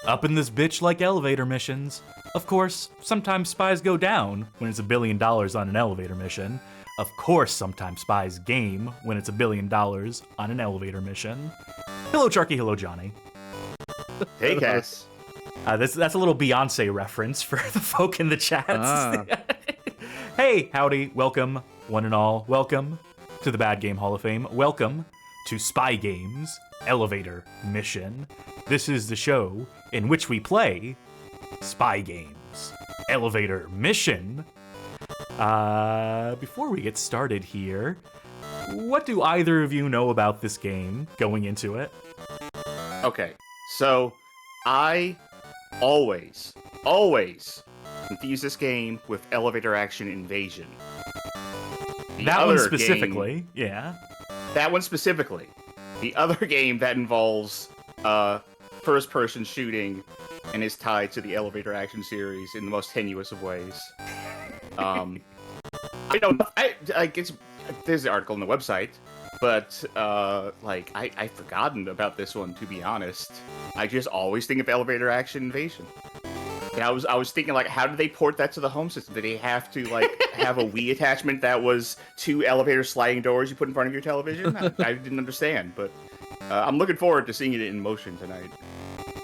Up in this bitch like elevator missions. Of course, sometimes spies go down when it's $1 billion on an elevator mission. Of course, sometimes spies game when it's $1 billion on an elevator mission. Hello, Charkie. Hello, Johnny. Hey, Cass. That's a little Beyonce reference for the folk in the chats. Hey, howdy. Welcome, one and all. Welcome to the Bad Game Hall of Fame. Welcome to Spy Games Elevator Mission. This is the show in which we play Spy Games Elevator Mission. Before we get started here, what do either of you know about this game going into it? Okay, so I always confuse this game with Elevator Action Invasion. That one specifically, yeah. That one specifically. The other game that involves first-person shooting and is tied to the Elevator Action series in the most tenuous of ways. I don't know. I guess there's the article on the website, but I've forgotten about this one, to be honest. I just always think of Elevator Action Invasion. And I was thinking, like, how did they port that to the home system? Did they have to, like, have a Wii attachment that was 2 elevator sliding doors you put in front of your television? I didn't understand, but I'm looking forward to seeing it in motion tonight.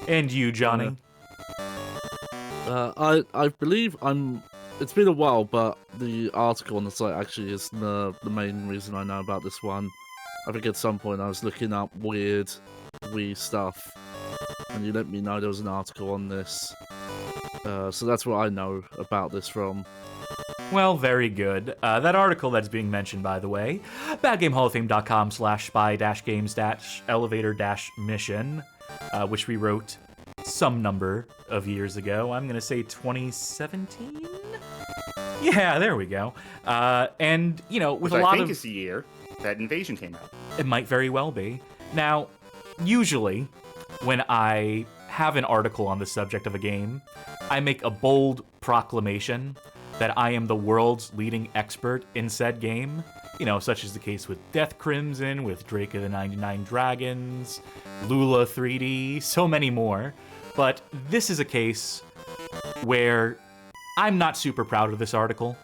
And you, Johnny? I believe it's been a while, but the article on the site actually is the main reason I know about this one. I think at some point I was looking up weird Wii stuff, and you let me know there was an article on this. So that's what I know about this from. Well, very good. That article that's being mentioned, by the way, badgamehalloffame.com/spy-games-elevator-mission, which we wrote some number of years ago. I'm going to say 2017? Yeah, there we go. And, you know, with Which a lot I think of... is the year that Invasion came out. It might very well be. Now, usually, when I have an article on the subject of a game, I make a bold proclamation that I am the world's leading expert in said game. You know, such as the case with Death Crimson, with Drake of the 99 Dragons, Lula 3D, so many more. But this is a case where I'm not super proud of this article.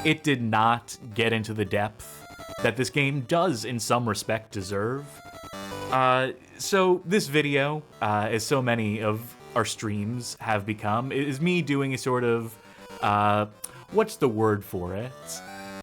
It did not get into the depth that this game does in some respect deserve. So this video, as so many of our streams have become, is me doing a sort of, what's the word for it?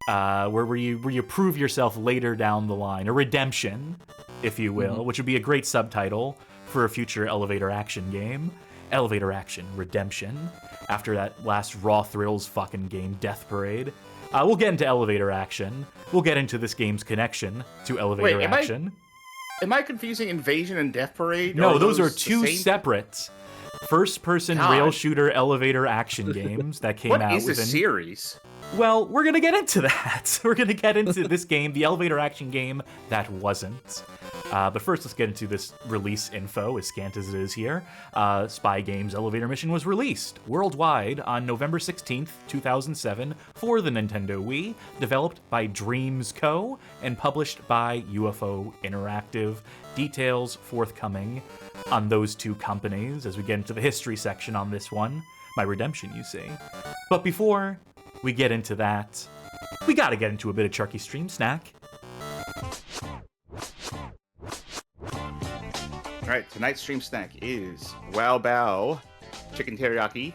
Where you prove yourself later down the line, a redemption, if you will, which would be a great subtitle for a future Elevator Action game. Elevator Action Redemption, after that last Raw Thrills fucking game, Death Parade. We'll get into Elevator Action. We'll get into this game's connection to Elevator Action. Am I confusing Invasion and Death Parade? No, those are two separate first-person rail shooter elevator action games that came out within... What is a series? Well, we're going to get into that. We're going to get into this game, the elevator action game that wasn't. But first, let's get into this release info, as scant as it is here. Spy Games Elevator Mission was released worldwide on November 16th, 2007 for the Nintendo Wii, developed by Dreams Co. and published by UFO Interactive. Details forthcoming on those two companies as we get into the history section on this one. My redemption, you see. But before we get into that, we gotta get into a bit of Charky Stream Snack. Alright, tonight's stream snack is Wow Bao Chicken Teriyaki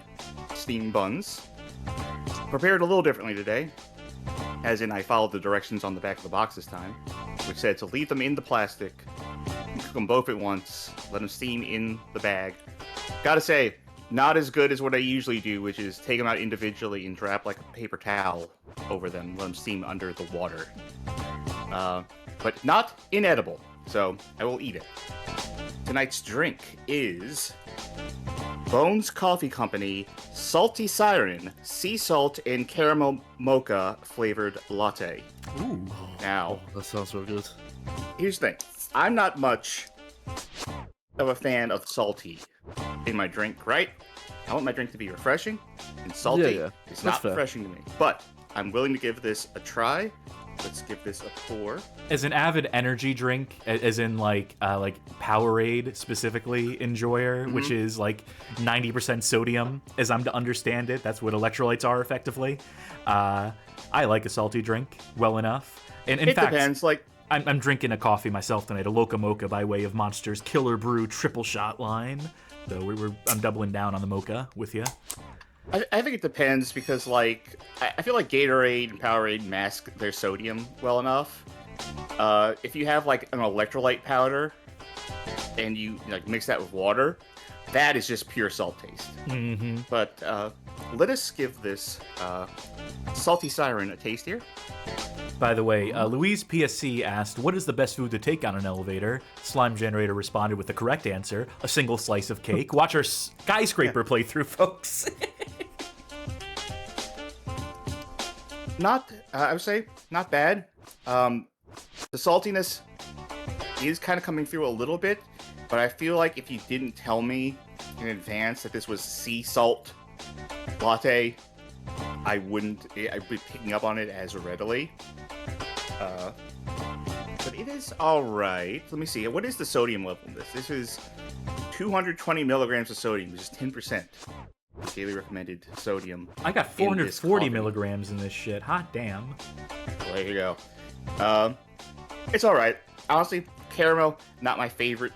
Steamed Buns. Prepared a little differently today, as in I followed the directions on the back of the box this time, which said to leave them in the plastic, cook them both at once, let them steam in the bag. Gotta say, not as good as what I usually do, which is take them out individually and wrap like a paper towel over them, let them steam under the water. But not inedible, so I will eat it. Tonight's drink is Bones Coffee Company Salty Siren Sea Salt and Caramel Mocha Flavored Latte. Ooh. Now, that sounds real good. Here's the thing. I'm not much of a fan of salty in my drink, right? I want my drink to be refreshing, and salty Yeah. is That's not fair. refreshing to me. But I'm willing to give this a try. Let's give this a 4. As an avid energy drink, as in like Powerade specifically enjoyer, which is like 90% sodium, as I'm to understand it. That's what electrolytes are effectively. I like a salty drink well enough. And in fact, depends. Like I'm drinking a coffee myself tonight, a Loca Mocha by way of Monster's Killer Brew triple shot line. So I'm doubling down on the mocha with you. I think it depends because, like, I feel like Gatorade and Powerade mask their sodium well enough. If you have, like, an electrolyte powder and you, like, mix that with water, that is just pure salt taste. Mm-hmm. But let us give this Salty Siren a taste here. By the way, Louise PSC asked, what is the best food to take on an elevator? Slime Generator responded with the correct answer, a single slice of cake. Watch our skyscraper playthrough, folks. I would say, not bad. The saltiness is kind of coming through a little bit, but I feel like if you didn't tell me in advance that this was sea salt latte, I'd be picking up on it as readily. But it is alright. Let me see. What is the sodium level in this? This is 220 milligrams of sodium, which is 10%. Daily recommended sodium. I got 440 milligrams in this shit. Hot damn. Well, there you go. It's alright. Honestly, caramel, not my favorite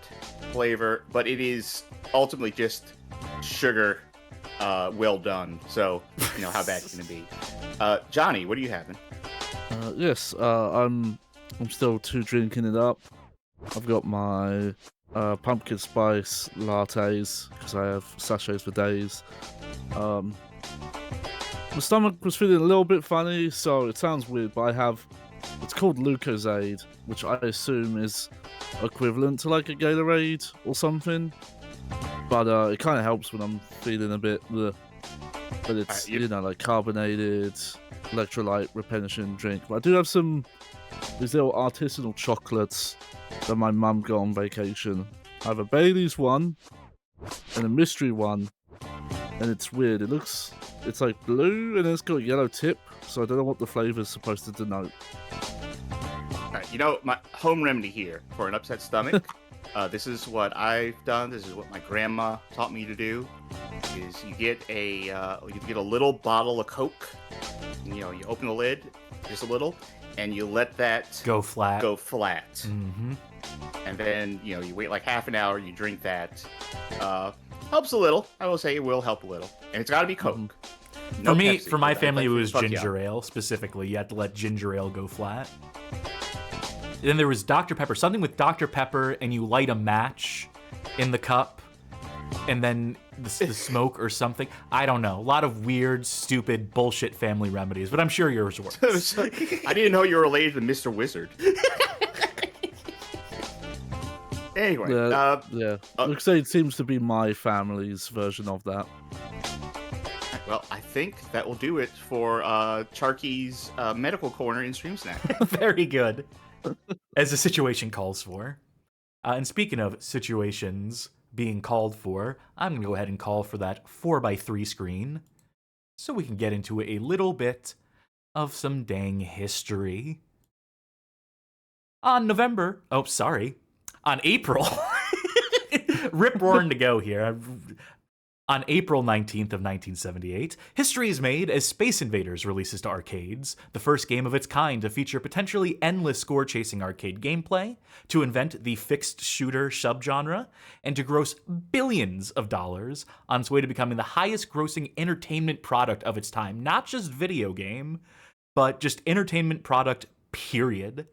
flavor, but it is ultimately just sugar well done. So, you know, how bad can it be? Johnny, what are you having? Yes, I'm still drinking it up. I've got my pumpkin spice lattes because I have sachets for days. My stomach was feeling a little bit funny, so it sounds weird, but it's called Lucozade, which I assume is equivalent to like a Gatorade or something. But it kind of helps when I'm feeling a bit but it's like carbonated electrolyte replenishing drink. But I do have these little artisanal chocolates that my mum got on vacation. I have a Bailey's one and a mystery one, and it's weird. It's like blue and it's got a yellow tip, so I don't know what the flavor's supposed to denote. Alright, you know, my home remedy here for an upset stomach, this is what I've done, this is what my grandma taught me to do, is you get a little bottle of Coke, and, you know, you open the lid, just a little, and you let that go flat. Mm-hmm. And then, you know, you wait like half an hour, you drink that. Helps a little. I will say it will help a little. And it's got to be Coke. Mm-hmm. No For me, Pepsi, for my but family, it was fuck ginger ale specifically. You had to let ginger ale go flat. Then there was Dr. Pepper, something with Dr. Pepper, and you light a match in the cup, and then the smoke or something. I don't know. A lot of weird, stupid, bullshit family remedies, but I'm sure yours works. I didn't know you were related to Mr. Wizard. Anyway, Lucozade seems to be my family's version of that. Well, I think that will do it for Charkie's medical corner in Stream Snack. Very good. As the situation calls for. And speaking of situations being called for, I'm going to go ahead and call for that 4x3 screen so we can get into a little bit of some dang history. On April, rip roaring to go here. On April 19th of 1978, history is made as Space Invaders releases to arcades, the first game of its kind to feature potentially endless score-chasing arcade gameplay, to invent the fixed shooter subgenre, and to gross billions of dollars on its way to becoming the highest-grossing entertainment product of its time. Not just video game, but just entertainment product, period.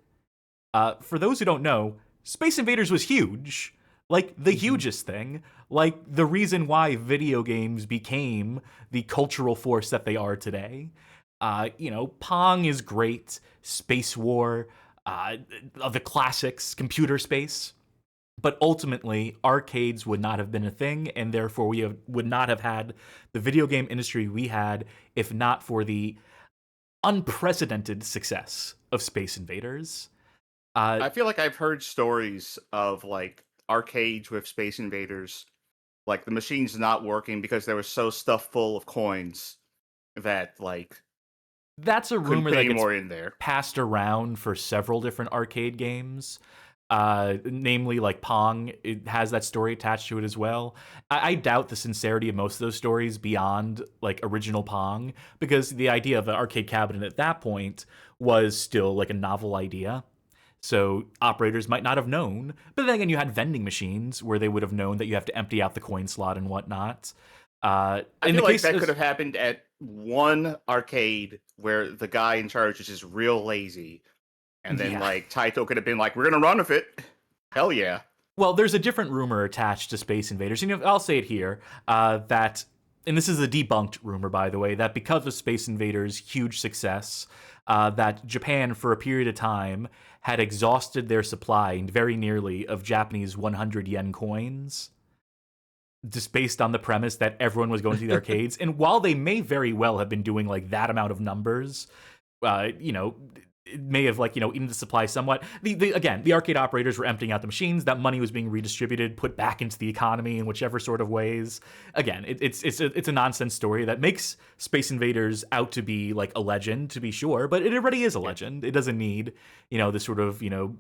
For those who don't know, Space Invaders was huge. Like, the hugest thing. Like, the reason why video games became the cultural force that they are today. Pong is great. Space War, the classics, computer space. But ultimately, arcades would not have been a thing, and therefore we would not have had the video game industry we had if not for the unprecedented success of Space Invaders. I feel like I've heard stories of, like, arcades with Space Invaders, like the machines not working because they were so stuffed full of coins that, like, That's a Couldn't rumor fit that any gets more in there. passed around for several different arcade games. Namely, like Pong, it has that story attached to it as well. I doubt the sincerity of most of those stories beyond like original Pong, because the idea of an arcade cabinet at that point was still like a novel idea. So operators might not have known. But then again, you had vending machines where they would have known that you have to empty out the coin slot and whatnot. I In the feel like case that of, could have happened at one arcade where the guy in charge is just real lazy. And then, Yeah. like, Taito could have been like, we're going to run with it. Hell yeah. Well, there's a different rumor attached to Space Invaders. You know, I'll say it here that, and this is a debunked rumor, by the way, that because of Space Invaders' huge success, that Japan, for a period of time, had exhausted their supply very nearly of Japanese 100 yen coins, just based on the premise that everyone was going to the arcades. And while they may very well have been doing like that amount of numbers, you know, it may have like, you know, eaten the supply somewhat. Again, the arcade operators were emptying out the machines. That money was being redistributed, put back into the economy in whichever sort of ways. Again, it's a nonsense story that makes Space Invaders out to be like a legend, to be sure, but it already is a legend. It doesn't need, you know, the sort of, you know,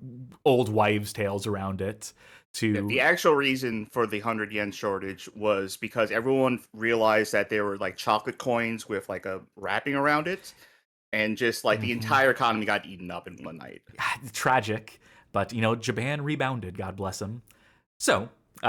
old wives' tales around it. The actual reason for the 100 yen shortage was because everyone realized that there were like chocolate coins with like a wrapping around it. And just like the entire economy got eaten up in one night. Tragic, but you know, Japan rebounded, God bless them. So,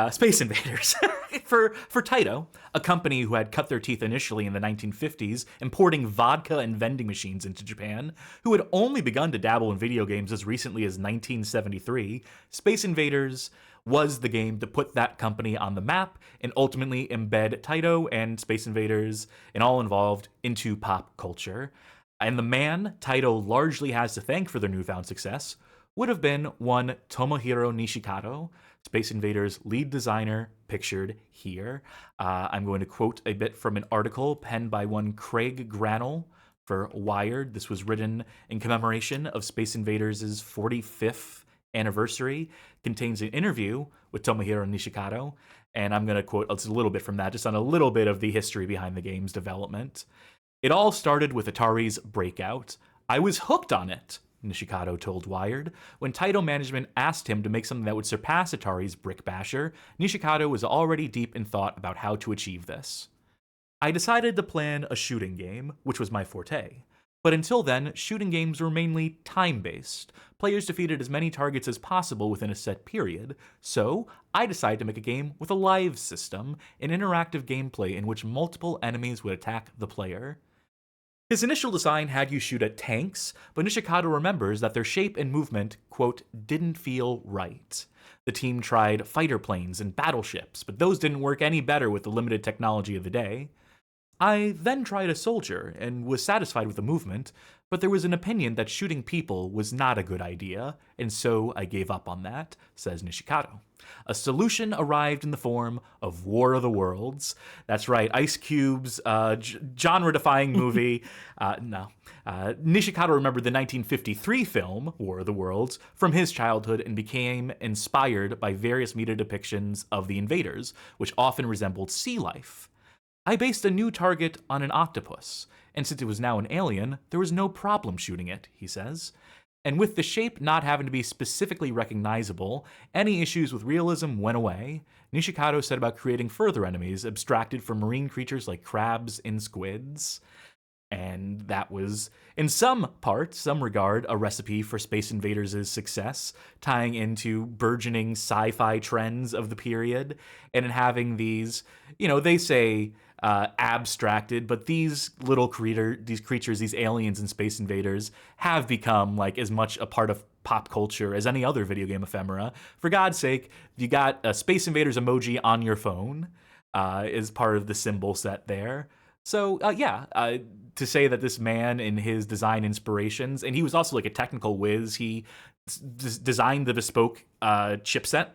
Space Invaders. for Taito, a company who had cut their teeth initially in the 1950s importing vodka and vending machines into Japan, who had only begun to dabble in video games as recently as 1973, Space Invaders was the game to put that company on the map and ultimately embed Taito and Space Invaders and all involved into pop culture. And the man Taito largely has to thank for their newfound success would have been one Tomohiro Nishikado, Space Invaders' lead designer, pictured here. I'm going to quote a bit from an article penned by one Craig Granell for Wired. This was written in commemoration of Space Invaders' 45th anniversary. Contains an interview with Tomohiro Nishikado, and I'm going to quote a little bit from that, just on a little bit of the history behind the game's development. It all started with Atari's Breakout. I was hooked on it, Nishikado told Wired. When Taito management asked him to make something that would surpass Atari's Brick Basher, Nishikado was already deep in thought about how to achieve this. I decided to plan a shooting game, which was my forte. But until then, shooting games were mainly time-based. Players defeated as many targets as possible within a set period, so I decided to make a game with a live system, an interactive gameplay in which multiple enemies would attack the player. His initial design had you shoot at tanks, but Nishikado remembers that their shape and movement, quote, didn't feel right. The team tried fighter planes and battleships, but those didn't work any better with the limited technology of the day. I then tried a soldier and was satisfied with the movement, but there was an opinion that shooting people was not a good idea, and so I gave up on that, says Nishikado. A solution arrived in the form of War of the Worlds. That's right, Ice Cube's genre-defying movie. Nishikado remembered the 1953 film, War of the Worlds, from his childhood and became inspired by various media depictions of the invaders, which often resembled sea life. I based a new target on an octopus, and since it was now an alien, there was no problem shooting it, he says. And with the shape not having to be specifically recognizable, any issues with realism went away. Nishikado set about creating further enemies abstracted from marine creatures like crabs and squids. And that was, in some regard, a recipe for Space Invaders' success, tying into burgeoning sci-fi trends of the period, and in having these, they say abstracted, but these creatures, these aliens and Space Invaders, have become like as much a part of pop culture as any other video game ephemera. For God's sake, you got a Space Invaders emoji on your phone is part of the symbol set there. So, to say that this man in his design inspirations, and he was also like a technical whiz, he designed the bespoke chipset,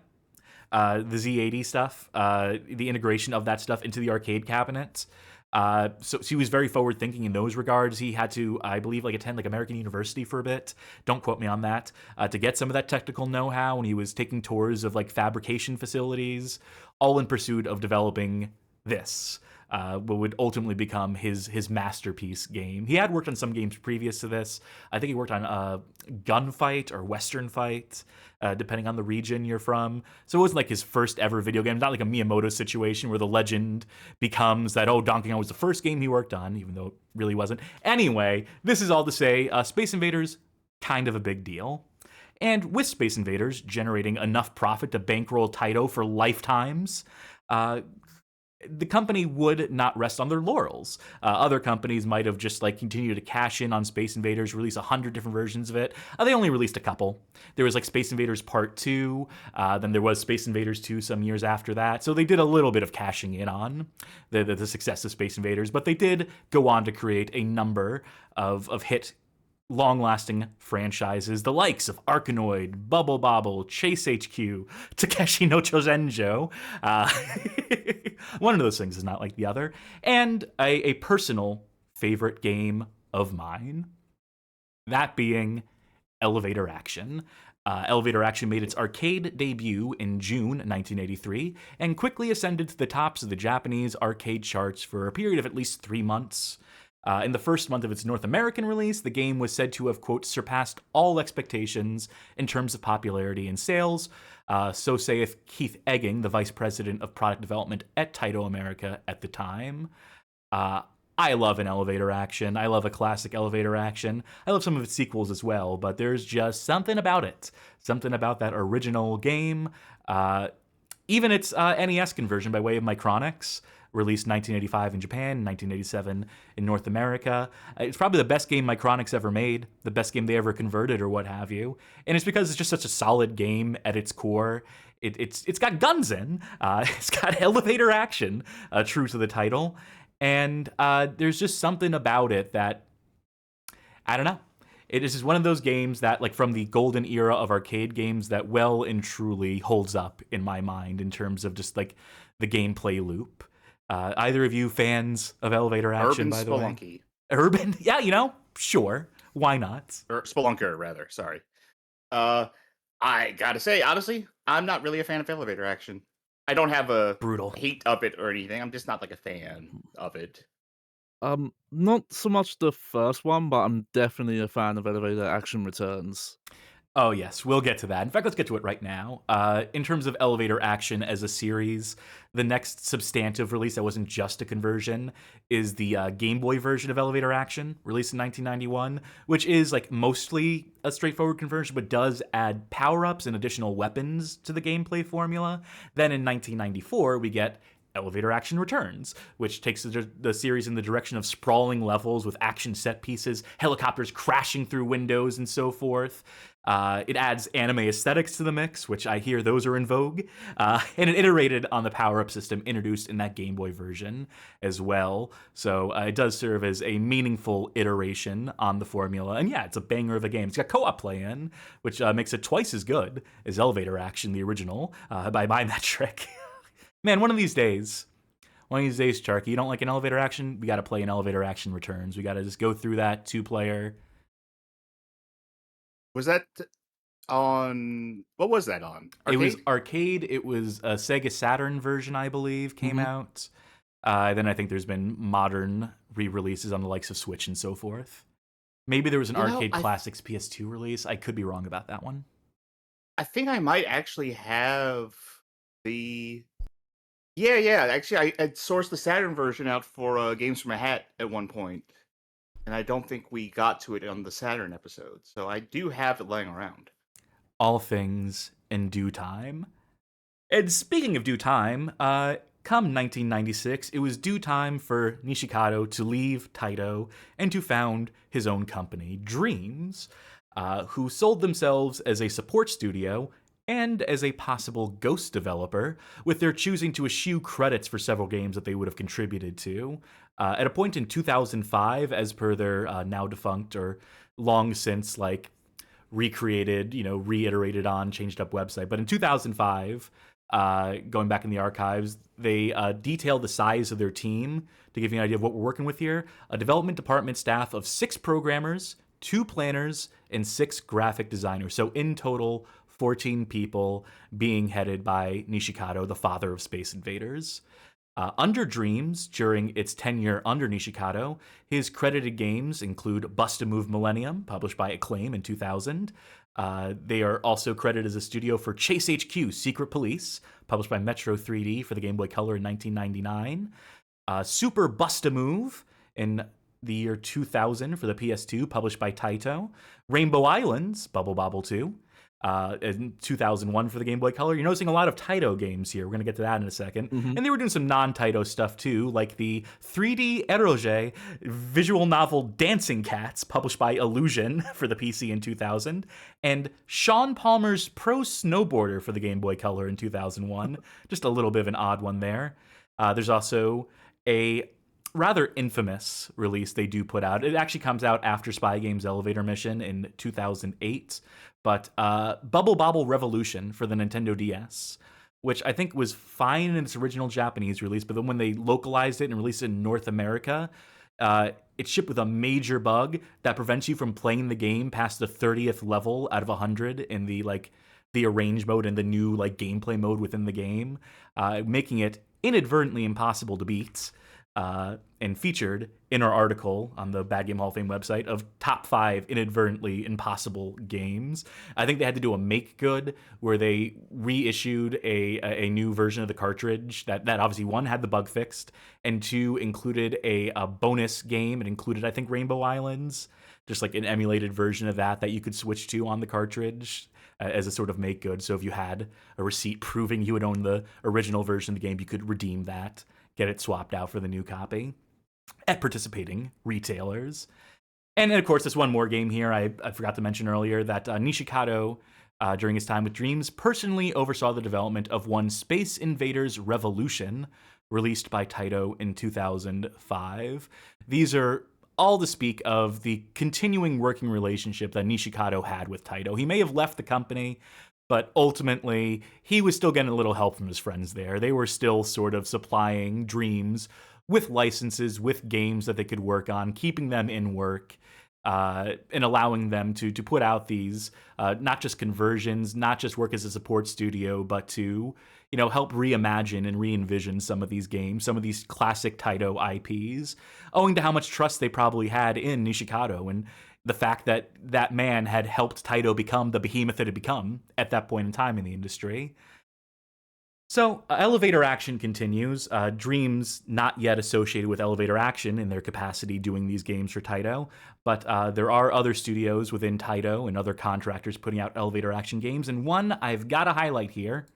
the Z80 stuff, the integration of that stuff into the arcade cabinet. So he was very forward thinking in those regards. He had to, I believe, attend American University for a bit. Don't quote me on that. To get some of that technical know-how, and he was taking tours of fabrication facilities, all in pursuit of developing this. What would ultimately become his masterpiece game. He had worked on some games previous to this. I think he worked on Gunfight or Western Fight, depending on the region you're from. So it wasn't like his first ever video game. Not like a Miyamoto situation where the legend becomes that, oh, Donkey Kong was the first game he worked on, even though it really wasn't. Anyway, this is all to say, Space Invaders, kind of a big deal. And with Space Invaders generating enough profit to bankroll Taito for lifetimes, the company would not rest on their laurels. Other companies might have just like continued to cash in on Space Invaders, release 100 different versions of it. They only released a couple. There was like Space Invaders Part 2, then there was Space Invaders 2 some years after that. So they did a little bit of cashing in on the success of Space Invaders, but they did go on to create a number of hit long-lasting franchises, the likes of Arkanoid, Bubble Bobble, Chase HQ, Takeshi no Chozenjo. One of those things is not like the other. And a personal favorite game of mine, that being Elevator Action. Elevator Action made its arcade debut in June 1983 and quickly ascended to the tops of the Japanese arcade charts for a period of at least 3 months. In the first month of its North American release, the game was said to have, quote, surpassed all expectations in terms of popularity and sales. So saith Keith Egging, the vice president of product development at Taito America at the time. I love an Elevator Action. I love a classic Elevator Action. I love some of its sequels as well, but there's just something about it. Something about that original game. Even its NES conversion by way of Micronix, released 1985 in Japan, 1987 in North America. It's probably the best game Micronix ever made, the best game they ever converted or what have you. And it's because it's just such a solid game at its core. It's got guns in. It's got elevator action, true to the title. And there's just something about it that, I don't know. It is just one of those games that, like, from the golden era of arcade games that well and truly holds up in my mind in terms of just, like, the gameplay loop. Either of you fans of Elevator Action, Urban by the Spelunky. way? Urban? Yeah, sure. Why not? Or Spelunker, rather. Sorry. I gotta say, honestly, I'm not really a fan of Elevator Action. I don't have a Brutal. hate of it or anything. I'm just not like a fan of it. Not so much the first one, but I'm definitely a fan of Elevator Action Returns. Oh, yes, we'll get to that. In fact, let's get to it right now. In terms of Elevator Action as a series, the next substantive release that wasn't just a conversion is the Game Boy version of Elevator Action, released in 1991, which is like mostly a straightforward conversion, but does add power-ups and additional weapons to the gameplay formula. Then in 1994, we get Elevator Action Returns, which takes the series in the direction of sprawling levels with action set pieces, helicopters crashing through windows, and so forth. It adds anime aesthetics to the mix, which I hear those are in vogue, and it iterated on the power-up system introduced in that Game Boy version as well. So it does serve as a meaningful iteration on the formula. And yeah, it's a banger of a game. It's got co-op play in, which makes it twice as good as Elevator Action, the original, by my metric. Man, one of these days, Charkie, you don't like an Elevator Action? We got to play an Elevator Action Returns. We got to just go through that 2-player. Was that on... What was that on? Arcade? It was arcade. It was a Sega Saturn version, I believe, came out. Then I think there's been modern re-releases on the likes of Switch and so forth. Maybe there was an Arcade Classics PS2 release. I could be wrong about that one. I think I might actually have the... Yeah. Actually, I had sourced the Saturn version out for Games from a Hat at one point. And I don't think we got to it on the Saturn episode. So I do have it laying around. All things in due time. And speaking of due time, come 1996, it was due time for Nishikado to leave Taito and to found his own company, Dreams, who sold themselves as a support studio and as a possible ghost developer, with their choosing to eschew credits for several games that they would have contributed to. At a point in 2005, as per their now defunct or long since recreated, reiterated on, changed up website. But in 2005, going back in the archives, they detailed the size of their team to give you an idea of what we're working with here. A development department staff of 6 programmers, 2 planners, and 6 graphic designers. So in total, 14 people being headed by Nishikado, the father of Space Invaders. Under Dreams, during its tenure under Nishikado, his credited games include Bust-A-Move Millennium, published by Acclaim in 2000. They are also credited as a studio for Chase HQ Secret Police, published by Metro 3D for the Game Boy Color in 1999. Super Bust-A-Move in the year 2000 for the PS2, published by Taito. Rainbow Islands, Bubble Bobble 2, in 2001 for the Game Boy Color. You're noticing a lot of Taito games here. We're going to get to that in a second. And they were doing some non-Taito stuff too, like the 3D eroge visual novel Dancing Cats, published by Illusion for the PC in 2000, and Sean Palmer's Pro Snowboarder for the Game Boy Color in 2001. Just a little bit of an odd one there. There's also a rather infamous release they do put out. It actually comes out after Spy Games Elevator Mission in 2008, but Bubble Bobble Revolution for the Nintendo DS, which I think was fine in its original Japanese release, but then when they localized it and released it in North America, it shipped with a major bug that prevents you from playing the game past the 30th level out of 100 in the arrange mode and the new gameplay mode within the game, making it inadvertently impossible to beat. And featured in our article on the Bad Game Hall of Fame website of top 5 inadvertently impossible games. I think they had to do a make good where they reissued a new version of the cartridge that obviously, 1, had the bug fixed, and 2, included a bonus game. It included, I think, Rainbow Islands, just like an emulated version of that you could switch to on the cartridge as a sort of make good. So if you had a receipt proving you had owned the original version of the game, you could redeem that, get it swapped out for the new copy at participating retailers. And then, of course, there's one more game here I forgot to mention earlier, that Nishikado, during his time with Dreams, personally oversaw the development of one Space Invaders Revolution, released by Taito in 2005. These are all to speak of the continuing working relationship that Nishikado had with Taito. He may have left the company, but ultimately, he was still getting a little help from his friends there. They were still sort of supplying Dreams with licenses, with games that they could work on, keeping them in work, and allowing them to put out these, not just conversions, not just work as a support studio, but to, help reimagine and re-envision some of these games, some of these classic Taito IPs, owing to how much trust they probably had in Nishikado and the fact that that man had helped Taito become the behemoth it had become at that point in time in the industry. So, Elevator Action continues. Dreams not yet associated with Elevator Action in their capacity doing these games for Taito, but there are other studios within Taito and other contractors putting out Elevator Action games, and one I've got to highlight here,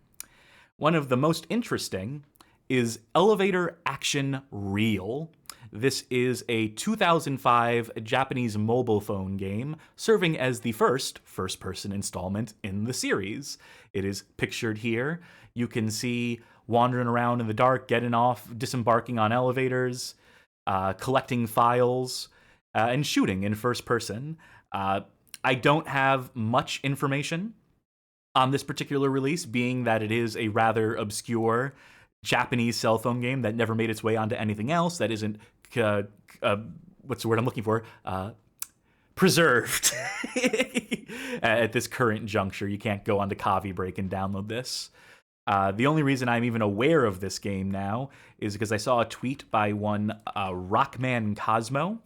one of the most interesting, is Elevator Action Real. This is a 2005 Japanese mobile phone game serving as the first-person installment in the series. It is pictured here. You can see wandering around in the dark, getting off, disembarking on elevators, collecting files, and shooting in first person. I don't have much information on this particular release, being that it is a rather obscure Japanese cell phone game that never made its way onto anything else that isn't what's the word I'm looking for? Preserved at this current juncture. You can't go onto Coffee Break and download this. The only reason I'm even aware of this game now is because I saw a tweet by one Rockman Cosmo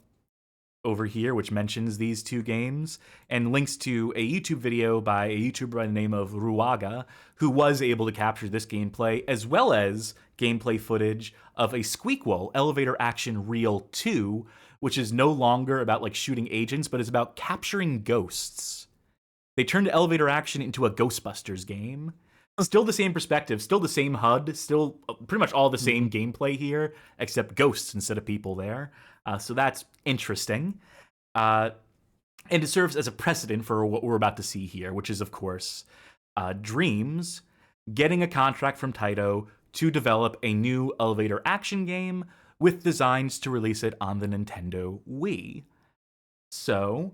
over here, which mentions these two games and links to a YouTube video by a YouTuber by the name of Ruaga, who was able to capture this gameplay, as well as gameplay footage of a Squeakquel Elevator Action Reel 2, which is no longer about shooting agents, but is about capturing ghosts. They turned Elevator Action into a Ghostbusters game. Still the same perspective, still the same HUD, still pretty much all the same gameplay here, except ghosts instead of people there. So that's interesting. And it serves as a precedent for what we're about to see here, which is, of course, Dreams getting a contract from Taito to develop a new elevator action game with designs to release it on the Nintendo Wii. So,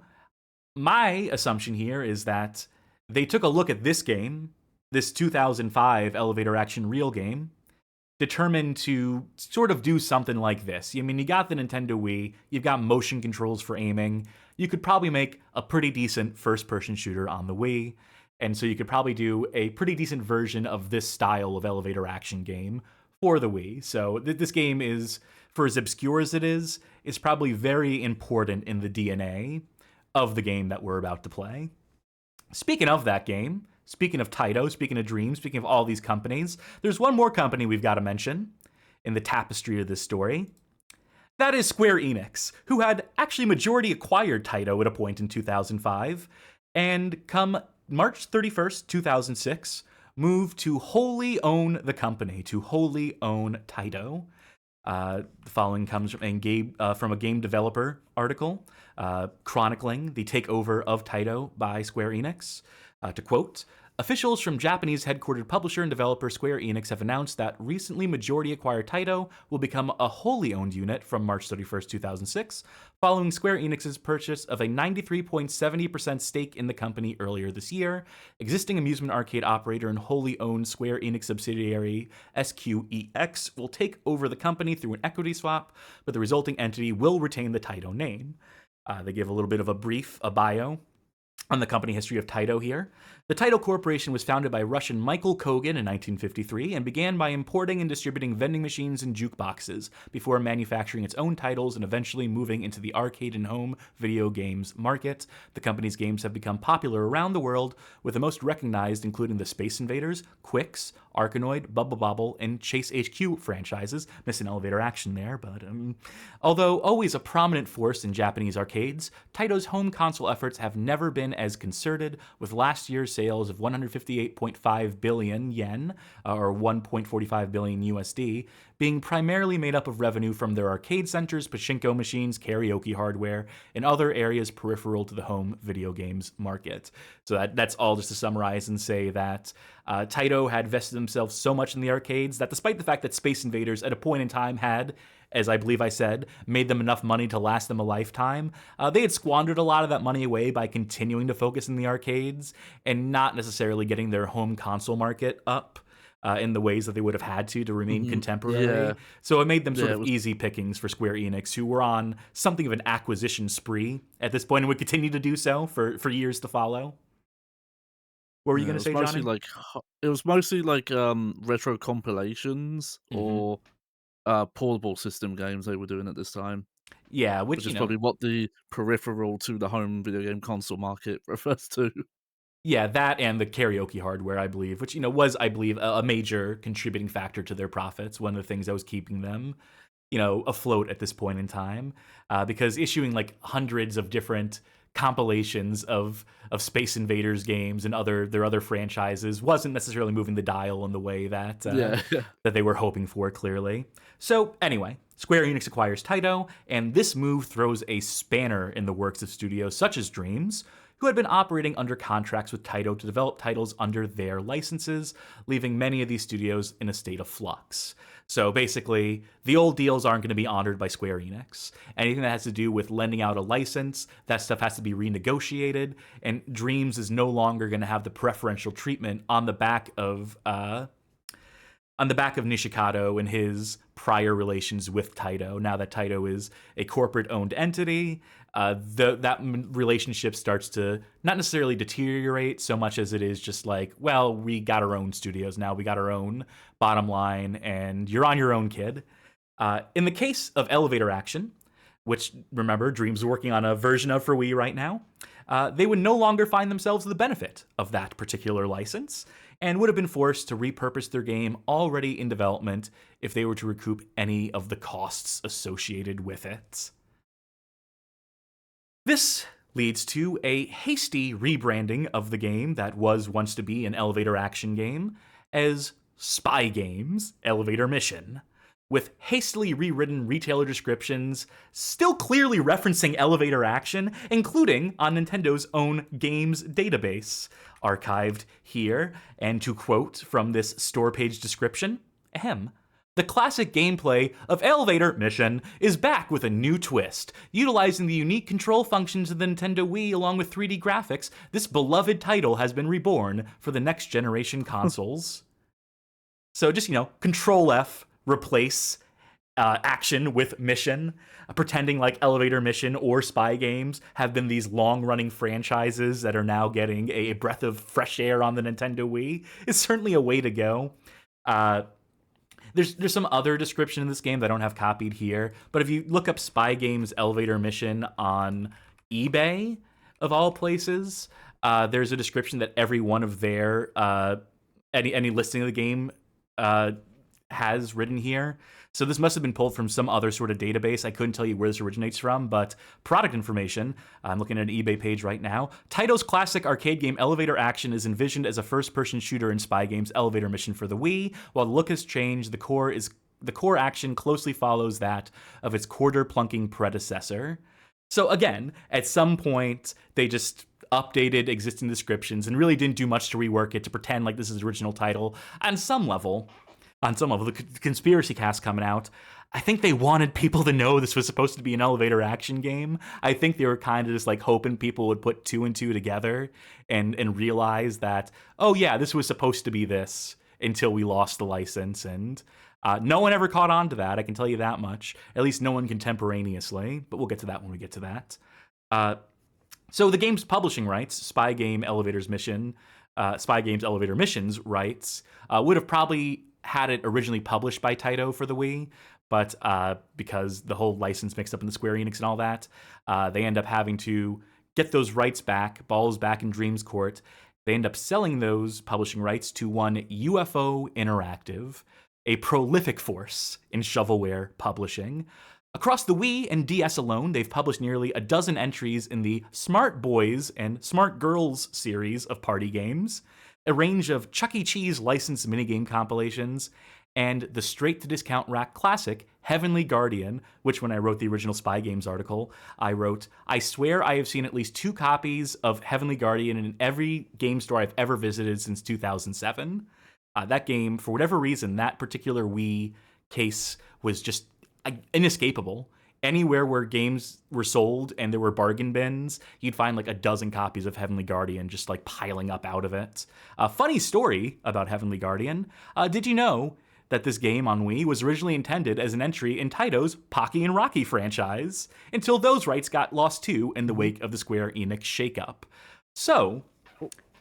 my assumption here is that they took a look at this game, this 2005 elevator action reel game, determined to sort of do something like this. I mean, you got the Nintendo Wii, you've got motion controls for aiming, you could probably make a pretty decent first-person shooter on the Wii, and so you could probably do a pretty decent version of this style of elevator action game for the Wii. So this game is, for as obscure as it is probably very important in the DNA of the game that we're about to play. Speaking of that game, speaking of Taito, speaking of Dreams, speaking of all these companies, there's one more company we've got to mention in the tapestry of this story. That is Square Enix, who had actually majority acquired Taito at a point in 2005, and come March 31st, 2006, moved to wholly own the company, to wholly own Taito. The following comes from a game developer article chronicling the takeover of Taito by Square Enix. To quote, officials from Japanese headquartered publisher and developer Square Enix have announced that recently majority acquired Taito will become a wholly owned unit from March 31st, 2006, following Square Enix's purchase of a 93.70% stake in the company earlier this year. Existing amusement arcade operator and wholly owned Square Enix subsidiary SQEX will take over the company through an equity swap, but the resulting entity will retain the Taito name. They give a little bit of a bio on the company history of Taito here. The Taito Corporation was founded by Russian Michael Kogan in 1953 and began by importing and distributing vending machines and jukeboxes before manufacturing its own titles and eventually moving into the arcade and home video games market. The company's games have become popular around the world, with the most recognized including the Space Invaders, Quicks, Arkanoid, Bubble Bobble, and Chase HQ franchises. Missing elevator action there, but although always a prominent force in Japanese arcades, Taito's home console efforts have never been as concerted, with last year's sales of 158.5 billion yen, or 1.45 billion USD, being primarily made up of revenue from their arcade centers, pachinko machines, karaoke hardware, and other areas peripheral to the home video games market. So that's all just to summarize and say that Taito had vested themselves so much in the arcades that despite the fact that Space Invaders at a point in time had, as I believe I said, made them enough money to last them a lifetime, they had squandered a lot of that money away by continuing to focus in the arcades and not necessarily getting their home console market up in the ways that they would have had to remain contemporary. Yeah. So it made them sort of easy pickings for Square Enix, who were on something of an acquisition spree at this point and would continue to do so for years to follow. What were you going to say, Johnny? It was mostly like retro compilations or portable system games they were doing at this time. Yeah, Which is probably what the peripheral to the home video game console market refers to. Yeah, that and the karaoke hardware, I believe, which, was, I believe, a major contributing factor to their profits. One of the things that was keeping them, afloat at this point in time, because issuing like hundreds of different compilations of Space Invaders games and their other franchises wasn't necessarily moving the dial in the way that that they were hoping for, clearly. So anyway, Square Enix acquires Taito, and this move throws a spanner in the works of studios such as Dreams, who had been operating under contracts with Taito to develop titles under their licenses, leaving many of these studios in a state of flux. So basically, the old deals aren't going to be honored by Square Enix. Anything that has to do with lending out a license, that stuff has to be renegotiated, and Dreams is no longer going to have the preferential treatment on the back of Nishikado and his prior relations with Taito. Now that Taito is a corporate-owned entity, that relationship starts to not necessarily deteriorate so much as it is just like, well, we got our own studios now, we got our own bottom line, and you're on your own, kid. In the case of Elevator Action, which, remember, Dream's working on a version of for Wii right now, they would no longer find themselves the benefit of that particular license, and would have been forced to repurpose their game already in development if they were to recoup any of the costs associated with it. This leads to a hasty rebranding of the game that was once to be an elevator action game as Spy Games Elevator Mission, with hastily rewritten retailer descriptions still clearly referencing elevator action, including on Nintendo's own games database, archived here. And to quote from this store page description, the classic gameplay of Elevator Mission is back with a new twist. Utilizing the unique control functions of the Nintendo Wii along with 3D graphics, this beloved title has been reborn for the next generation consoles. So just, Control F, replace action with mission, pretending like Elevator Mission or Spy Games have been these long-running franchises that are now getting a breath of fresh air on the Nintendo Wii is certainly a way to go. There's some other description in this game that I don't have copied here, but if you look up Spy Games Elevator Mission on eBay, of all places, there's a description that every one of their any listing of the game has written here. So this must have been pulled from some other sort of database. I couldn't tell you where this originates from, but product information, I'm looking at an eBay page right now. Taito's classic arcade game Elevator Action is envisioned as a first-person shooter in Spy Games Elevator Mission for the Wii. While the look has changed, the core action closely follows that of its quarter-plunking predecessor. So again, at some point, they just updated existing descriptions and really didn't do much to rework it to pretend like this is the original title. On some level, the conspiracy cast coming out, I think they wanted people to know this was supposed to be an elevator action game. I think they were kind of just like hoping people would put two and two together and realize that, oh yeah, this was supposed to be this, until we lost the license. And no one ever caught on to that, I can tell you that much. At least no one contemporaneously, but we'll get to that when we get to that. So the game's publishing rights, Spy Games Elevator Missions rights, would have probably had it originally published by Taito for the Wii, but because the whole license mixed up in the Square Enix and all that, they end up having to get those rights back, balls back in Dream's court. They end up selling those publishing rights to one UFO Interactive, a prolific force in shovelware publishing. Across the Wii and DS alone, they've published nearly a dozen entries in the Smart Boys and Smart Girls series of party games, a range of Chuck E. Cheese licensed minigame compilations, and the straight-to-discount rack classic, Heavenly Guardian, which when I wrote the original Spy Games article, I wrote, I swear I have seen at least 2 copies of Heavenly Guardian in every game store I've ever visited since 2007. That game, for whatever reason, that particular Wii case was just inescapable. Anywhere where games were sold and there were bargain bins, you'd find like a dozen copies of Heavenly Guardian just like piling up out of it. Funny story about Heavenly Guardian. Did you know that this game on Wii was originally intended as an entry in Taito's Pocky and Rocky franchise, until those rights got lost too in the wake of the Square Enix shakeup? So,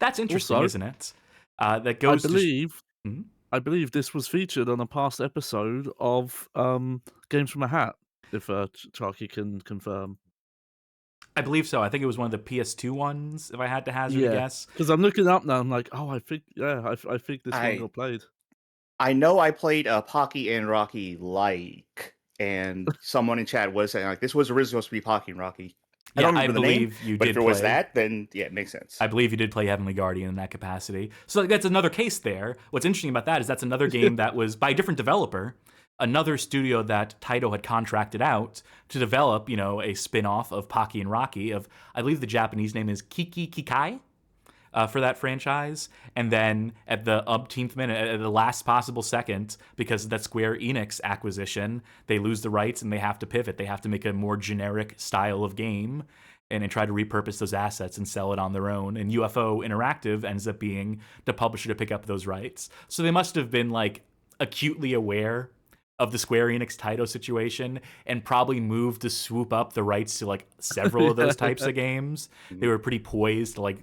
that's interesting, Also, isn't it? That goes I believe this was featured on a past episode of Games from a Hat, if Charkie can confirm. I believe so. I think it was one of the PS2 ones, if I had to hazard a guess. Because I'm looking up now, I'm like, oh, I think this one got played. I know I played Pocky and Rocky and someone in chat was saying like this was originally supposed to be Pocky and Rocky. I don't remember the name, but if it was that, then yeah, it makes sense. I believe you did play Heavenly Guardian in that capacity. So that's another case there. What's interesting about that is that's another game that was by a different developer, another studio that Taito had contracted out to develop, a spin-off of Pocky and Rocky of, I believe the Japanese name is Kiki Kikai, for that franchise. And then at the umpteenth minute, at the last possible second, because of that Square Enix acquisition, they lose the rights and they have to pivot. They have to make a more generic style of game and try to repurpose those assets and sell it on their own. And UFO Interactive ends up being the publisher to pick up those rights. So they must have been like acutely aware of the Square Enix Taito situation and probably moved to swoop up the rights to like several of those types of games. They were pretty poised to like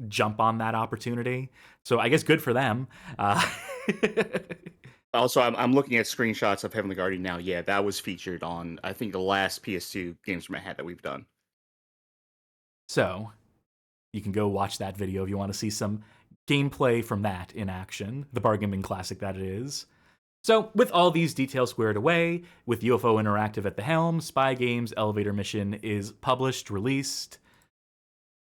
jump on that opportunity. So I guess good for them. Also, I'm looking at screenshots of Heavenly Guardian now. Yeah, that was featured on, I think, the last PS2 Games from a Hat that we've done. So you can go watch that video if you want to see some gameplay from that in action, the bargain bin classic that it is. So, with all these details squared away, with UFO Interactive at the helm, Spy Games Elevator Mission is published, released,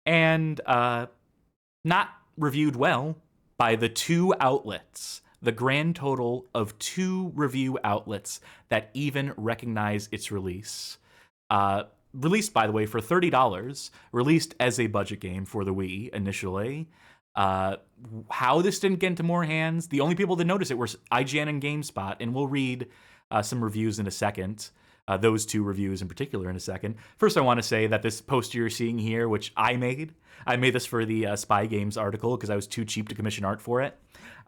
and not reviewed well by the 2 outlets. The grand total of 2 review outlets that even recognize its release. Released, by the way, for $30, released as a budget game for the Wii initially. How this didn't get into more hands, the only people that noticed it were IGN and GameSpot, and we'll read some reviews in a second, those 2 reviews in particular in a second. First, I want to say that this poster you're seeing here, which I made this for the Spy Games article because I was too cheap to commission art for it.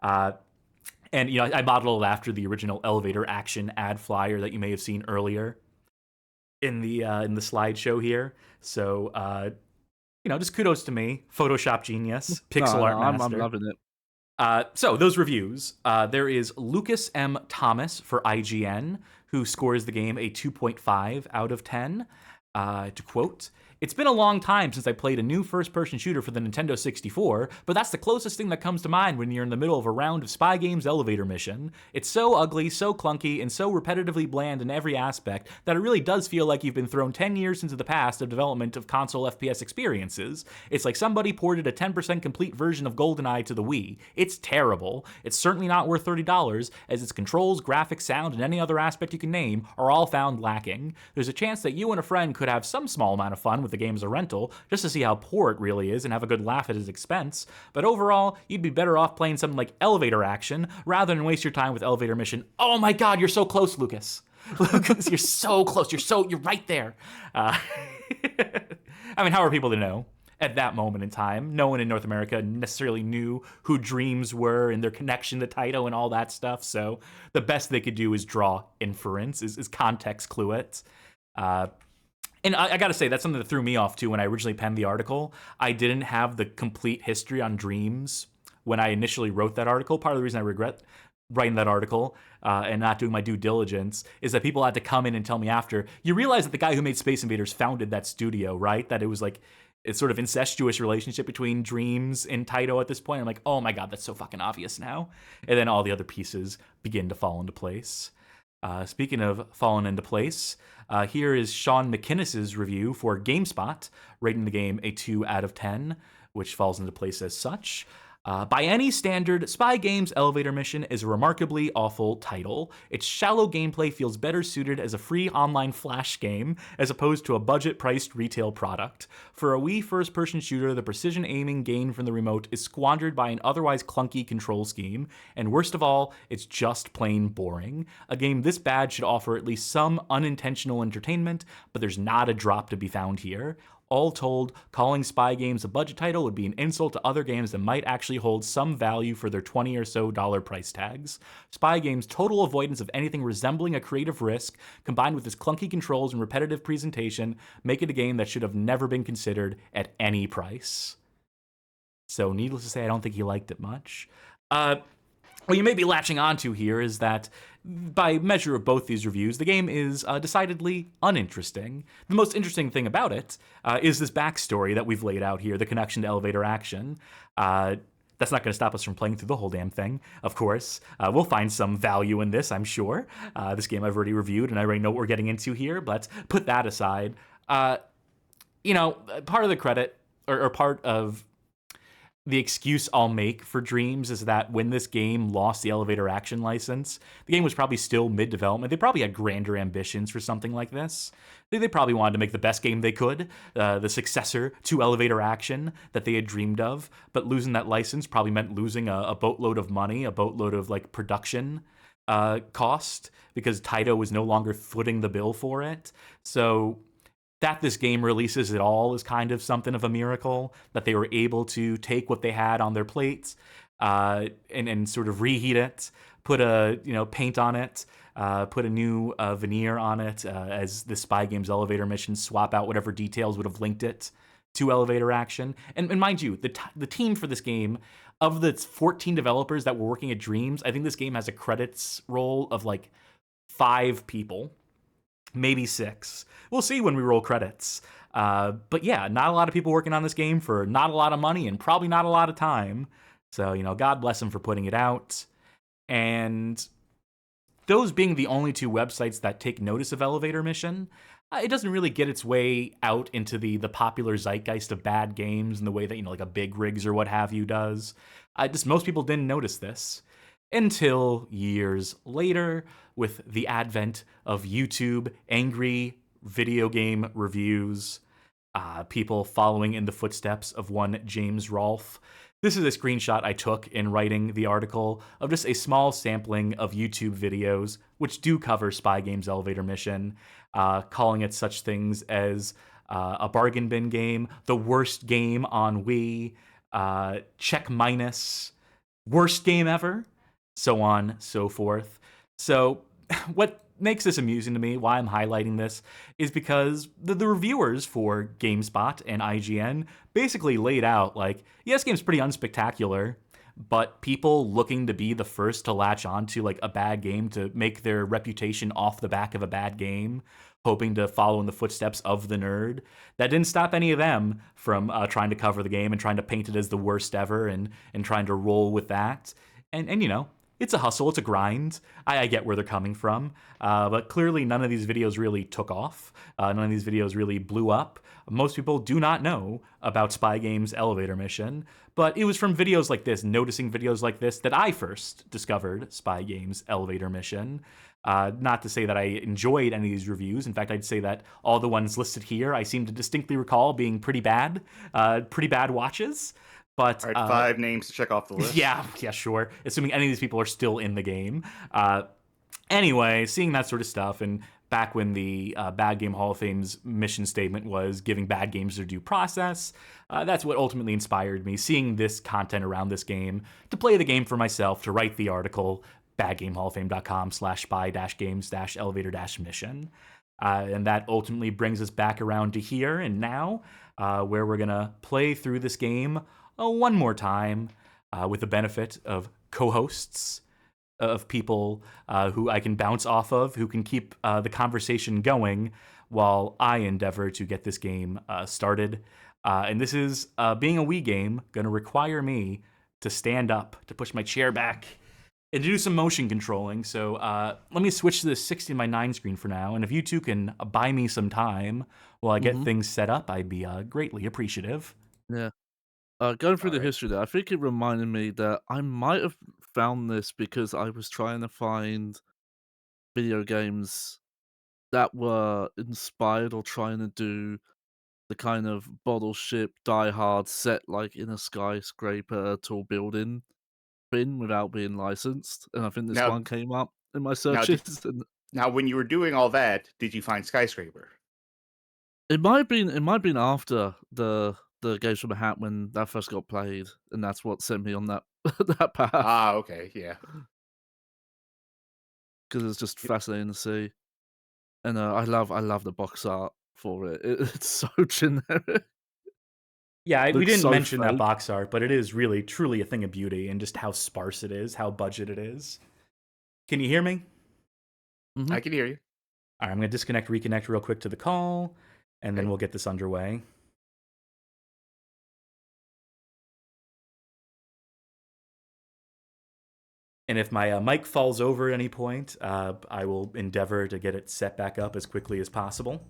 And I modeled it after the original Elevator Action ad flyer that you may have seen earlier in the slideshow here. So just kudos to me, Photoshop genius, pixel art master. I'm loving it. So those reviews, there is Lucas M. Thomas for IGN, who scores the game a 2.5 out of 10. To quote, "It's been a long time since I played a new first-person shooter for the Nintendo 64, but that's the closest thing that comes to mind when you're in the middle of a round of Spy Games elevator mission. It's so ugly, so clunky, and so repetitively bland in every aspect that it really does feel like you've been thrown 10 years into the past of development of console FPS experiences. It's like somebody ported a 10% complete version of GoldenEye to the Wii. It's terrible. It's certainly not worth $30, as its controls, graphics, sound, and any other aspect you can name are all found lacking. There's a chance that you and a friend could have some small amount of fun with the game as a rental, just to see how poor it really is and have a good laugh at its expense. But overall, you'd be better off playing something like Elevator Action rather than waste your time with Elevator Mission." Oh my god, you're so close, Lucas. Lucas, you're so close. You're right there. I mean, how are people to know? At that moment in time, no one in North America necessarily knew who Dreams were and their connection to Taito and all that stuff. So the best they could do is draw inference, is context clue it. And I gotta say, that's something that threw me off too when I originally penned the article. I didn't have the complete history on Dreams when I initially wrote that article. Part of the reason I regret writing that article and not doing my due diligence is that people had to come in and tell me after. You realize that the guy who made Space Invaders founded that studio, right? That it was like it's sort of incestuous relationship between Dreams and Taito at this point. I'm like, oh my god, that's so fucking obvious now. And then all the other pieces begin to fall into place. Speaking of falling into place, here is Sean McInnes's review for GameSpot, rating the game a 2 out of 10, which falls into place as such. By any standard, Spy Games Elevator Mission is a remarkably awful title. Its shallow gameplay feels better suited as a free online flash game as opposed to a budget-priced retail product. For a Wii first-person shooter, the precision aiming gained from the remote is squandered by an otherwise clunky control scheme, and worst of all, it's just plain boring. A game this bad should offer at least some unintentional entertainment, but there's not a drop to be found here. All told, calling Spy Games a budget title would be an insult to other games that might actually hold some value for their $20 or so price tags. Spy Games' total avoidance of anything resembling a creative risk, combined with its clunky controls and repetitive presentation, make it a game that should have never been considered at any price. So, needless to say, I don't think he liked it much. What you may be latching onto here is that, by measure of both these reviews, the game is decidedly uninteresting. The most interesting thing about it is this backstory that we've laid out here, the connection to Elevator Action. That's not going to stop us from playing through the whole damn thing, of course. We'll find some value in this, I'm sure. This game I've already reviewed, and I already know what we're getting into here, but put that aside. Part of the credit, or part of the excuse I'll make for Dreams is that when this game lost the Elevator Action license, the game was probably still mid-development. They probably had grander ambitions for something like this. They probably wanted to make the best game they could, the successor to Elevator Action that they had dreamed of, but losing that license probably meant losing a boatload of money, a boatload of production cost, because Taito was no longer footing the bill for it. So that this game releases at all is kind of something of a miracle, that they were able to take what they had on their plates and sort of reheat it, put a paint on it, put a new veneer on it as the Spy Games Elevator Mission, swap out whatever details would have linked it to Elevator Action. And mind you, the team for this game, of the 14 developers that were working at Dreams, I think this game has a credits roll of 5 people. Maybe 6. We'll see when we roll credits. But yeah, not a lot of people working on this game for not a lot of money and probably not a lot of time. So, God bless them for putting it out. And those being the only 2 websites that take notice of Elevator Mission, it doesn't really get its way out into the popular zeitgeist of bad games in the way that, like a Big Rigs or what have you does. Most people didn't notice this until years later, with the advent of YouTube, angry video game reviews, people following in the footsteps of one James Rolfe. This is a screenshot I took in writing the article of just a small sampling of YouTube videos, which do cover Spy Games Elevator Mission, calling it such things as a bargain bin game, the worst game on Wii, check minus, worst game ever, so on, so forth. So what makes this amusing to me, why I'm highlighting this, is because the reviewers for GameSpot and IGN basically laid out, this game's pretty unspectacular, but people looking to be the first to latch onto like a bad game to make their reputation off the back of a bad game, hoping to follow in the footsteps of the nerd. That didn't stop any of them from trying to cover the game and trying to paint it as the worst ever and trying to roll with that. And you know, it's a hustle, it's a grind. I get where they're coming from, but clearly none of these videos really took off. None of these videos really blew up. Most people do not know about Spy Games Elevator Mission, but it was from videos like this, noticing videos like this, that I first discovered Spy Games Elevator Mission. Not to say that I enjoyed any of these reviews. In fact, I'd say that all the ones listed here, I seem to distinctly recall being pretty bad watches. But all right, 5 names to check off the list. Yeah, sure. Assuming any of these people are still in the game. Anyway, seeing that sort of stuff, and back when the Bad Game Hall of Fame's mission statement was giving bad games their due process, that's what ultimately inspired me, seeing this content around this game, to play the game for myself, to write the article, badgamehalloffame.com/spy-games-elevator-mission. And that ultimately brings us back around to here and now, where we're going to play through this game one more time, with the benefit of co-hosts, of people who I can bounce off of, who can keep the conversation going while I endeavor to get this game started. And this is, being a Wii game, going to require me to stand up, to push my chair back, and to do some motion controlling. So let me switch to the 60:9 screen for now, and if you two can buy me some time while I get things set up, I'd be greatly appreciative. Yeah. Going through the Alright. history there, I think it reminded me that I might have found this because I was trying to find video games that were inspired or trying to do the kind of bottle ship Die Hard set like in a skyscraper tall building thing without being licensed, and I think this Now, one came up in my now, did, searches. And now, when you were doing all that, did you find Skyscraper? it might have been after the Games from a Hat when that first got played, and that's what sent me on that that path. Ah, okay, yeah. Because it's just fascinating to see, and I love the box art for it. It's so generic. Yeah, we Looks didn't so mention that fake. box art, but it is really, truly a thing of beauty, and just how sparse it is, how budget it is. Can you hear me? I can hear you. All right, I'm going to disconnect, reconnect real quick to the call, and then Okay. we'll get this underway. And if my mic falls over at any point, I will endeavor to get it set back up as quickly as possible.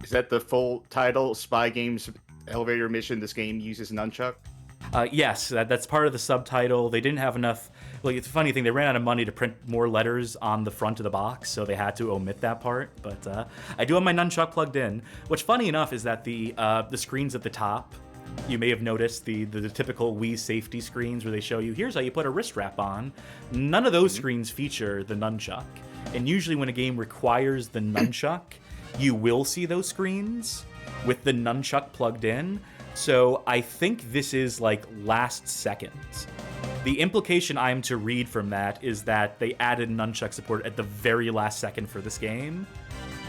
Is that the full title? Spy Games Elevator Mission. This game uses nunchuck. Yes, that's part of the subtitle. They didn't have enough. Like, it's a funny thing. They ran out of money to print more letters on the front of the box, so they had to omit that part. But I do have my nunchuck plugged in. What's funny enough is that the screens at the top, you may have noticed the typical Wii safety screens where they show you, here's how you put a wrist wrap on. None of those screens feature the nunchuck. And usually when a game requires the nunchuck, you will see those screens with the nunchuck plugged in. So I think this is like last second. The implication I'm to read from that is that they added nunchuck support at the very last second for this game.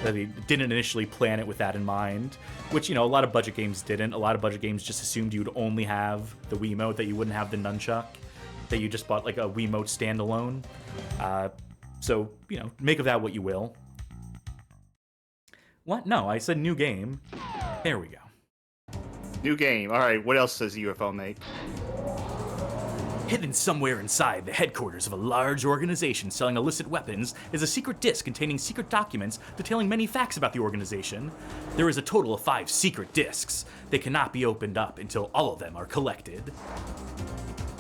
That they didn't initially plan it with that in mind, which, you know, a lot of budget games didn't. A lot of budget games just assumed you'd only have the Wiimote, that you wouldn't have the nunchuck, that you just bought like a Wiimote standalone. So, you know, make of that what you will. What? No, I said new game. There we go. New game. All right. What else does UFO make? Hidden somewhere inside the headquarters of a large organization selling illicit weapons is a secret disk containing secret documents detailing many facts about the organization. There is a total of 5 secret disks. They cannot be opened up until all of them are collected.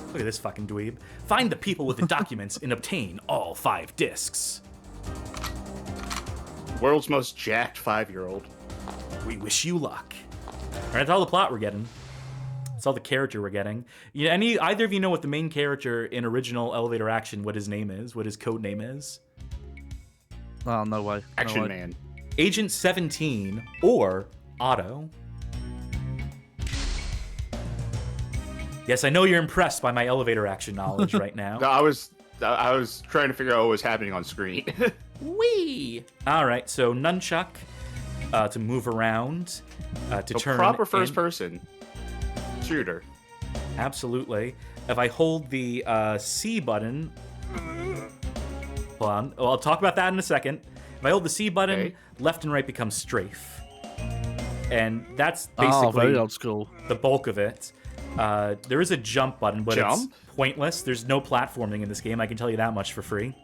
Look at this fucking dweeb. Find the people with the documents and obtain all 5 disks. World's most jacked 5-year-old. We wish you luck. All right, that's all the plot we're getting. That's all the character we're getting. Yeah, either of you know what the main character in original Elevator Action, what his name is, what his code name is? Oh, no way. Action no way. Man. Agent 17 or Otto. Yes, I know you're impressed by my Elevator Action knowledge right now. No, I was trying to figure out what was happening on screen. Whee! All right, so nunchuck to move around, to A turn. proper in- first-person shooter. Absolutely. If I hold the C button, hold on. Well, I'll talk about that in a second. If I hold the C button, Okay. left and right become strafe, and that's Oh, very basically old school. the bulk of it. There is a jump button, but Jump? it's pointless. There's no platforming in this game. I can tell you that much for free.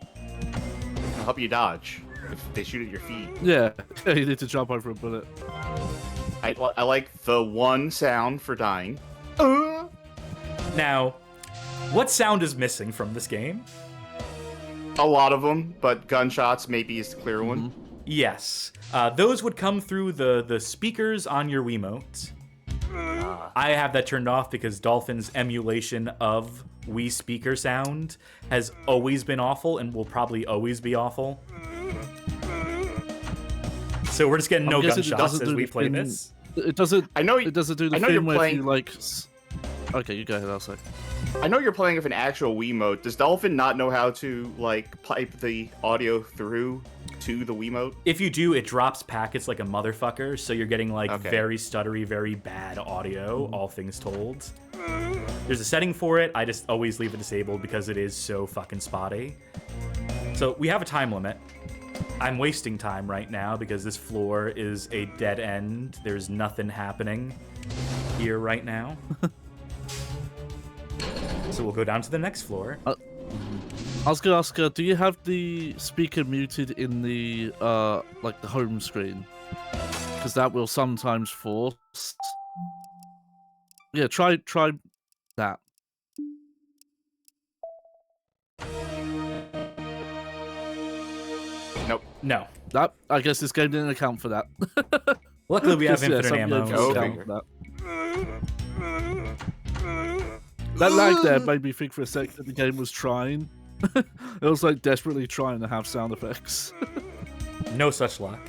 I'll help you dodge if they shoot at your feet. Yeah, you need to jump over a bullet. I like the one sound for dying. Now, what sound is missing from this game? A lot of them, but gunshots maybe is the clear one. Yes. Those would come through the speakers on your Wiimote. I have that turned off because Dolphin's emulation of Wii speaker sound has always been awful and will probably always be awful. So we're just getting no guessing it gunshots doesn't as do we the play thing- this. It doesn't. I know. It doesn't do the I know thing you're where playing. if you like. Okay, you go ahead. I'll say. I know you're playing with an actual Wiimote. Does Dolphin not know how to like pipe the audio through to the Wiimote? If you do, it drops packets like a motherfucker, so you're getting like Okay. very stuttery, very bad audio, all things told. There's a setting for it, I just always leave it disabled because it is so fucking spotty. So we have a time limit. I'm wasting time right now because this floor is a dead end. There's nothing happening here right now. So we'll go down to the next floor. I was gonna ask, do you have the speaker muted in the like the home screen? Because that will sometimes force. Yeah, try that. Nope. No. That I guess this game didn't account for that. Luckily we have Yeah, infinite some ammo. games Oh, account okay. for that lag there made me think for a second that the game was trying. It was like desperately trying to have sound effects. No such luck.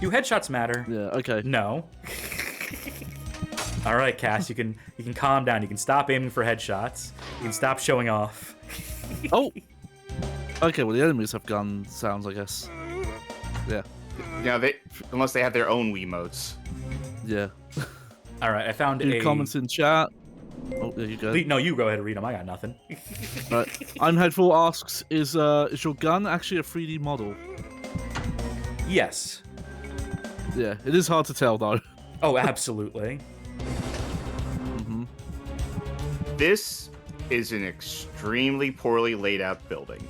Do headshots matter? Yeah, okay. No. All right, Cass, you can calm down. You can stop aiming for headshots. You can stop showing off. Oh! Okay, well the enemies have gun sounds, I guess. Yeah, Yeah, unless they have their own Wiimotes. yeah. All right, I found Any a comments in chat? Oh, there you go. No, you go ahead and read them. I got nothing. Right. I'm Headful asks, is your gun actually a 3D model? Yes. Yeah, it is hard to tell though. Oh, absolutely. This is an extremely poorly laid out building.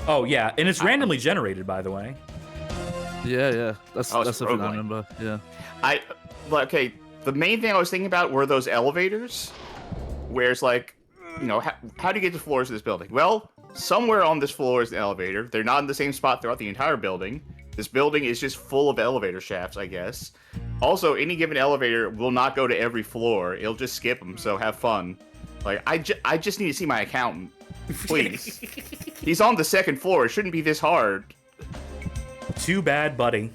Oh, yeah, and it's randomly generated, by the way. Yeah. That's Oh, it's the thing I roguelike. remember. Yeah. Okay, the main thing I was thinking about were those elevators, where it's like, you know, how do you get to floors of this building? Well, somewhere on this floor is an elevator. They're not in the same spot throughout the entire building. This building is just full of elevator shafts, I guess. Also, any given elevator will not go to every floor. It'll just skip them, so have fun. Like, I just need to see my accountant. Please. He's on the second floor. It shouldn't be this hard. Too bad, buddy.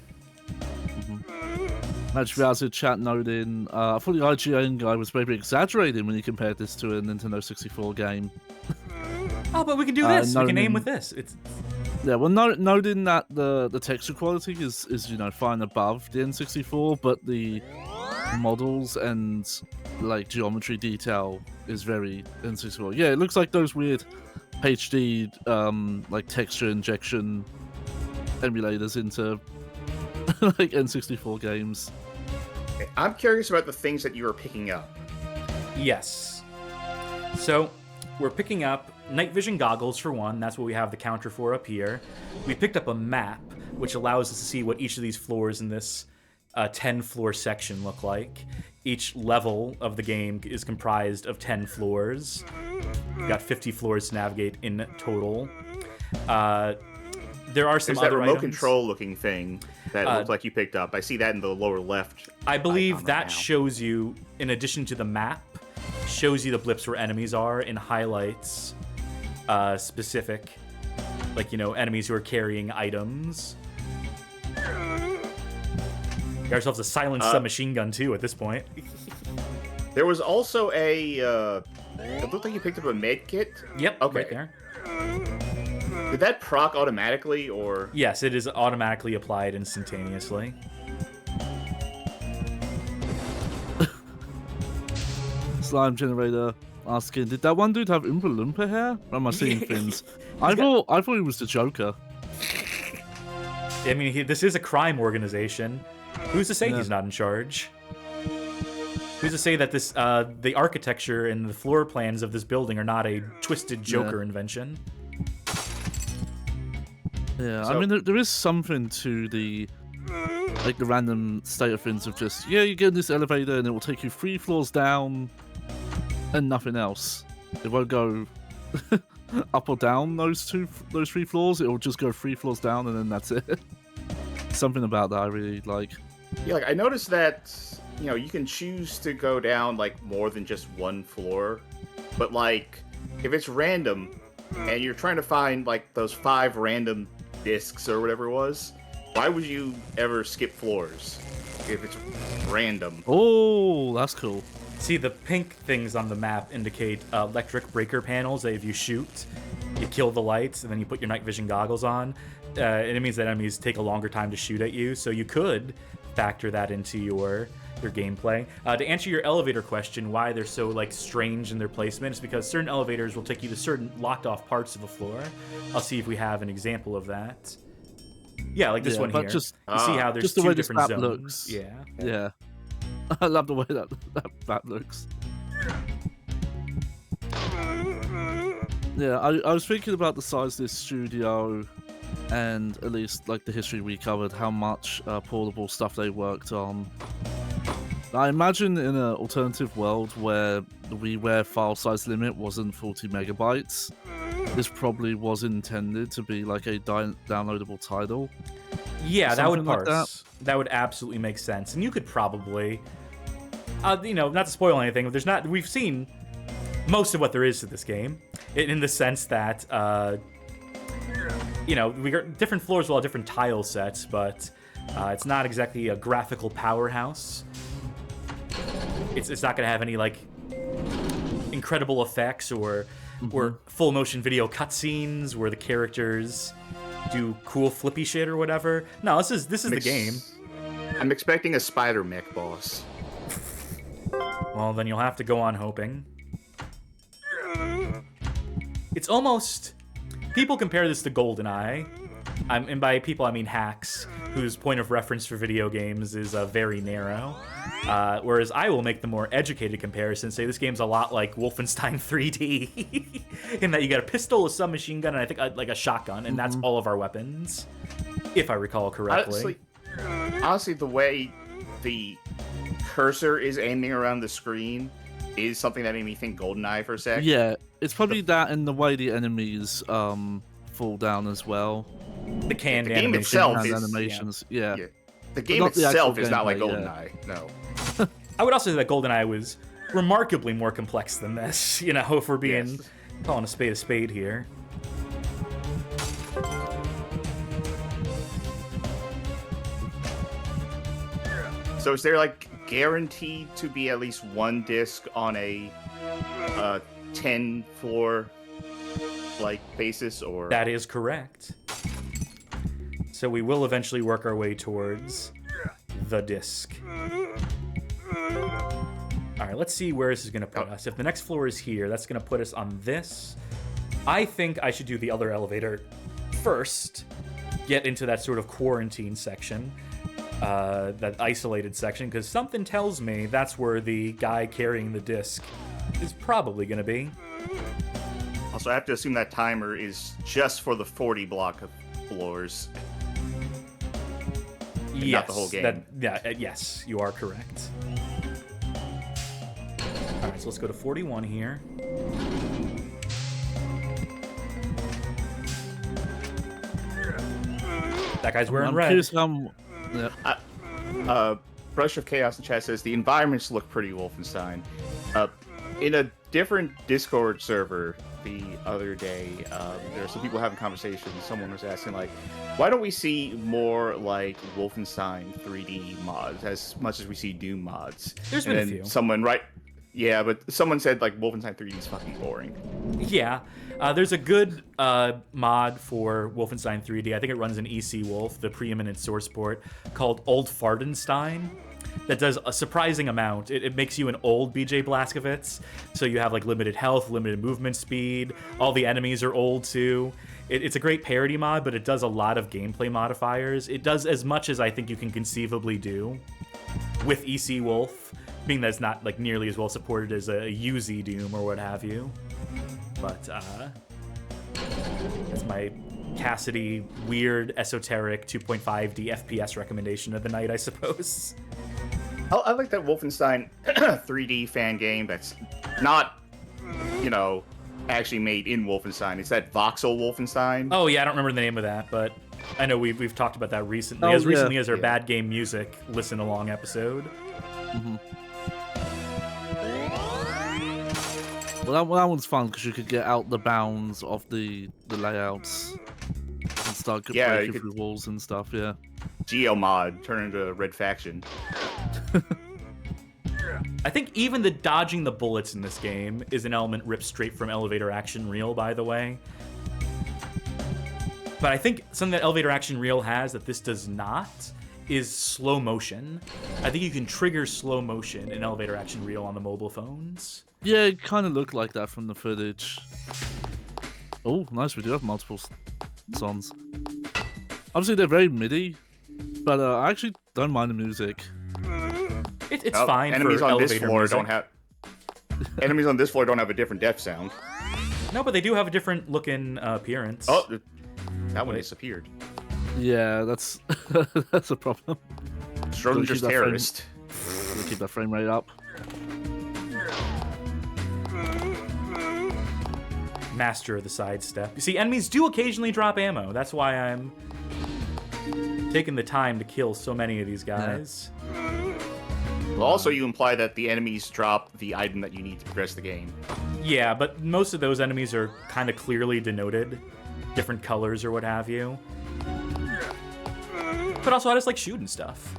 Actually, as a chat note in, I thought the IGN guy was maybe exaggerating when he compared this to a Nintendo 64 game. Oh, but we can do this. We no, can aim no. with this. It's Yeah, well, noting that the texture quality is fine above the N64, but the models and like geometry detail is very N64. Yeah, it looks like those weird HD like texture injection emulators into like N64 games. I'm curious about the things that you are picking up. yes. So we're picking up night vision goggles for one. That's what we have the counter for up here. We picked up a map, which allows us to see what each of these floors in this 10-floor section look like. Each level of the game is comprised of 10 floors. We've got 50 floors to navigate in total. There are some There's that other remote items. control looking thing that looks like you picked up. I see that in the lower left. I believe icon right that now. shows you, in addition to the map, shows you the blips where enemies are and highlights specific, like, you know, enemies who are carrying items. Got ourselves a silent submachine gun, too, at this point. There was also a. It looked like you picked up a med kit. Yep, Okay. right there. Did that proc automatically, or Yes, it is automatically applied instantaneously. Slime generator. asking, did that one dude have Oompa Loompa hair? Or am I seeing things? I thought he was the Joker. I mean, this is a crime organization. Who's to say Yeah. he's not in charge? Who's to say that this the architecture and the floor plans of this building are not a twisted Joker invention? Yeah, So- I mean, there is something to the random state of things of just, you get in this elevator and it will take you 3 floors down and nothing else. It won't go up or down those 3 floors. It will just go 3 floors down and then that's it. Something about that I really like. Yeah, like I noticed that you can choose to go down like more than just one floor, but like if it's random and you're trying to find like those 5 random discs or whatever it was, why would you ever skip floors if it's random? Oh, that's cool. See, the pink things on the map indicate electric breaker panels that if you shoot, you kill the lights, and then you put your night vision goggles on. And it means that enemies take a longer time to shoot at you, so you could factor that into your gameplay. To answer your elevator question, why they're so like strange in their placement, is because certain elevators will take you to certain locked off parts of the floor. I'll see if we have an example of that. Yeah, like this Yeah, one but here. just- you see how there's just the 2 way this different map zones. looks. Yeah. Yeah. I love the way that map looks. Yeah, I was thinking about the size of this studio and at least like the history we covered, how much portable stuff they worked on. I imagine in an alternative world where the WiiWare file size limit wasn't 40 megabytes, this probably was intended to be like a downloadable title. Yeah, that would Something like parse. That would absolutely make sense, and you could probably, not to spoil anything. We've seen most of what there is to this game, in the sense that, we got different floors will have different tile sets, but it's not exactly a graphical powerhouse. It's not gonna have any like incredible effects or full motion video cutscenes where the characters do cool flippy shit or whatever. No, this is the game. I'm expecting a spider mech boss. Well, then you'll have to go on hoping. It's almost... People compare this to GoldenEye. And by people, I mean hacks, whose point of reference for video games is very narrow. Whereas I will make the more educated comparison, say this game's a lot like Wolfenstein 3D, in that you got a pistol, a submachine gun, and I think like a shotgun, and that's all of our weapons, if I recall correctly. Honestly, the way the cursor is aiming around the screen is something that made me think GoldenEye for a sec. Yeah, it's probably that and the way the enemies fall down as well. The canned The game animation. itself And is- animations, yeah. Yeah. The game not the itself actual is not like gameplay, GoldenEye. No. I would also say that GoldenEye was remarkably more complex than this, if we're being Yes. calling a spade here. So is there like guaranteed to be at least one disc on a 10 floor like basis, or That is correct. So we will eventually work our way towards the disc. All right, let's see where this is going to put us. If the next floor is here, that's going to put us on this. I think I should do the other elevator first, get into that sort of quarantine section, that isolated section, because something tells me that's where the guy carrying the disc is probably going to be. also I have to assume that timer is just for the 40 block of floors. Yes, not the whole game. Yes, you are correct. All right, so let's go to 41 here. That guy's wearing I'm red. curious yeah. Brush of Chaos in chat says the environments look pretty Wolfenstein. In a different Discord server the other day, there were some people having conversations. Someone was asking, like, why don't we see more like Wolfenstein 3D mods as much as we see Doom mods? There's and been a then few. Yeah, but someone said like Wolfenstein 3D is fucking boring. Yeah, there's a good mod for Wolfenstein 3D. I think it runs in EC Wolf, the preeminent source port, called Old Fardenstein. that does a surprising amount. It makes you an old BJ Blazkowicz, so you have like limited health, limited movement speed. All the enemies are old too. It's a great parody mod, but it does a lot of gameplay modifiers. It does as much as I think you can conceivably do with EC Wolf, being that it's not like nearly as well supported as a UZ Doom or what have you. But that's my Cassidy weird esoteric 2.5D FPS recommendation of the night, I suppose. I like that Wolfenstein 3D fan game that's not, actually made in Wolfenstein. It's that voxel Wolfenstein. Oh yeah, I don't remember the name of that, but I know we've talked about that recently. Recently as our Bad Game Music listen along episode. Mm-hmm. Well, that one's fun because you could get out the bounds of the layouts and start breaking through walls and stuff. Yeah. Geomod turn into Red Faction. I think even the dodging the bullets in this game is an element ripped straight from Elevator Action Reel, by the way. But I think something that Elevator Action Reel has that this does not is slow motion. I think you can trigger slow motion in Elevator Action Reel on the mobile phones. Yeah, it kind of looked like that from the footage. Oh, nice. We do have multiple songs. Obviously, they're very MIDI, but I actually don't mind the music. It's fine. Enemies for on this elevator floor music. don't have. Enemies on this floor don't have a different depth sound. No, but they do have a different looking appearance. Oh, that one disappeared. Yeah, that's that's a problem. Schrodinger's terrorist. Keep that frame rate up. Master of the sidestep. You see, enemies do occasionally drop ammo. That's why I'm taking the time to kill so many of these guys. Well, also, you imply that the enemies drop the item that you need to progress the game. Yeah, but most of those enemies are kind of clearly denoted, different colors or what have you. But also, I just like shooting stuff.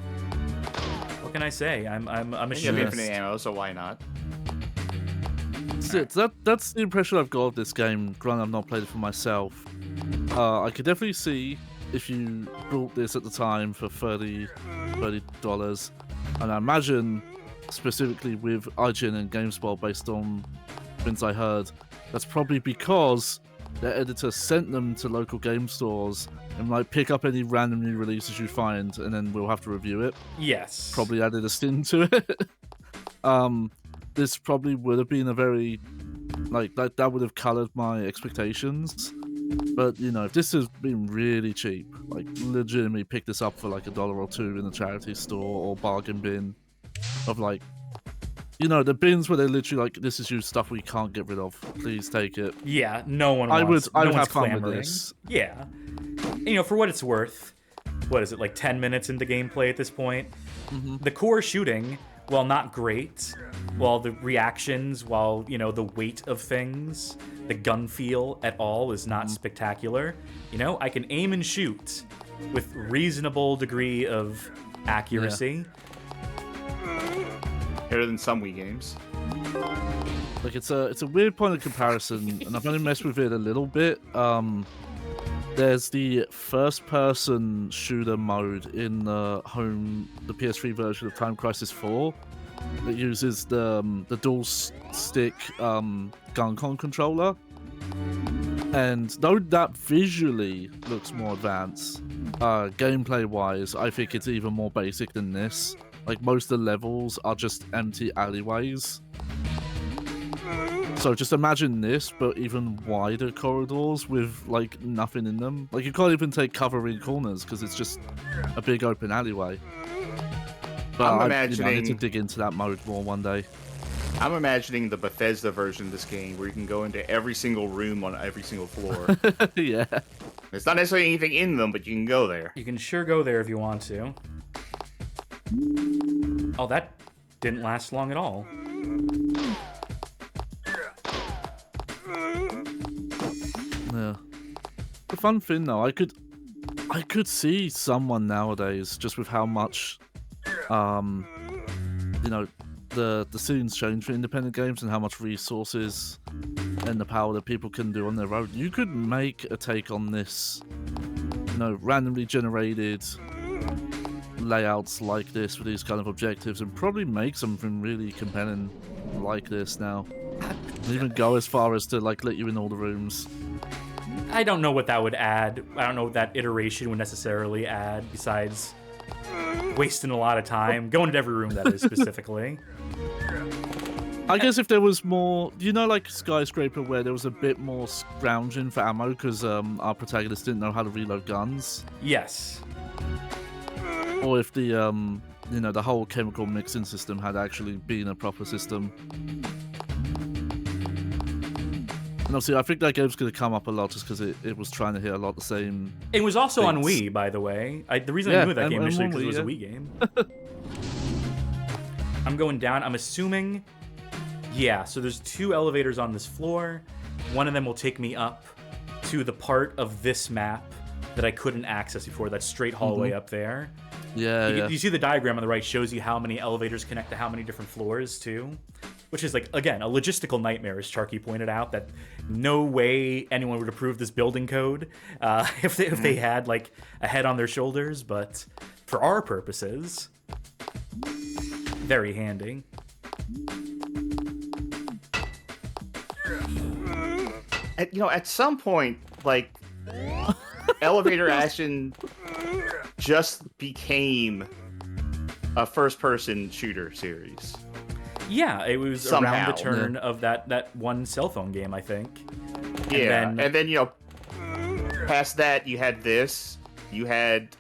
What can I say? I'm a You have shooter. infinite ammo, so why not? That's the impression I've got of this game. Granted, I've not played it for myself. I could definitely see if you bought this at the time for $30, and I imagine specifically with IGN and GameSpot, based on things I heard, that's probably because their editor sent them to local game stores and like pick up any random new releases you find, and then we'll have to review it. Yes. Probably added a stint to it. This probably would have been a very that would have colored my expectations. But if this has been really cheap, like legitimately pick this up for like $1 or $2 in a charity store or bargain bin of the bins where they're literally like, this is used stuff we can't get rid of. Please take it. Yeah, no one I wants. would no one's have fun with clamoring. this. Yeah. For what it's worth, what is it, like 10 minutes into gameplay at this point? Mm-hmm. The core shooting, while not great, while the reactions, while, the weight of things, the gun feel at all is not spectacular, I can aim and shoot with reasonable degree of accuracy. Better than some Wii games. Like it's a weird point of comparison, and I've only messed with it a little bit. There's the first-person shooter mode in the PS3 version of Time Crisis 4 that uses the dual stick gun controller. And though that visually looks more advanced, gameplay-wise, I think it's even more basic than this. Like, most of the levels are just empty alleyways. So just imagine this, but even wider corridors with, like, nothing in them. Like, you can't even take cover in corners, because it's just a big open alleyway. But I need to dig into that mode more one day. I'm imagining the Bethesda version of this game, where you can go into every single room on every single floor. Yeah. There's not necessarily anything in them, but you can go there. You can sure go there if you want to. Oh, that didn't last long at all. Yeah. The fun thing though, I could see someone nowadays, just with how much the scenes change for independent games and how much resources and the power that people can do on their own. You could make a take on this, randomly generated layouts like this with these kind of objectives and probably make something really compelling like this now. And even go as far as to like let you in all the rooms. I don't know what that would add. I don't know what that iteration would necessarily add besides wasting a lot of time. Going to every room, that is, specifically. I guess if there was more, like Skyscraper, where there was a bit more scrounging for ammo because our protagonist didn't know how to reload guns. Yes. Or if the the whole chemical mixing system had actually been a proper system. And obviously, I think that game's going to come up a lot just because it was trying to hit a lot of the same. It was also on things. Wii, by the way. The reason I knew that game initially because it was a Wii game. I'm going down. I'm assuming. Yeah, so there's 2 elevators on this floor. One of them will take me up to the part of this map that I couldn't access before. That straight hallway up there. Yeah, You see the diagram on the right shows you how many elevators connect to how many different floors too, which is like, again, a logistical nightmare, as Charkie pointed out, that no way anyone would approve this building code if they had like a head on their shoulders. But for our purposes, very handy. At some point, like, elevator action just became a first-person shooter series. Yeah, it was Somehow. around the turn of that one cell phone game, I think. Yeah, and then past that you had this, you had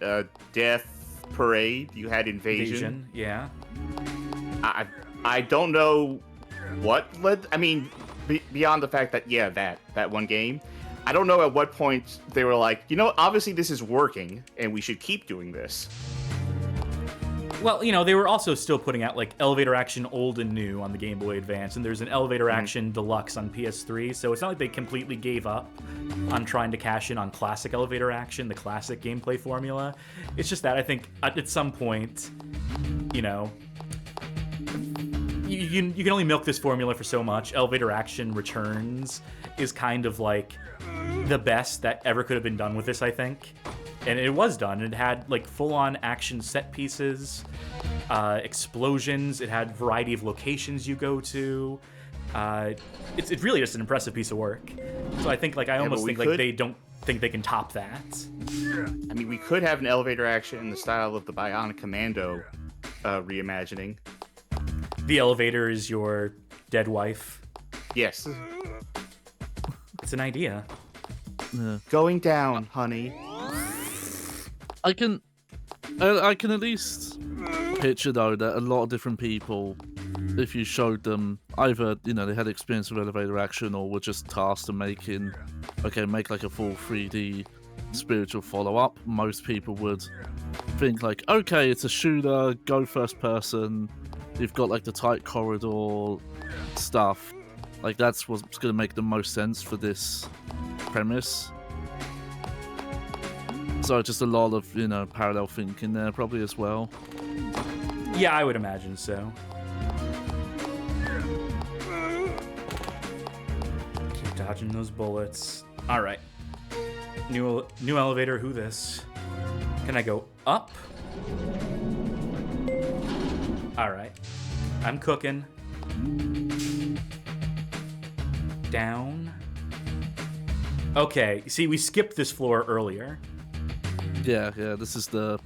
Death Parade, you had Invasion. Yeah. I don't know what led. I mean, beyond the fact that that one game, I don't know at what point they were like, obviously this is working and we should keep doing this. Well, they were also still putting out like elevator action old and new on the Game Boy Advance, and there's an elevator action deluxe on PS3, so it's not like they completely gave up on trying to cash in on classic elevator action, the classic gameplay formula. It's just that I think at some point, you can only milk this formula for so much. Elevator action Returns is kind of like the best that ever could have been done with this, I think. And it was done. It had like full-on action set pieces, explosions. It had variety of locations you go to. It's really just an impressive piece of work. So I think I almost think they don't think they can top that. I mean, we could have an elevator action in the style of the Bionic Commando reimagining. The elevator is your dead wife. Yes. It's an idea. Yeah. Going down, honey. I can at least picture though that a lot of different people, if you showed them either they had experience with elevator action or were just tasked to make like a full 3D spiritual follow-up, most people would think like, okay, it's a shooter, go first person, you've got like the tight corridor stuff, like that's what's going to make the most sense for this premise. So just a lot of, parallel thinking there probably as well. Yeah, I would imagine so. Keep dodging those bullets. All right. New elevator, who this? Can I go up? All right. I'm cooking. Down. Okay, see, we skipped this floor earlier. Yeah, this is the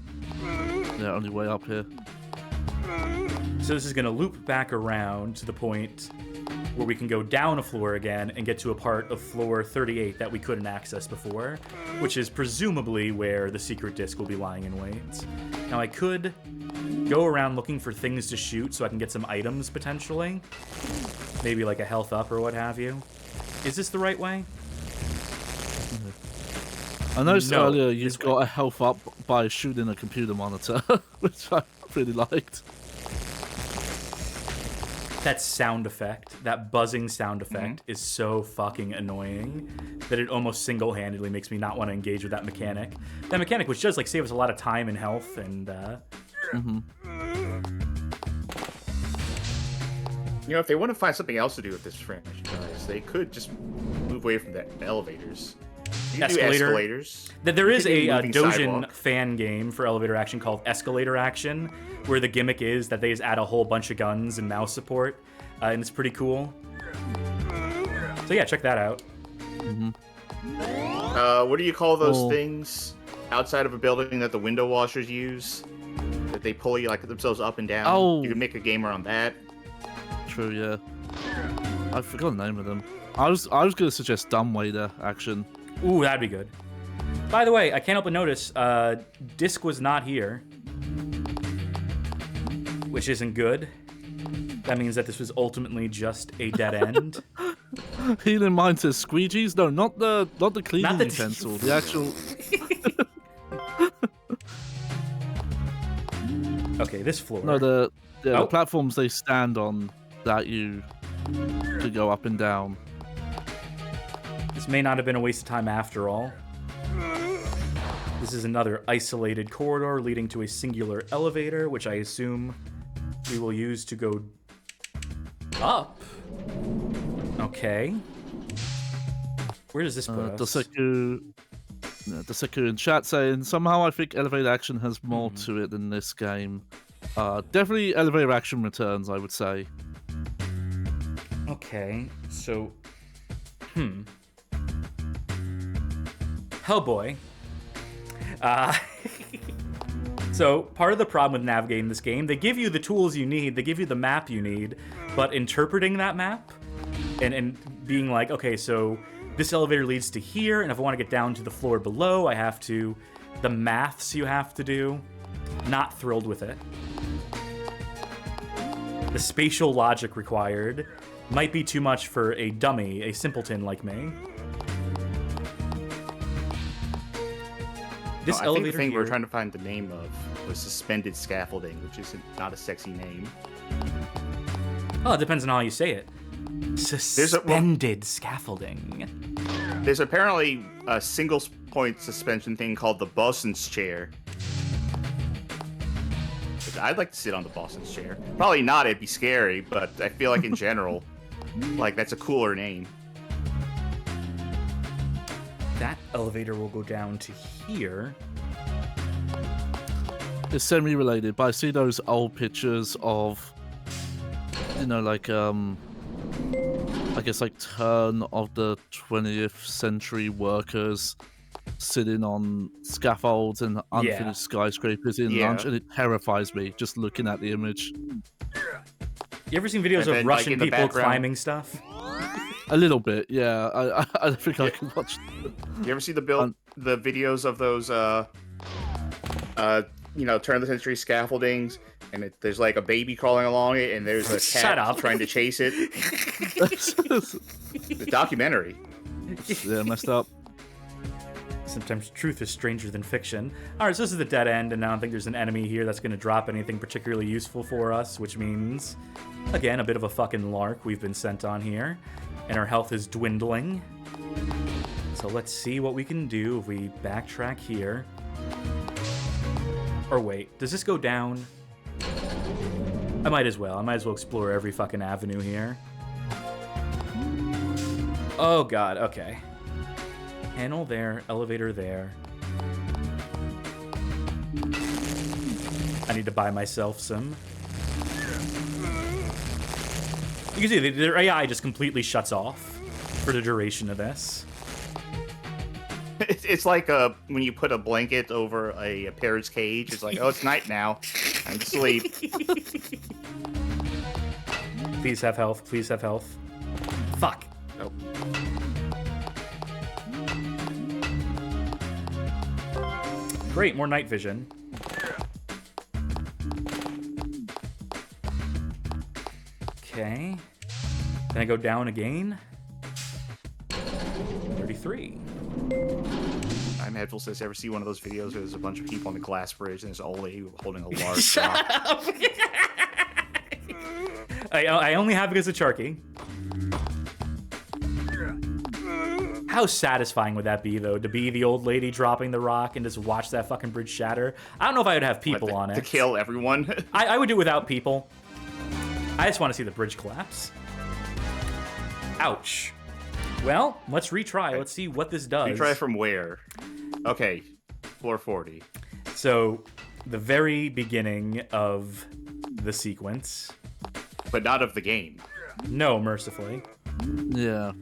only way up here. So this is going to loop back around to the point where we can go down a floor again and get to a part of floor 38 that we couldn't access before, which is presumably where the secret disc will be lying in wait. Now I could go around looking for things to shoot so I can get some items potentially. Maybe like a health up or what have you. Is this the right way? I noticed earlier you got a health up by shooting a computer monitor, which I really liked. That sound effect, that buzzing sound effect, is so fucking annoying that it almost single-handedly makes me not want to engage with that mechanic. That mechanic, which does save us a lot of time and health, and if they want to find something else to do with this franchise, they could just move away from the elevators. You can do escalator. escalators. There is You a can do moving Dojin sidewalk. fan game for elevator action called Escalator Action, where the gimmick is that they just add a whole bunch of guns and mouse support, and it's pretty cool. So yeah, check that out. What do you call those Oh. things outside of a building that the window washers use? That they pull you like themselves up and down. Oh. You can make a game around that. True, yeah. I forgot the name of them. I was gonna suggest dumbwaiter action. Ooh, that'd be good. By the way, I can't help but notice, Disc was not here, which isn't good. That means that this was ultimately just a dead end. Healing mine says squeegees. No, not the cleaning Not the- utensil. The actual. Okay, this floor. No, the Oh. platforms they stand on that you to go up and down. This may not have been a waste of time after all. This is another isolated corridor leading to a singular elevator, which I assume we will use to go up. Okay. Where does this put us? Doseku in chat saying somehow I think elevator action has more to it than this game. Definitely elevator action returns, I would say. Okay, so... Hellboy. So, part of the problem with navigating this game, they give you the tools you need, they give you the map you need, but interpreting that map and being like, okay, so this elevator leads to here, and if I want to get down to the floor below, I have to... The maths you have to do, not thrilled with it. The spatial logic required might be too much for a dummy, a simpleton like me. This I think elevator the thing here... we're trying to find the name of was suspended scaffolding, which is not a sexy name. Oh, it depends on how you say it. Suspended scaffolding. There's apparently a single point suspension thing called the Boston's chair. I'd like to sit on the Boston's chair. Probably not, it'd be scary, but I feel like in general, like that's a cooler name. That elevator will go down to here. It's semi-related, but I see those old pictures of, you know, like I guess like turn of the 20th century workers sitting on scaffolds and unfinished skyscrapers in Yeah. lunch, and it terrifies me just looking at the image. You ever seen videos And then, of like, Russian in the people background- climbing stuff? A little bit, yeah. I think I can watch. You ever see the videos of those turn of the century scaffoldings, and there's like a baby crawling along it, and there's a Shut cat up. trying to chase it. The documentary. Yeah, messed up. Sometimes truth is stranger than fiction. Alright, so this is the dead end, and I don't think there's an enemy here that's going to drop anything particularly useful for us, which means, again, a bit of a fucking lark we've been sent on here, and our health is dwindling. So let's see what we can do if we backtrack here. Or wait, does this go down? I might as well explore every fucking avenue here. Oh god, okay. Panel there, elevator there. I need to buy myself some. You can see their AI just completely shuts off for the duration of this. It's like when you put a blanket over a parrot's cage. It's like, oh, it's night now. Time to sleep. Please have health, please have health. Fuck. Nope. Great, more night vision. Okay. Then I go down again. 33. I'm Headful says, ever see one of those videos where there's a bunch of people on the glass bridge and there's an old lady holding a large rock? I only have it because of Charkie. How satisfying would that be, though, to be the old lady dropping the rock and just watch that fucking bridge shatter? I don't know if I would have people on it. To kill everyone? I would do it without people. I just want to see the bridge collapse. Ouch. Well, let's retry. Okay. Let's see what this does. Retry from where? Okay, floor 40. So, the very beginning of the sequence. But not of the game. No, mercifully. Yeah.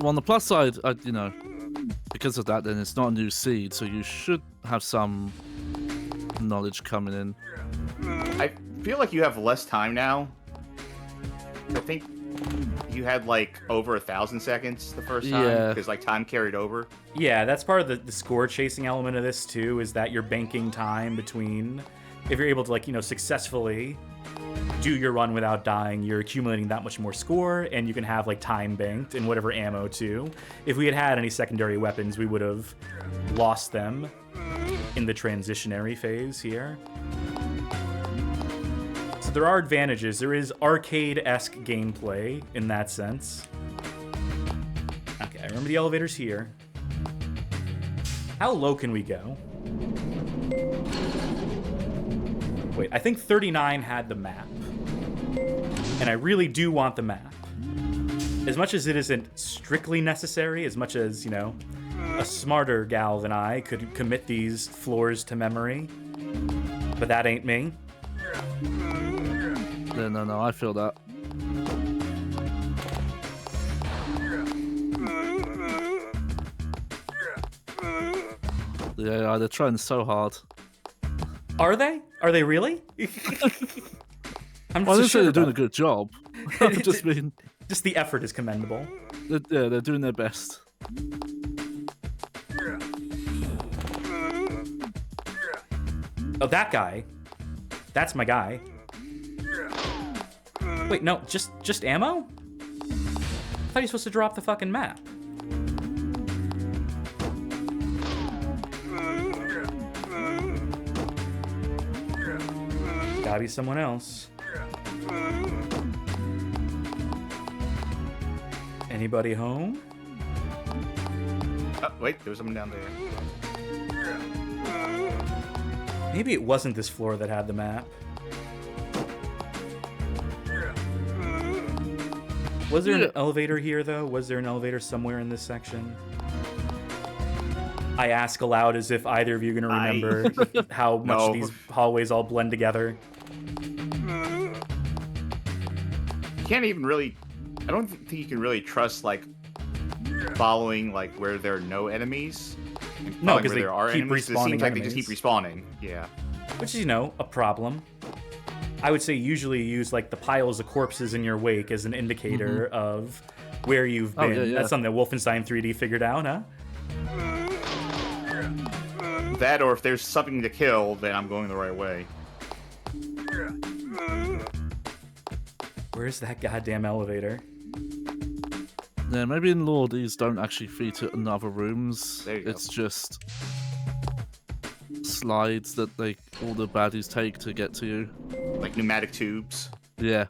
Well, on the plus side, because of that, then it's not a new seed, so you should have some knowledge coming in. I feel like you have less time now. I think you had like over 1,000 seconds the first time Yeah. because like time carried over. Yeah, that's part of the score chasing element of this too, is that you're banking time between, if you're able to like, successfully do your run without dying, you're accumulating that much more score, and you can have like time banked and whatever ammo too. If we had had any secondary weapons, we would have lost them in the transitionary phase here. So there are advantages. There is arcade-esque gameplay in that sense. Okay, I remember the elevator's here. How low can we go? Wait, I think 39 had the map. And I really do want the map. As much as it isn't strictly necessary, as much as, a smarter gal than I could commit these floors to memory. But that ain't me. Yeah, no, I feel that. Yeah, they're trying so hard. Are they? Are they really? I'm Well, I just didn't say they're doing a about good job. I just mean, Just the effort is commendable. they're doing their best. Oh, that guy. That's my guy. Wait, no, just ammo? I thought you were supposed to drop the fucking map. Gotta be someone else. Anybody home? Oh, wait, there was someone down there. Maybe it wasn't this floor that had the map. Was there an elevator here, though? Was there an elevator somewhere in this section? I ask aloud as if either of you are going to remember how much No. these hallways all blend together. You can't even really. I don't think you can really trust like following like where there are no enemies. and No, following 'cause where they there are keep enemies. It respawning seems like they just keep enemies. respawning. Yeah. Which is, a problem. I would say usually use like the piles of corpses in your wake as an indicator of where you've Oh, been. yeah. That's something that Wolfenstein 3D figured out, huh? That, or if there's something to kill, then I'm going the right way. Where's that goddamn elevator? Yeah, maybe in lore these don't actually feature in other rooms. There you go. It's just slides that all the baddies take to get to you. Like pneumatic tubes. Yeah,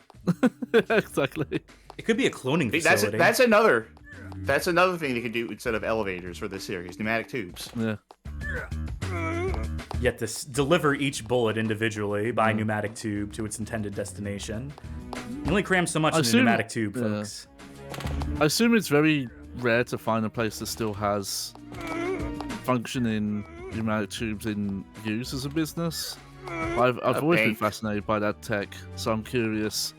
exactly. It could be a cloning See, facility. that's another thing they could do instead of elevators for this series. Pneumatic tubes. Yeah. Yet to deliver each bullet individually by pneumatic tube to its intended destination. You only cram so much I in a assume- pneumatic tube, yeah. folks. I assume it's very rare to find a place that still has functioning pneumatic tubes in use as a business. I've always been bank. fascinated by that tech, so I'm curious.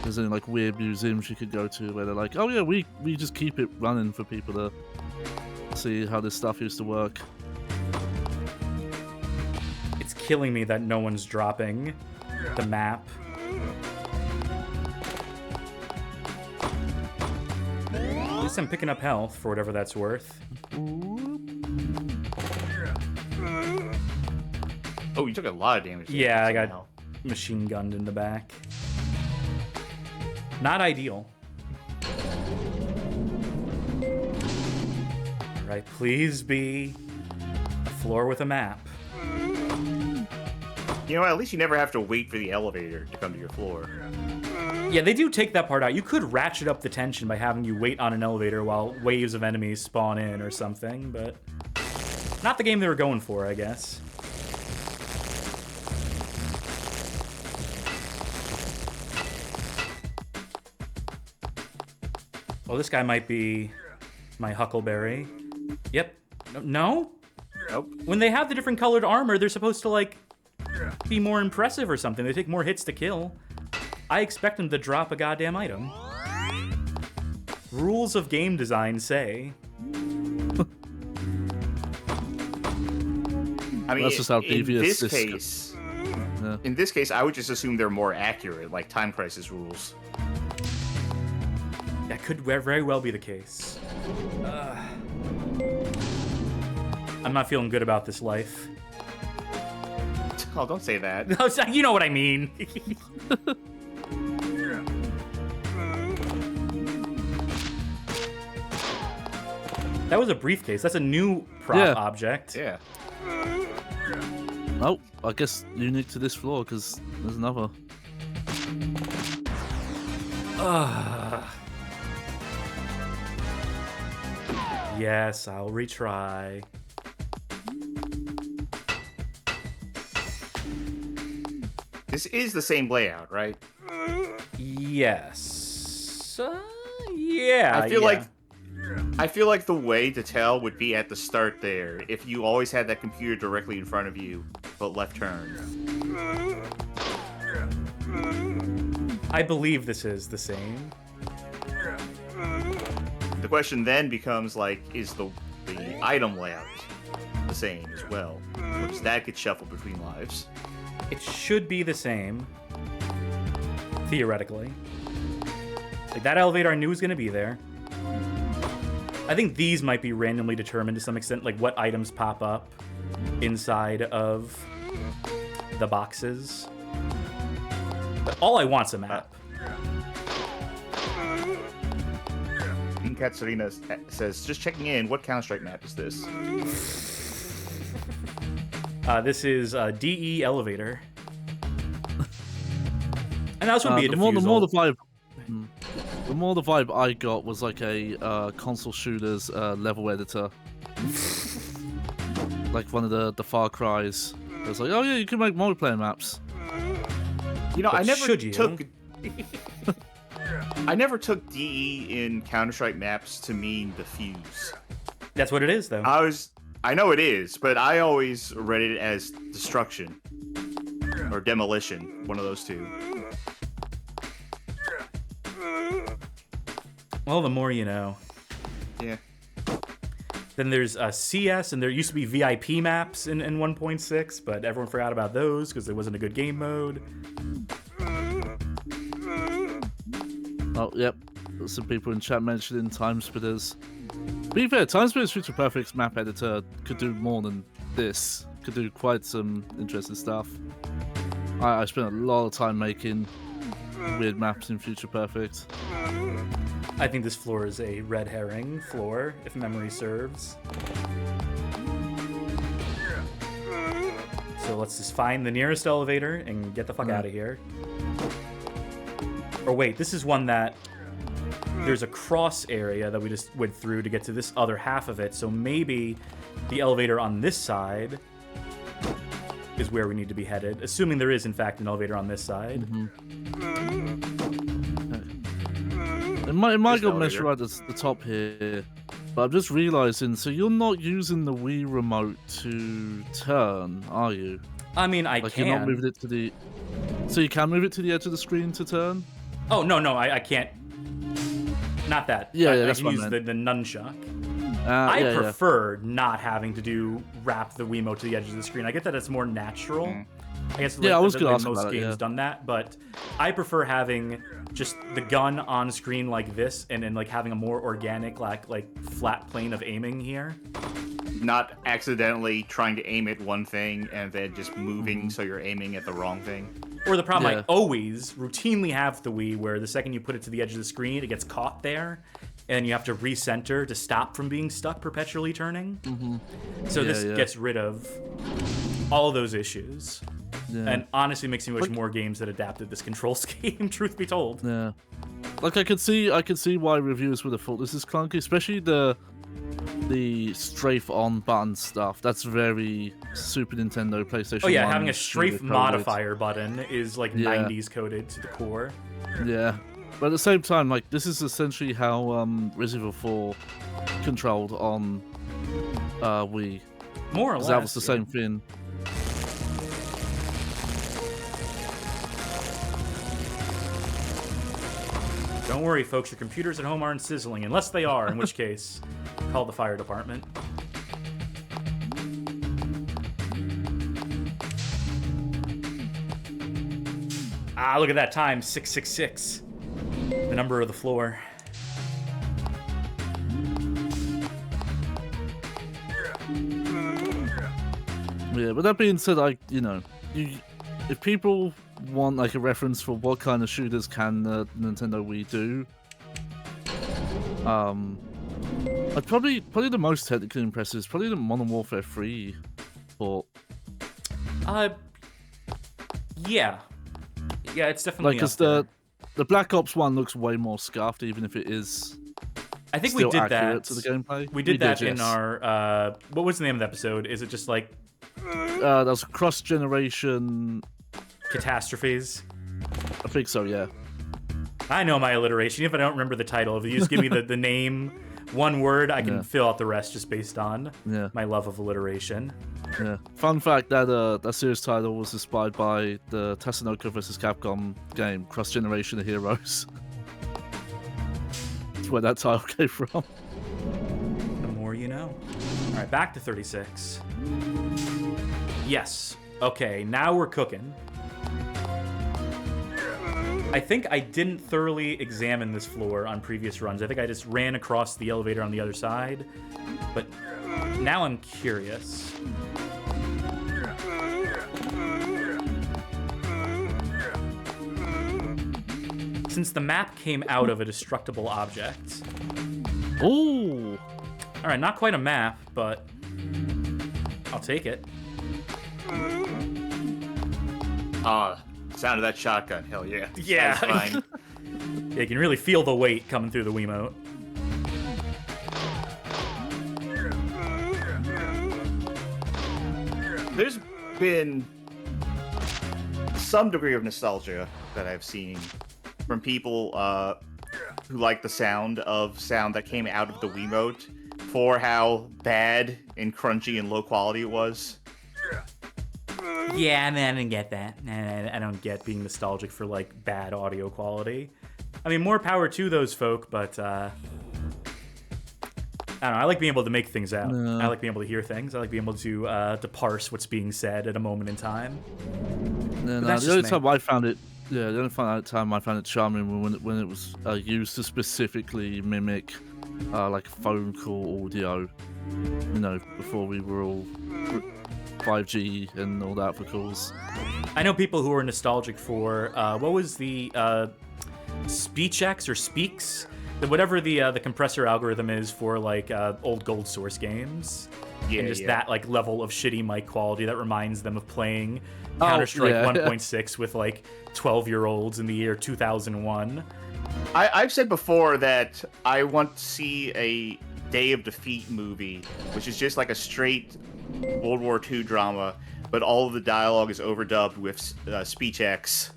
There's any like weird museums you could go to where they're like, oh yeah, we just keep it running for people to see how this stuff used to work. It's killing me that no one's dropping the map. At least I'm picking up health for whatever that's worth. Oh, you took a lot of damage. Yeah, I got somehow. machine gunned in the back. Not ideal. Alright, please be a floor with a map. You know what? At least you never have to wait for the elevator to come to your floor. Yeah, they do take that part out. You could ratchet up the tension by having you wait on an elevator while waves of enemies spawn in or something, but not the game they were going for, I guess. Oh, this guy might be my Huckleberry. Yep. No? Nope. When they have the different colored armor, they're supposed to, like, be more impressive or something. They take more hits to kill. I expect them to drop a goddamn item. Rules of game design say. I mean, That's just how in devious this this- case, Yeah. in this case, I would just assume they're more accurate, like Time Crisis rules. That could very well be the case. I'm not feeling good about this life. Oh, don't say that. You know what I mean. That was a briefcase. That's a new prop Yeah. object. Yeah. Oh, I guess unique to this floor because there's another. Yes, I'll retry. This is the same layout, right? Yes. Yeah. I feel yeah. like the way to tell would be at the start there, if you always had that computer directly in front of you, but left turn. I believe this is the same. The question then becomes like, is the item layout the same as well? Or does that get shuffled between lives? It should be the same. Theoretically. Like, that elevator I knew was going to be there. I think these might be randomly determined to some extent, like what items pop up inside of the boxes. But all I want's a map. Katsarina says, just checking in, what Counter-Strike map is this? This is DE Elevator. And that was going to be a The more defusal. the more the vibe I got was like a console shooter's level editor, like one of the Far Cry's. It was like, oh yeah, you can make multiplayer maps. You know, But I never should you? took I never took DE in Counter-Strike maps to mean defuse. That's what it is, though. I know it is, but I always read it as destruction or demolition, one of those two. Well, the more you know. Yeah. Then there's CS, and there used to be VIP maps in 1.6, but everyone forgot about those because there wasn't a good game mode. Oh yep, some people in chat mentioning Time Splitters. To be fair, Time Splitters Future Perfect's map editor could do more than this. Could do quite some interesting stuff. I spent a lot of time making weird maps in Future Perfect. I think this floor is a red herring floor, if memory serves. So let's just find the nearest elevator and get the fuck out of here. Or wait, this is one that there's a cross area that we just went through to get to this other half of it. So maybe the elevator on this side is where we need to be headed, assuming there is in fact an elevator on this side. It might Just go elevator. measure right at the top here, but I'm just realizing. So you're not using the Wii remote to turn, are you? I mean, I Like can. you're not moving it to the. So you can move it to the edge of the screen to turn. Oh, no, I can't. Not that. Yeah, I that's can what I use meant. the nunchuck. I I prefer not having to wrap the Wiimote to the edge of the screen. I get that it's more natural. I guess Yeah, I was gonna like ask most about it, games yeah. done that, but I prefer having just the gun on screen like this, and then like having a more organic like flat plane of aiming here. Not accidentally trying to aim at one thing and then just moving so you're aiming at the wrong thing. Or the problem I Yeah. always routinely have with the Wii, where the second you put it to the edge of the screen, it gets caught there, and you have to recenter to stop from being stuck perpetually turning. So Yeah, this yeah. gets rid of all of those issues. Yeah. And honestly makes me wish more games that adapted this control scheme, truth be told. Yeah. Like I could see why reviewers would have thought this is clunky, especially the strafe on button stuff. That's very Super Nintendo, PlayStation. Oh yeah, 1 having a strafe sugar-coded. modifier button is like Yeah. 90s coded to the core. Yeah. But at the same time, like, this is essentially how Resident Evil 4 controlled on Wii. More or 'Cause less. that was the same thing. Don't worry, folks. Your computers at home aren't sizzling, unless they are, in which case, call the fire department. Ah, look at that time, 666. The number of the floor. Yeah, but that being said, like, you know, if people want like a reference for what kind of shooters can the Nintendo Wii do, I'd probably the most technically impressive is probably the Modern Warfare 3 port. Yeah, it's definitely Like, because up the Black Ops one looks way more scuffed, even if it is. I think still we did accurate that to the gameplay. We did that in yes. our what was the name of the episode? Is it just like That was cross-generation. catastrophes? I think so, yeah. I know my alliteration, even if I don't remember the title. If you just give me the name, one word, I can fill out the rest just based on my love of alliteration. Yeah. Fun fact that that series title was inspired by the Tatsunoko vs. Capcom game, Cross Generation of Heroes. That's where that title came from. The more you know. All right, back to 36. Yes. Okay, now we're cooking. I think I didn't thoroughly examine this floor on previous runs. I think I just ran across the elevator on the other side. But now I'm curious. Since the map came out of a destructible object. Ooh! Alright, not quite a map, but I'll take it. Sound of that shotgun, hell yeah. Yeah. Satisfying. Yeah, you can really feel the weight coming through the Wiimote. There's been some degree of nostalgia that I've seen from people who like the sound that came out of the Wiimote for how bad and crunchy and low quality it was. Yeah, man, I didn't get that. I don't get being nostalgic for, like, bad audio quality. I mean, more power to those folk, but, I don't know, I like being able to make things out. No. I like being able to hear things. I like being able to parse what's being said at a moment in time. No, that's the only just time I found it, the only time I found it charming when it was used to specifically mimic like phone call audio. You know, before we were all 5G and all that for calls. I know people who are nostalgic for, what was the SpeechX or Speaks? Whatever the compressor algorithm is for, like, old Gold Source games. Yeah, and just yeah. that, like, level of shitty mic quality that reminds them of playing Counter-Strike 1.6 with, like, 12-year-olds in the year 2001. I've said before that I want to see a Day of Defeat movie, which is just like a straight World War II drama, but all of the dialogue is overdubbed with SpeechX.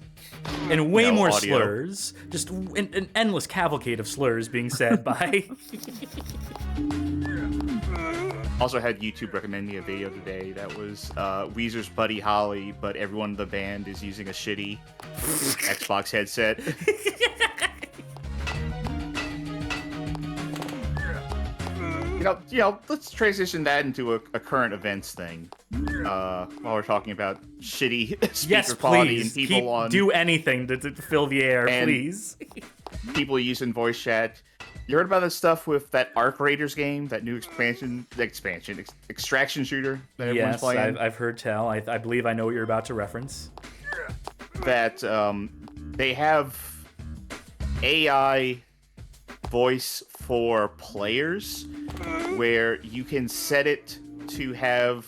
And way more audio. slurs. Just an endless cavalcade of slurs being said by... Also had YouTube recommend me a video today that was Weezer's Buddy Holly, but everyone in the band is using a shitty Xbox headset. You know, let's transition that into a current events thing. While we're talking about shitty speaker Yes, quality please. and people Do anything to fill the air, And- please. people using voice chat. You heard about this stuff with that Arc Raiders game, that new extraction shooter that everyone's Yes, playing? I've heard tell. I believe I know what you're about to reference. That they have AI voice for players where you can set it to have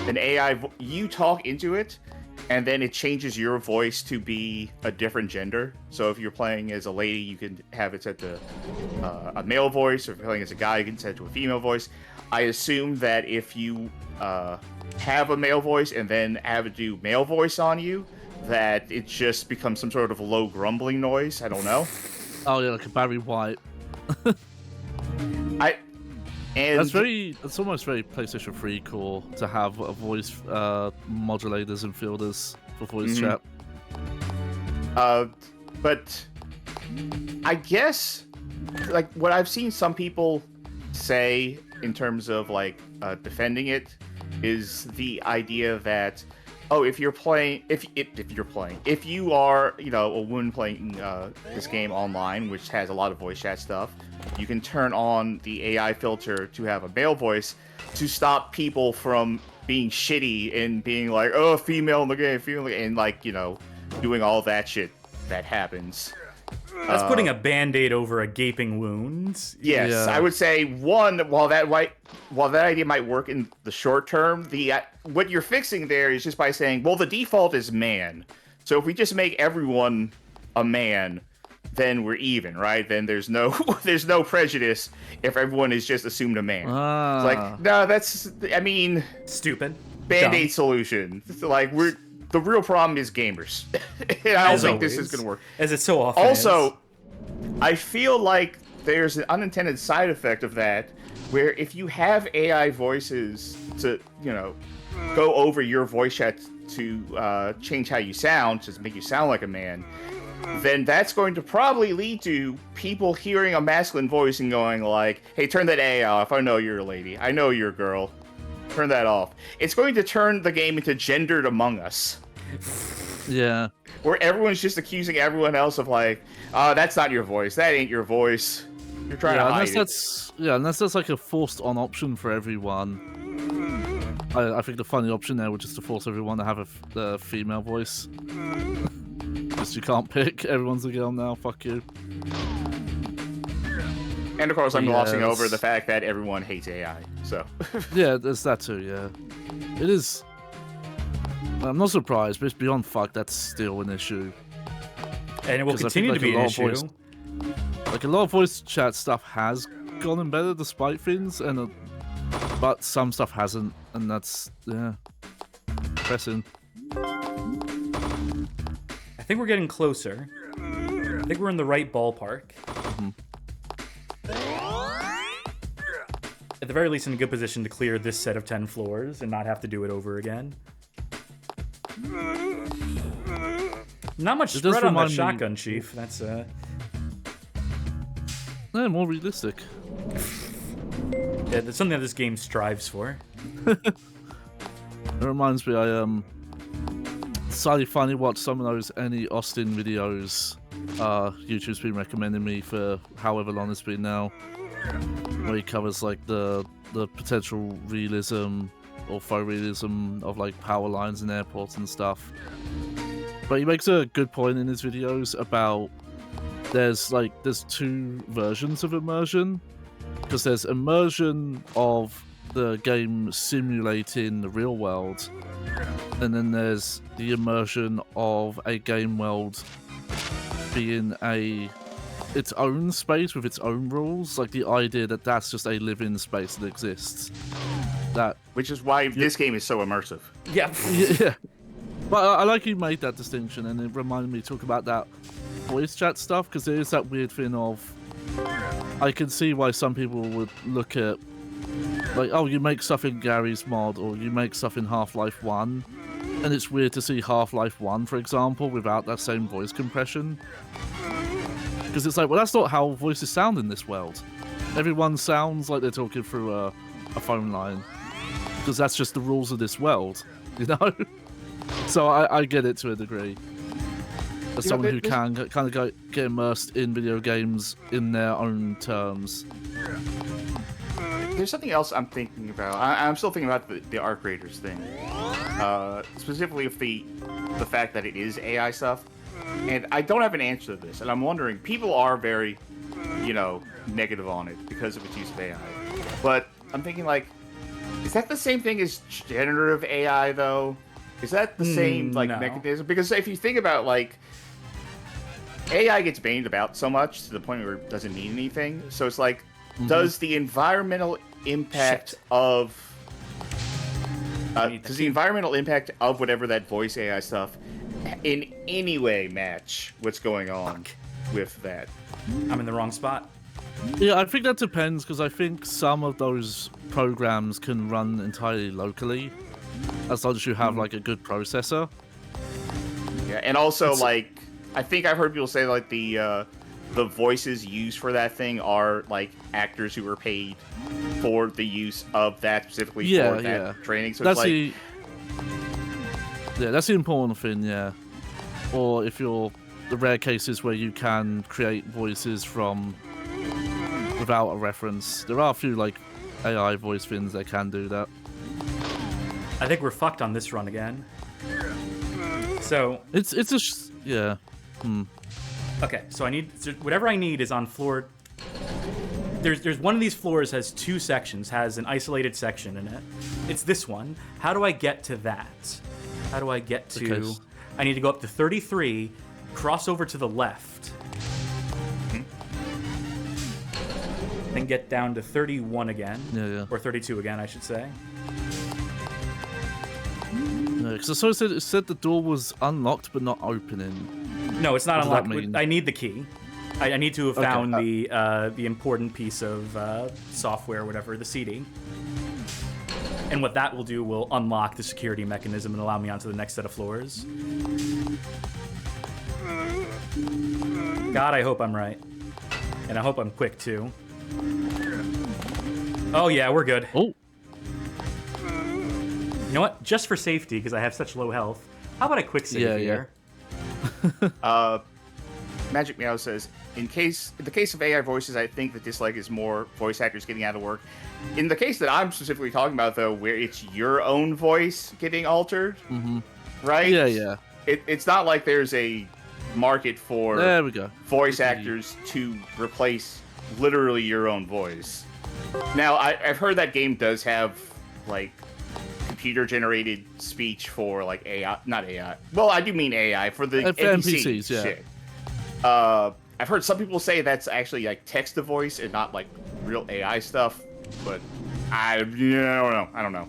an AI you talk into it and then it changes your voice to be a different gender. So if you're playing as a lady, you can have it set to a male voice, or if you're playing as a guy, you can set it to a female voice. I assume that if you have a male voice and then have it do male voice on you, that it just becomes some sort of low grumbling noise. I don't know. Oh yeah, like a Barry White. It's almost very PlayStation 3 core to have a voice modulators and filters for voice chat. But I guess, like, what I've seen some people say in terms of, like, defending it is the idea that, oh, if you are, you know, a woman playing this game online, which has a lot of voice chat stuff, you can turn on the AI filter to have a male voice to stop people from being shitty and being like, oh, female in the game, and, like, you know, doing all that shit that happens. That's putting a band-aid over a gaping wound. Yes, Yeah. I would say, one, while that idea might work in the short term, what you're fixing there is just by saying, well, the default is man. So if we just make everyone a man, then we're even, right? Then there's no prejudice if everyone is just assumed a man. It's like, no, that's, I mean, Stupid. band-aid Dumb. solution. It's like, the real problem is gamers. And I don't think this is going to work. As it so often Also, I feel like there's an unintended side effect of that, where if you have AI voices to, you know, go over your voice chat to change how you sound, just make you sound like a man, then that's going to probably lead to people hearing a masculine voice and going like, hey, turn that AI off. I know you're a lady. I know you're a girl. Turn that off. It's going to turn the game into Gendered Among Us. Yeah. Where everyone's just accusing everyone else of like, that's not your voice. That ain't your voice. You're trying to hide it. Unless that's like a forced on option for everyone. I think the funny option there would just to force everyone to have a female voice. Because you can't pick. Everyone's a girl now. Fuck you. And of course, I'm Yes. glossing over the fact that everyone hates AI. So Yeah, there's that too. Yeah, it is. I'm not surprised, but it's beyond fuck. That's still an issue. And it will 'Cause I think, continue like, to be a an lot of issue. Like a lot of voice chat stuff has gotten better despite things, but some stuff hasn't, and that's pressing. I think we're getting closer. I think we're in the right ballpark. At the very least, in a good position to clear this set of 10 floors and not have to do it over again. Not much It does spread on that remind me- shotgun, Chief. That's Yeah, more realistic. yeah, that's something that this game strives for. It reminds me, slightly finally watched some of those Any Austin videos. YouTube's been recommending me for however long it's been now, where he covers like the potential realism or faux realism of like power lines in airports and stuff. But he makes a good point in his videos about there's two versions of immersion, because there's immersion of the game simulating the real world, and then there's the immersion of a game world being its own space with its own rules, like the idea that that's just a living space that exists. which is why this game is so immersive. Yeah. Yeah. But I like you made that distinction, and it reminded me to talk about that voice chat stuff, because there is that weird thing of, I can see why some people would look at, like, oh, you make stuff in Gary's mod, or you make stuff in Half-Life 1, and it's weird to see Half-Life 1, for example, without that same voice compression. Because it's like, well, that's not how voices sound in this world. Everyone sounds like they're talking through a phone line, because that's just the rules of this world, you know? So I get it to a degree. As someone who can kind of get immersed in video games in their own terms. There's something else I'm thinking about. I'm still thinking about the Arc Raiders thing. Specifically with the fact that it is AI stuff. And I don't have an answer to this. And I'm wondering, people are very, negative on it because of its use of AI. But I'm thinking, like, is that the same thing as generative AI, though? Is that the same, No. mechanism? Because if you think about, like, AI gets bandied about so much to the point where it doesn't mean anything. So it's like, does the environmental impact of whatever that voice AI stuff in any way match what's going on with that. I'm in the wrong spot. Yeah, I think that depends, because I think some of those programs can run entirely locally, as long as you have like a good processor. Yeah, and also like I think I've heard people say like the voices used for that thing are like actors who were paid for the use of that specifically for that training. So that's it's like that's the important thing. Yeah, or if you're the rare cases where you can create voices from without a reference. There are a few like AI voice things that can do that. I think we're fucked on this run again. So It's yeah. okay, so whatever I need is on floor. There's one of these floors has 2 sections, has an isolated section in it. It's this one. How do I get to that? How do I get to? Okay. I need to go up to 33, cross over to the left, then get down to 31 again, Yeah. or 32 again, I should say. Because I saw it said the door was unlocked but not opening. No, it's not What does that unlocked. mean? I need the key. I need to have found the important piece of software, whatever, the CD. And what that will do will unlock the security mechanism and allow me onto the next set of floors. God, I hope I'm right. And I hope I'm quick, too. Oh, yeah, we're good. Oh, You know what? Just for safety, because I have such low health, how about I quick save here? Magic Meow says, in the case of AI voices, I think the dislike is more voice actors getting out of work. In the case that I'm specifically talking about, though, where it's your own voice getting altered, right? yeah. It's not like there's a market for There we go. voice actors to replace literally your own voice. Now, I've heard that game does have, like, computer-generated speech for, like, AI, not AI. Well, I do mean AI, for the NPCs, yeah. shit. I've heard some people say that's actually, like, text-to-voice and not, like, real AI stuff, but I don't know.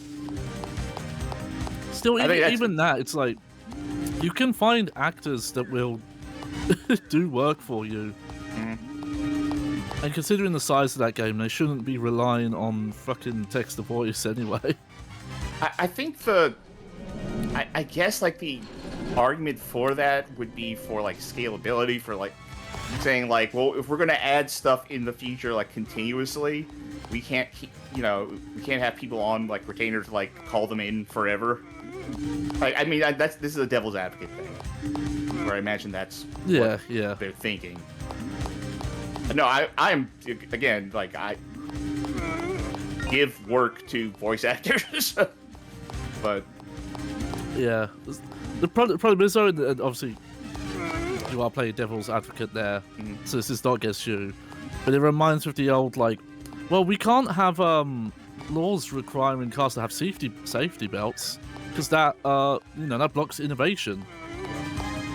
Still, I think even that, it's like, you can find actors that will do work for you. And considering the size of that game, they shouldn't be relying on fucking text-to-voice anyway. I think I guess, like, the argument for that would be for, like, scalability, for, like, saying, like, well, if we're going to add stuff in the future, like, continuously, we can't keep, we can't have people on, like, retainers, like, call them in forever. Like, I mean, this is a devil's advocate thing, where I imagine that's what they're thinking. No, I'm, again, like, I give work to voice actors, but... Yeah. The problem is, though, that obviously, you are playing devil's advocate there, so this is not against you. But it reminds me of the old, like, well, we can't have laws requiring cars to have safety belts, because that, that blocks innovation.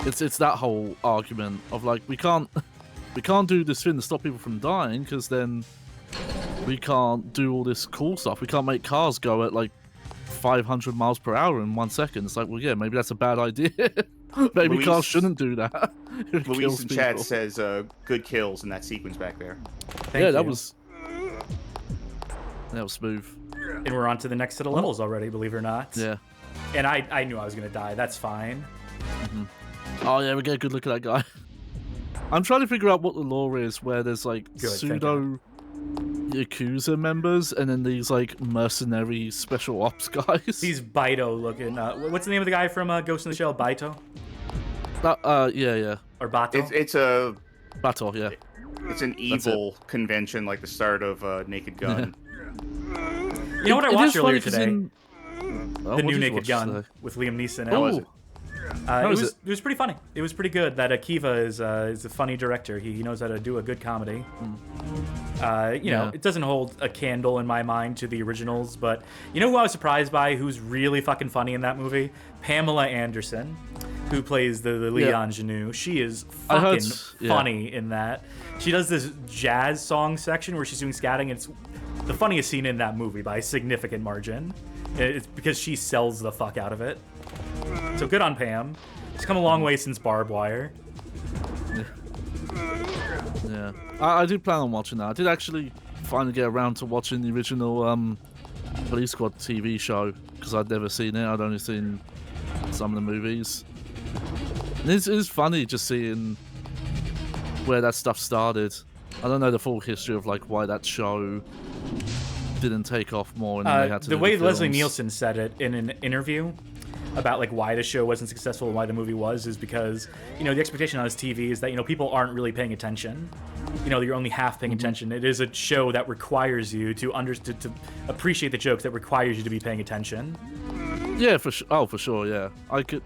It's that whole argument of, like, we can't do this thing to stop people from dying, because then we can't do all this cool stuff. We can't make cars go at, like, 500 miles per hour in 1 second. It's like, well, yeah, maybe that's a bad idea. Maybe Luis, cars shouldn't do that. Luis in chat says good kills in that sequence back there. Thank you. that was smooth. And we're on to the next set of levels already, believe it or not. Yeah. And I knew I was going to die. That's fine. Oh, yeah, we get a good look at that guy. I'm trying to figure out what the lore is, where there's, like, pseudo Yakuza members, and then these, like, mercenary special ops guys. These Baito looking. What's the name of the guy from Ghost in the Shell? Baito? Yeah. Or Bato? It's a... Battle, yeah. It's an evil convention, like the start of Naked Gun. You know what I watched earlier funny 'cause today? Oh, The what new did you Naked watch Gun today? with Liam Neeson. How was it? It was pretty funny. It was pretty good. That Akiva is a funny director. He knows how to do a good comedy. It doesn't hold a candle in my mind to the originals, but you know who I was surprised by? Who's really fucking funny in that movie? Pamela Anderson, who plays the lead ingenue. She is fucking funny in that. She does this jazz song section where she's doing scatting. It's the funniest scene in that movie by a significant margin. It's because she sells the fuck out of it. So good on Pam. It's come a long way since Barbed Wire. Yeah, I do plan on watching that. I did actually finally get around to watching the original Police Squad TV show because I'd never seen it. I'd only seen some of the movies. And it's funny just seeing where that stuff started. I don't know the full history of like why that show didn't take off more, and then they had to the do way the Leslie films. Nielsen said it in an interview about like why the show wasn't successful and why the movie was is because the expectation on this TV is that people aren't really paying attention. You're only half paying attention. It is a show that requires you to appreciate the jokes, that requires you to be paying attention. Yeah, for sure. Oh, for sure. Yeah, I could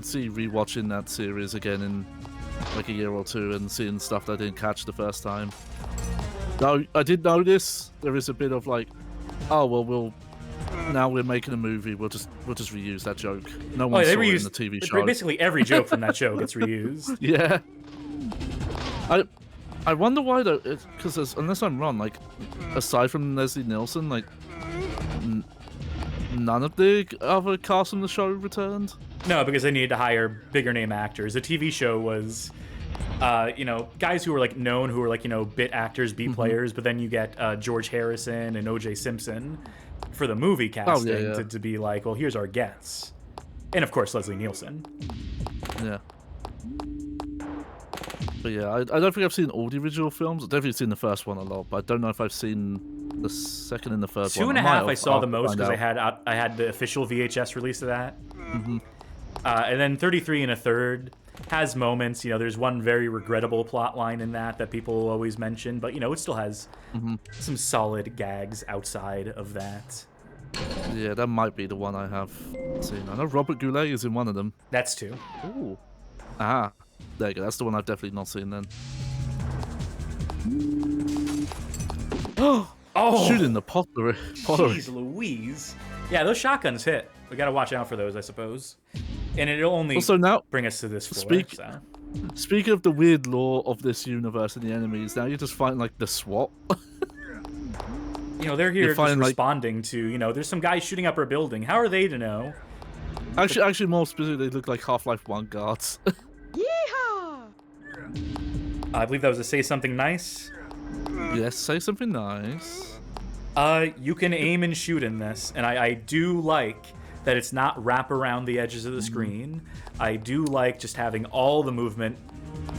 see rewatching that series again in like a year or two and seeing stuff that I didn't catch the first time. Though I did notice there is a bit of like, oh well, now we're making a movie. We'll just reuse that joke. No one saw it in the TV show. Basically, every joke from that show gets reused. Yeah. I wonder why though, because unless I'm wrong, like aside from Leslie Nielsen, like none of the other cast from the show returned. No, because they needed to hire bigger name actors. The TV show was, guys who were like known, who were like bit actors, B players. But then you get George Harrison and O.J. Simpson for the movie casting to be like, well, here's our gets, and of course Leslie Nielsen. Yeah. But yeah, I don't think I've seen all the original films. I've definitely seen the first one a lot, but I don't know if I've seen the second and the third one. 2.5 I saw the most because I had the official VHS release of that. And then 33 1/3 has moments. There's one very regrettable plot line in that people always mention, but it still has some solid gags outside of that. Yeah, that might be the one I have seen. I know Robert Goulet is in one of them. That's two. Ooh. Ah. There you go, that's the one I've definitely not seen then. Oh! Shooting the pottery. Jeez Louise. Yeah, those shotguns hit. We gotta watch out for those, I suppose. And it'll only bring us to this floor. Speaking of the weird lore of this universe and the enemies, now you're just fighting like the SWAT. They're here just responding to, there's some guys shooting up our building. How are they to know? Actually, more specifically, they look like Half-Life 1 guards. I believe that was a say something nice. Yes, say something nice. You can aim and shoot in this, and I do like that it's not wrap around the edges of the screen. I do like just having all the movement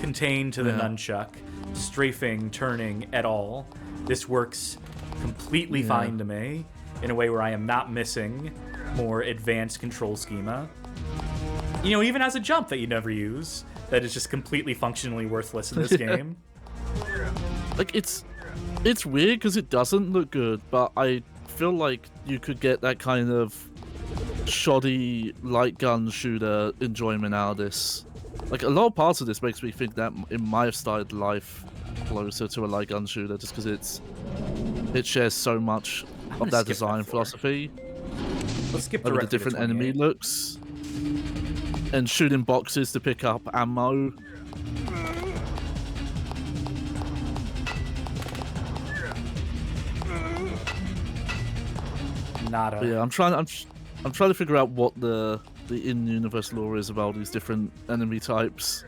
contained to the nunchuck, strafing, turning at all. This works completely fine to me in a way where I am not missing more advanced control schema. Even as a jump that you never use, that is just completely functionally worthless in this game. Like, it's weird because it doesn't look good, but I feel like you could get that kind of shoddy light gun shooter enjoyment out of this. Like, a lot of parts of this makes me think that it might have started life closer to a light gun shooter just because it shares so much of that design philosophy. Let's skip the different enemy looks. And shooting boxes to pick up ammo. Nada. But yeah, I'm trying to figure out what the in-universe lore is about these different enemy types.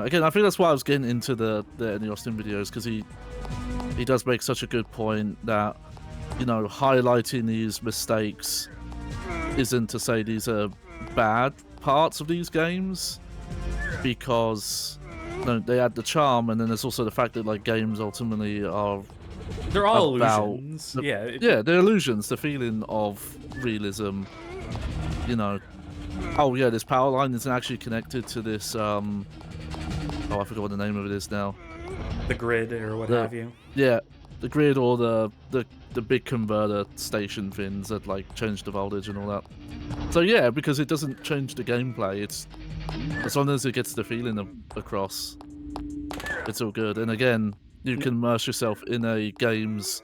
Again, I think that's why I was getting into the Eddie Austin videos, because he does make such a good point that highlighting these mistakes isn't to say these are bad parts of these games, because they add the charm, and then there's also the fact that like games ultimately they're all illusions. They're illusions. The feeling of realism. Oh yeah, this power line isn't actually connected to this. I forgot what the name of it is now. The grid or what have you. Yeah, the grid or the big converter station things that like change the voltage and all that. So yeah, because it doesn't change the gameplay, it's as long as it gets the feeling across, it's all good. And again, you can immerse yourself in a game's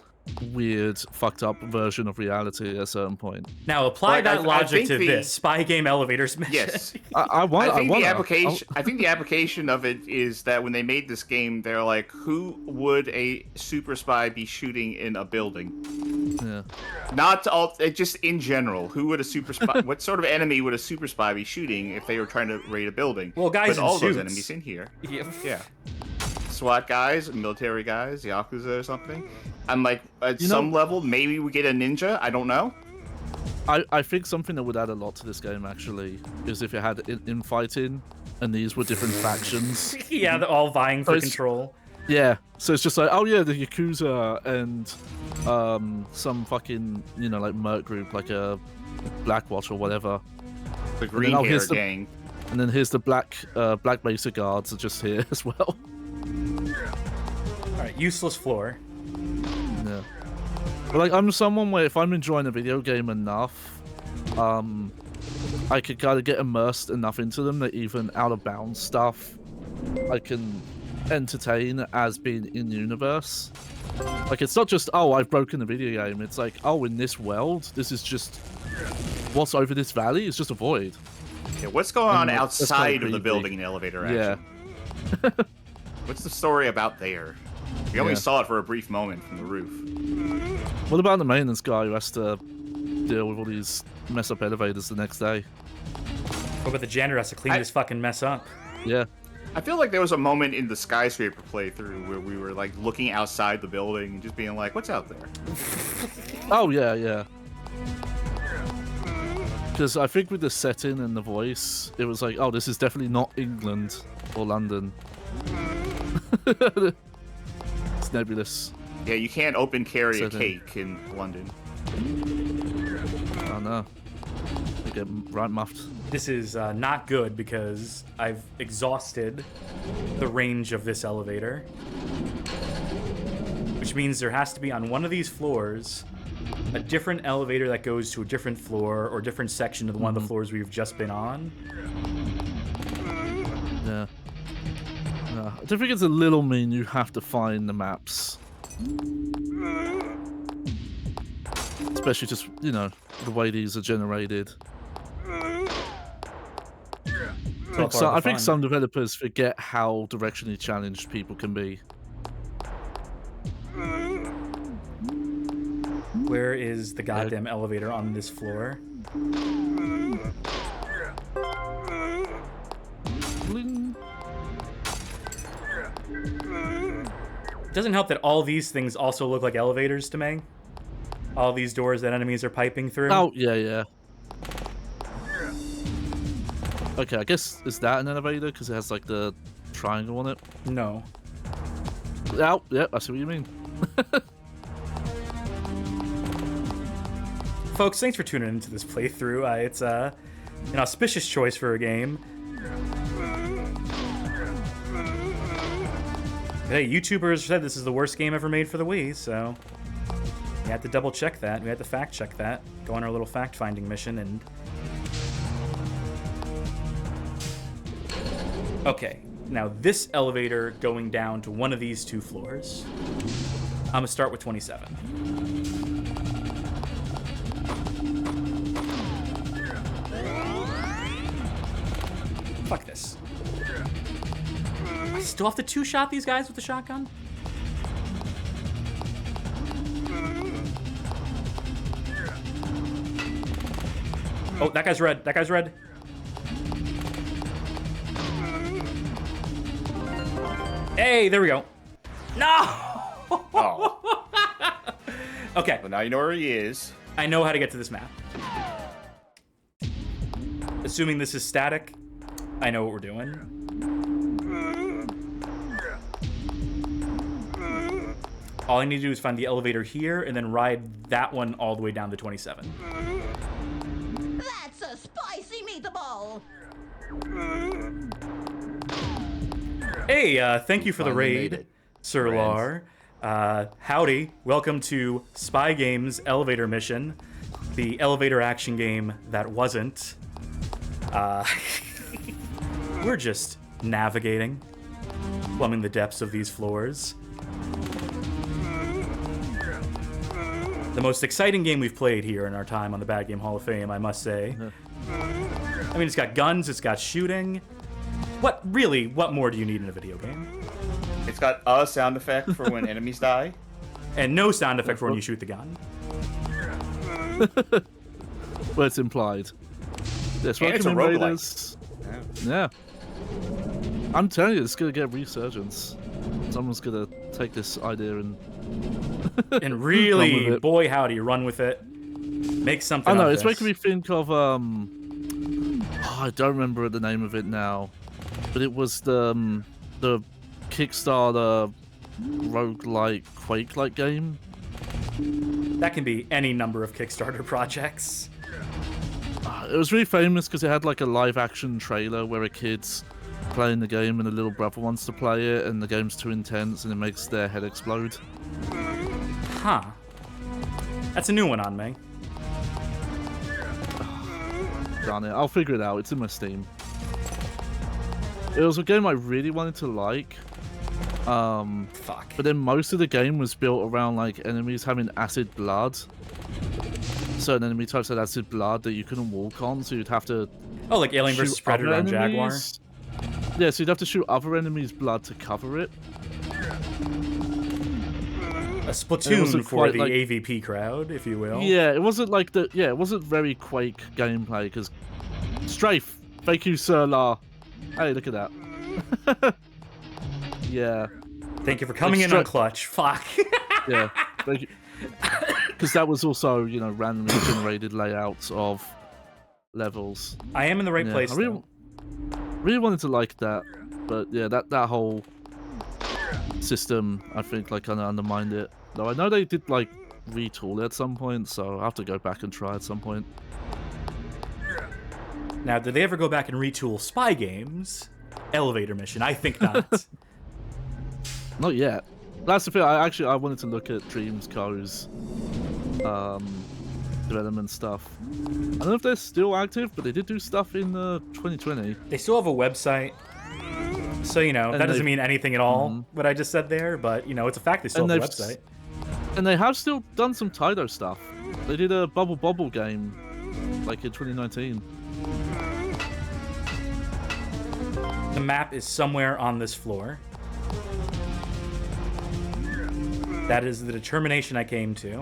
weird, fucked up version of reality at a certain point. Now apply that logic to this spy game elevators mission. Yes, I think the application of it is that when they made this game, they're like, who would a super spy be shooting in a building? Yeah. Not all, just in general. Who would a super spy? What sort of enemy would a super spy be shooting if they were trying to raid a building? Well, guys But in all those suits. enemies in here. Yeah. Yeah. SWAT guys, military guys, Yakuza or something. I'm like, at some level, maybe we get a ninja. I don't know. I think something that would add a lot to this game, actually, is if it had infighting, and these were different factions. Yeah, they're all vying for control. Yeah, so it's just like, oh yeah, the Yakuza and some fucking, like merc group, like a Blackwatch or whatever. The green hair here's gang. And then here's the Black Mesa guards are just here as well. Alright, useless floor. Yeah. But like, I'm someone where if I'm enjoying a video game enough, I could kind of get immersed enough into them that even out of bounds stuff I can entertain as being in universe. Like, it's not just, oh, I've broken the video game. It's like, oh, in this world, this is just what's over this valley is just a void. Yeah, what's going on outside of the creepy. building in elevator action? Yeah. What's the story about there? We only saw it for a brief moment from the roof. What about the maintenance guy who has to deal with all these mess up elevators the next day? What about the janitor has to clean this fucking mess up? Yeah. I feel like there was a moment in the skyscraper playthrough where we were like looking outside the building and just being like, what's out there? Oh, yeah. Because I think with the setting and the voice, it was like, oh, this is definitely not England or London. It's nebulous. Yeah, you can't open carry a Setting. cake in London. Oh no. I get right muffed. This is not good because I've exhausted the range of this elevator. Which means there has to be on one of these floors a different elevator that goes to a different floor or different section of one of the floors we've just been on. Yeah. No, I do think it's a little mean you have to find the maps. Especially just, the way these are generated. So I think some developers forget how directionally challenged people can be. Where is the goddamn elevator on this floor? Bling. Doesn't help that all these things also look like elevators to me. All these doors that enemies are piping through. Oh, yeah. Okay, I guess, is that an elevator? Because it has, like, the triangle on it? No. Oh, yeah, I see what you mean. Folks, thanks for tuning into this playthrough. It's an auspicious choice for a game. Hey, YouTubers said this is the worst game ever made for the Wii, so we had to double check that. We had to fact check that. Go on our little fact finding mission and... Okay, now this elevator going down to one of these two floors. I'm gonna start with 27. Fuck this. I still have to two-shot these guys with the shotgun? Oh, that guy's red. That guy's red. Hey, there we go. No! Oh. Okay, Well, now you know where he is. I know how to get to this map. Assuming this is static, I know what we're doing. All I need to do is find the elevator here and then ride that one all the way down to 27. That's a spicy meatball! Hey, thank you for the Finally made raid, it, Sir friends. Lar. Howdy, welcome to Spy Games Elevator Mission, the elevator action game that wasn't. We're just navigating, plumbing the depths of these floors. The most exciting game we've played here in our time on the Bad Game Hall of Fame, I must say. I mean, it's got guns, it's got shooting. What more do you need in a video game? It's got a sound effect for when enemies die. And no sound effect for when you shoot the gun. Well, it's implied. Yes, And it's welcome a in, roguelike. Raiders. Yeah. I'm telling you, it's gonna get resurgence. Someone's gonna take this idea and And Run really, with it. boy howdy, run with it. Make something. I know of it's this. making me think of I don't remember the name of it now, but it was the Kickstarter roguelike Quake-like game. That can be any number of Kickstarter projects. It was really famous because it had like a live-action trailer where a kid's playing the game and a little brother wants to play it, and the game's too intense and it makes their head explode. Huh. That's a new one on me. Darn it, I'll figure it out. It's in my Steam. It was a game I really wanted to like. Fuck. But then most of the game was built around like enemies having acid blood. Certain enemy types had acid blood that you couldn't walk on, so you'd have to Oh, like Alien vs shoot Predator other on Jaguar. enemies. Yeah, so you'd have to shoot other enemies' blood to cover it. A It Splatoon wasn't for quite the like- AVP crowd, if you will. Yeah, it wasn't like the it wasn't very Quake gameplay because Strafe, thank you, Sir La. Hey, look at that. Yeah, Thank you for coming in on Clutch. Fuck. yeah, because that was also randomly generated layouts of levels. I am in the right Yeah, place. I really wanted to like that, but yeah, that whole system I think like kind of undermined it. Though I know they did like retool it at some point, so I'll have to go back and try at some point. Now, did they ever go back and retool Spy Games? Elevator Mission? I think not. Not yet. That's the thing. I wanted to look at Dreams Co's development stuff. I don't know if they're still active, but they did do stuff in 2020. They still have a website. So, that doesn't they've- mean anything at all, what I just said there, but, it's a fact they still And have a they've- website. And they have still done some Taito stuff. They did a Bubble Bobble game, like in 2019. The map is somewhere on this floor. That is the determination I came to.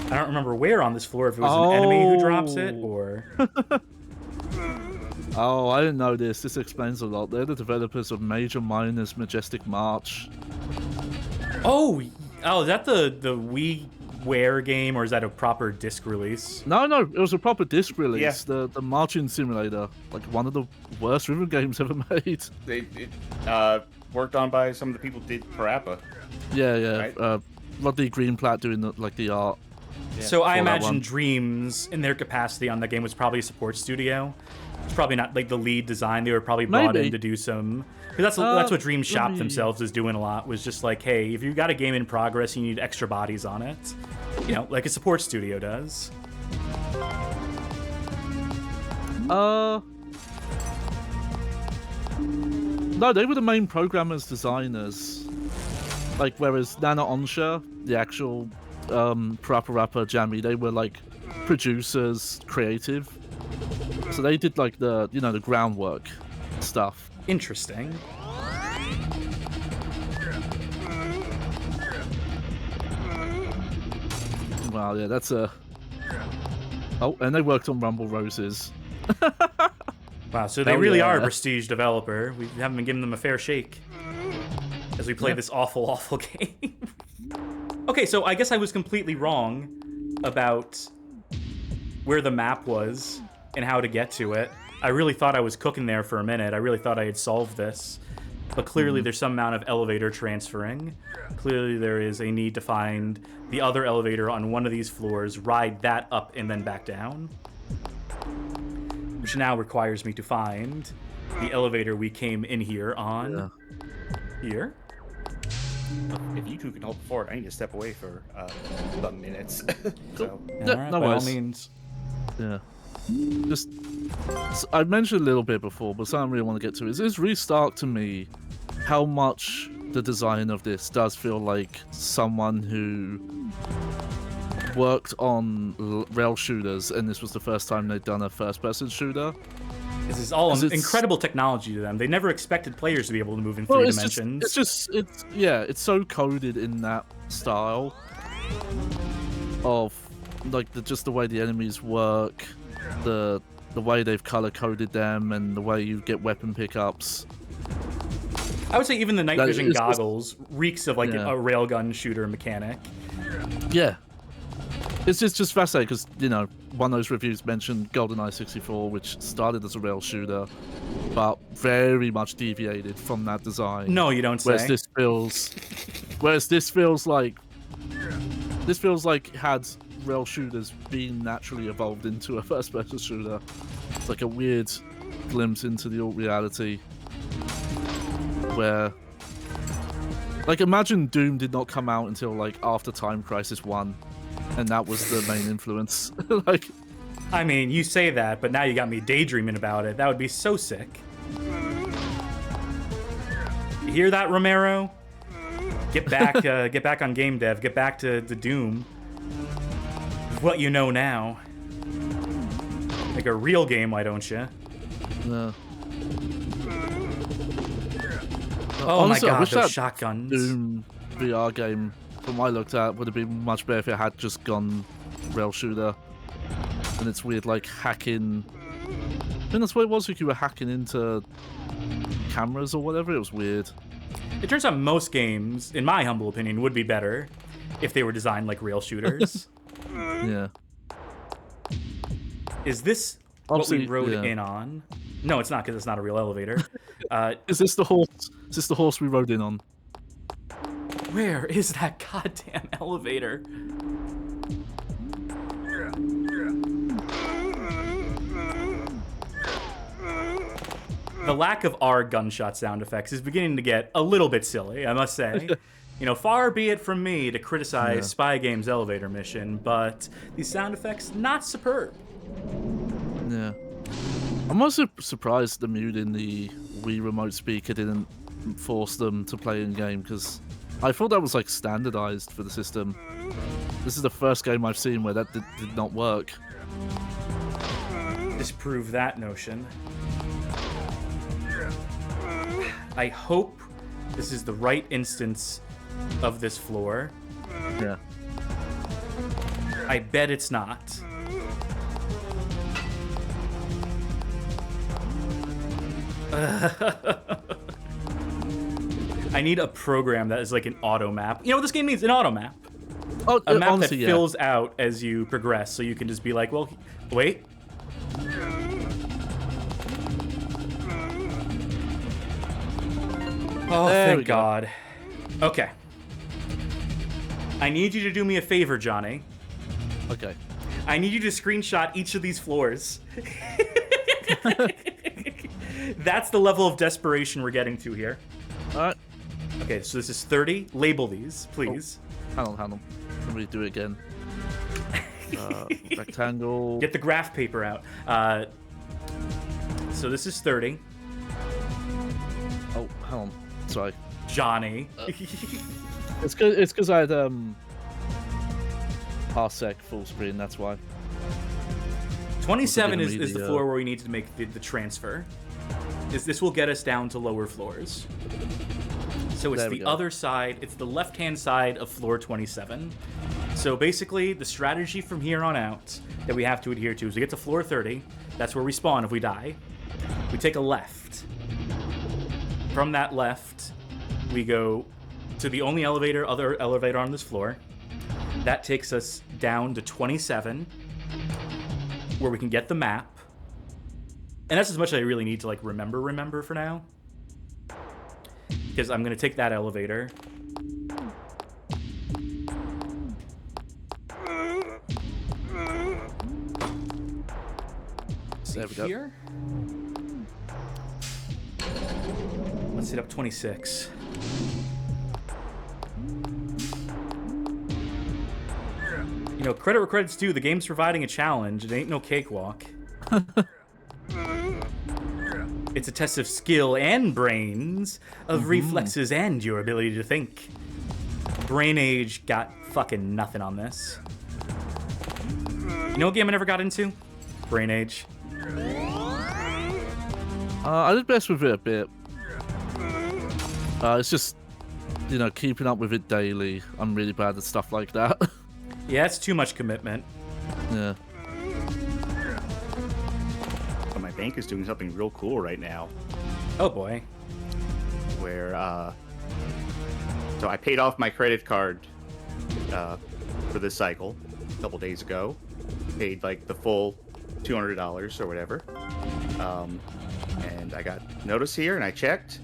I don't remember where on this floor, if it was an enemy who drops it, Oh. or... Oh, I didn't know this. This explains a lot. They're the developers of Major Minor's Majestic March. Oh, is that the WiiWare game, or is that a proper disc release? No, it was a proper disc release. Yeah. The marching simulator, like one of the worst rhythm games ever made. It worked on by some of the people who did Parappa. Yeah. Right. Rodney Greenplatt doing the art. So I for that imagine one. Dreams, in their capacity on that game, was probably a support studio. It's probably not like the lead design. They were probably brought Maybe. in to do some. Because that's what Dreams let Shop me- themselves is doing a lot. Was just like, hey, if you got a game in progress, you need extra bodies on it. Like a support studio does. No, they were the main programmers, designers. Like, whereas Nana Onsha, the actual Parappa Jammy, they were like producers, creative. So they did like the the groundwork stuff. Interesting. Wow, yeah, that's a. Oh, and they worked on Rumble Roses. Wow, so they Hell really are a yeah. prestige developer. We haven't been giving them a fair shake as we play Yeah. this awful, awful game. Okay, so I guess I was completely wrong about where the map was and how to get to it. I really thought I was cooking there for a minute. I really thought I had solved this. But clearly there's some amount of elevator transferring. Clearly there is a need to find the other elevator on one of these floors, ride that up, and then back down. Which now requires me to find the elevator we came in here on. Here. If you two can hold forward, I need to step away for some minutes. So, Yeah, Alright, no by all worries. means. Yeah. Just, I mentioned a little bit before, but something I really want to get to is really stark to me how much the design of this does feel like someone who worked on rail shooters, and this was the first time they'd done a first-person shooter. This is all 'Cause it's- incredible technology to them. They never expected players to be able to move in Well, three it's dimensions. it's so coded in that style of like just the way the enemies work, the way they've color coded them, and the way you get weapon pickups. I would say even the night That vision is just- goggles reeks of like Yeah. a railgun shooter mechanic. Yeah. It's just fascinating because, you know, one of those reviews mentioned GoldenEye 64, which started as a rail shooter, but very much deviated from that design. No, you don't Whereas say. this feels like had rail shooters been naturally evolved into a first-person shooter. It's like a weird glimpse into the alt reality where, like, imagine Doom did not come out until like after Time Crisis 1, and that was the main influence. Like, I mean, you say that, but now you got me daydreaming about it. That would be so sick. You hear that, Romero? Get back on game dev. Get back to Doom. What you know now. Make a real game, why don't you? Oh honestly, my I god, wish those that shotguns. Doom VR game, from what I looked at, would have been much better if it had just gone rail shooter. And it's weird, like hacking. I think that's what it was. Like you were hacking into cameras or whatever. It was weird. It turns out most games, in my humble opinion, would be better if they were designed like rail shooters. Yeah. Is this what we Obviously, rode yeah. in on? No, it's not, because it's not a real elevator. Is this the horse? Is this the horse we rode in on? Where is that goddamn elevator? The lack of our gunshot sound effects is beginning to get a little bit silly, I must say. You know, far be it from me to criticize Spy Game's elevator mission, but these sound effects, not superb. Yeah. I'm also surprised the mute in the Wii remote speaker didn't force them to play in game, because I thought that was like standardized for the system. This is the first game I've seen where that did not work. Disprove that notion. I hope this is the right instance of this floor. Yeah. I bet it's not. I need a program that is like an auto map. You know what this game needs? An auto map. Oh, A map honestly, that yeah. fills out as you progress, so you can just be like, well, wait. Oh, There we thank go. God. Okay. I need you to do me a favor, Johnny. Okay. I need you to screenshot each of these floors. That's the level of desperation we're getting to here. Alright. Okay, so this is 30. Label these, please. Hang on. Let me do it again. Rectangle. Get the graph paper out. So this is 30. Oh, hang on. Sorry. Johnny. It's because I had parsec full screen. That's why. 27 Gonna be is the the, floor where we need to make the transfer. This will get us down to lower floors. So it's There we the go. other side. It's the left-hand side of floor 27. So basically, the strategy from here on out that we have to adhere to is we get to floor 30. That's where we spawn if we die. We take a left. From that left, we go to the only other elevator on this floor. That takes us down to 27, where we can get the map. And that's as much as I really need to like remember for now. Because I'm gonna take that elevator. There we go. Here. Let's hit up 26. You know, credit where credit's due. The game's providing a challenge. It ain't no cakewalk. It's a test of skill and brains, of reflexes and your ability to think. Brain Age got fucking nothing on this. You know what game I never got into? Brain Age. I did best with it a bit. It's just, you know, keeping up with it daily. I'm really bad at stuff like that. Yeah, it's too much commitment. Yeah. But my bank is doing something real cool right now. Oh boy. Where so I paid off my credit card for this cycle a couple days ago. Paid like the full $200 or whatever. And I got notice here, and I checked.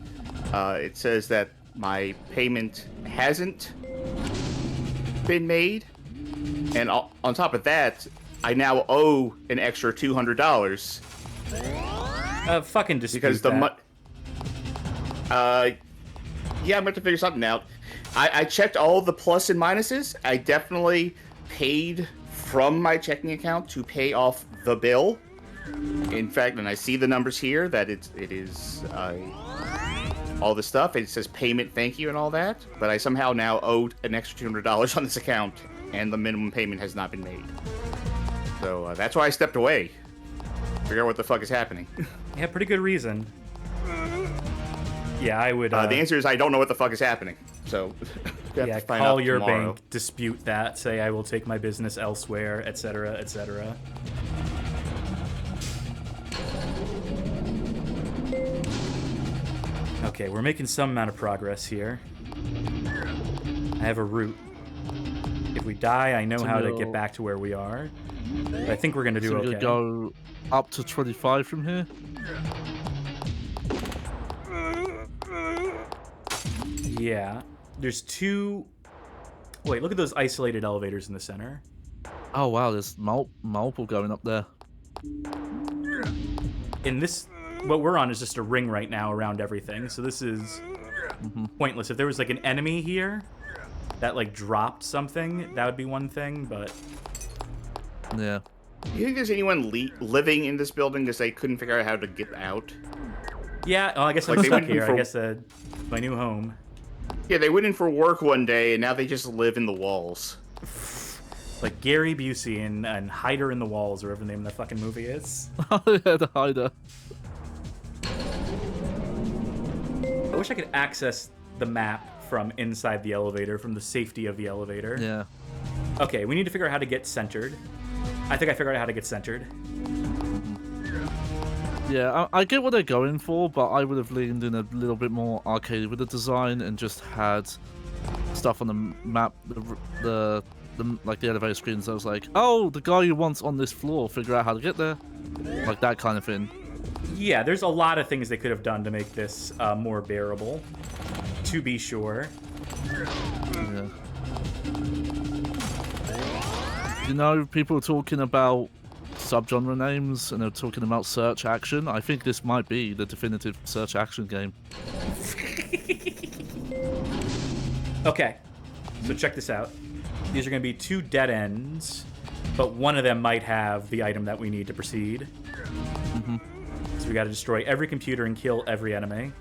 It says that my payment hasn't been made, and on top of that, I now owe an extra $200 Fucking dispute because the that. yeah, I'm going to figure something out. I checked all the plus and minuses. I definitely paid from my checking account to pay off the bill. In fact, and I see the numbers here that it is all the stuff. It says payment, thank you, and all that. But I somehow now owed an extra $200 on this account, and the minimum payment has not been made. So that's why I stepped away. Figure out what the fuck is happening. Yeah, pretty good reason. Yeah, I would. The answer is I don't know what the fuck is happening. So we have Yeah, to find call out your tomorrow. bank, dispute that, say I will take my business elsewhere, etc., etc. Okay, we're making some amount of progress here. I have a route. If we die, I know how to get back to where we are. But I think we're gonna do So we're okay. gonna go up to 25 from here. Yeah. There's two... Wait, look at those isolated elevators in the center. Oh wow, there's multiple going up there. In this... What we're on is just a ring right now around everything, so this is pointless. If there was, like, an enemy here that, like, dropped something, that would be one thing, but... Yeah. Do you think there's anyone living in this building because they couldn't figure out how to get out? Yeah, well, I guess I'm Like, they stuck went here. I for- guess my new home. Yeah, they went in for work one day, and now they just live in the walls. Like Gary Busey and Hider in the Walls, or whatever the name of the fucking movie is. Oh yeah, the hider. I wish I could access the map from inside the elevator, from the safety of the elevator. Yeah. Okay, we need to figure out how to get centered. I think I figured out how to get centered. Yeah, I get what they're going for, but I would have leaned in a little bit more arcade with the design and just had stuff on the map, the like the elevator screens. I was like, oh, the guy you want's on this floor. Figure out how to get there, like that kind of thing. Yeah, there's a lot of things they could have done to make this more bearable, to be sure. Yeah. You know, people are talking about subgenre names and they're talking about search action. I think this might be the definitive search action game. Okay, so check this out. These are going to be two dead ends, but one of them might have the item that we need to proceed. So we got to destroy every computer and kill every enemy.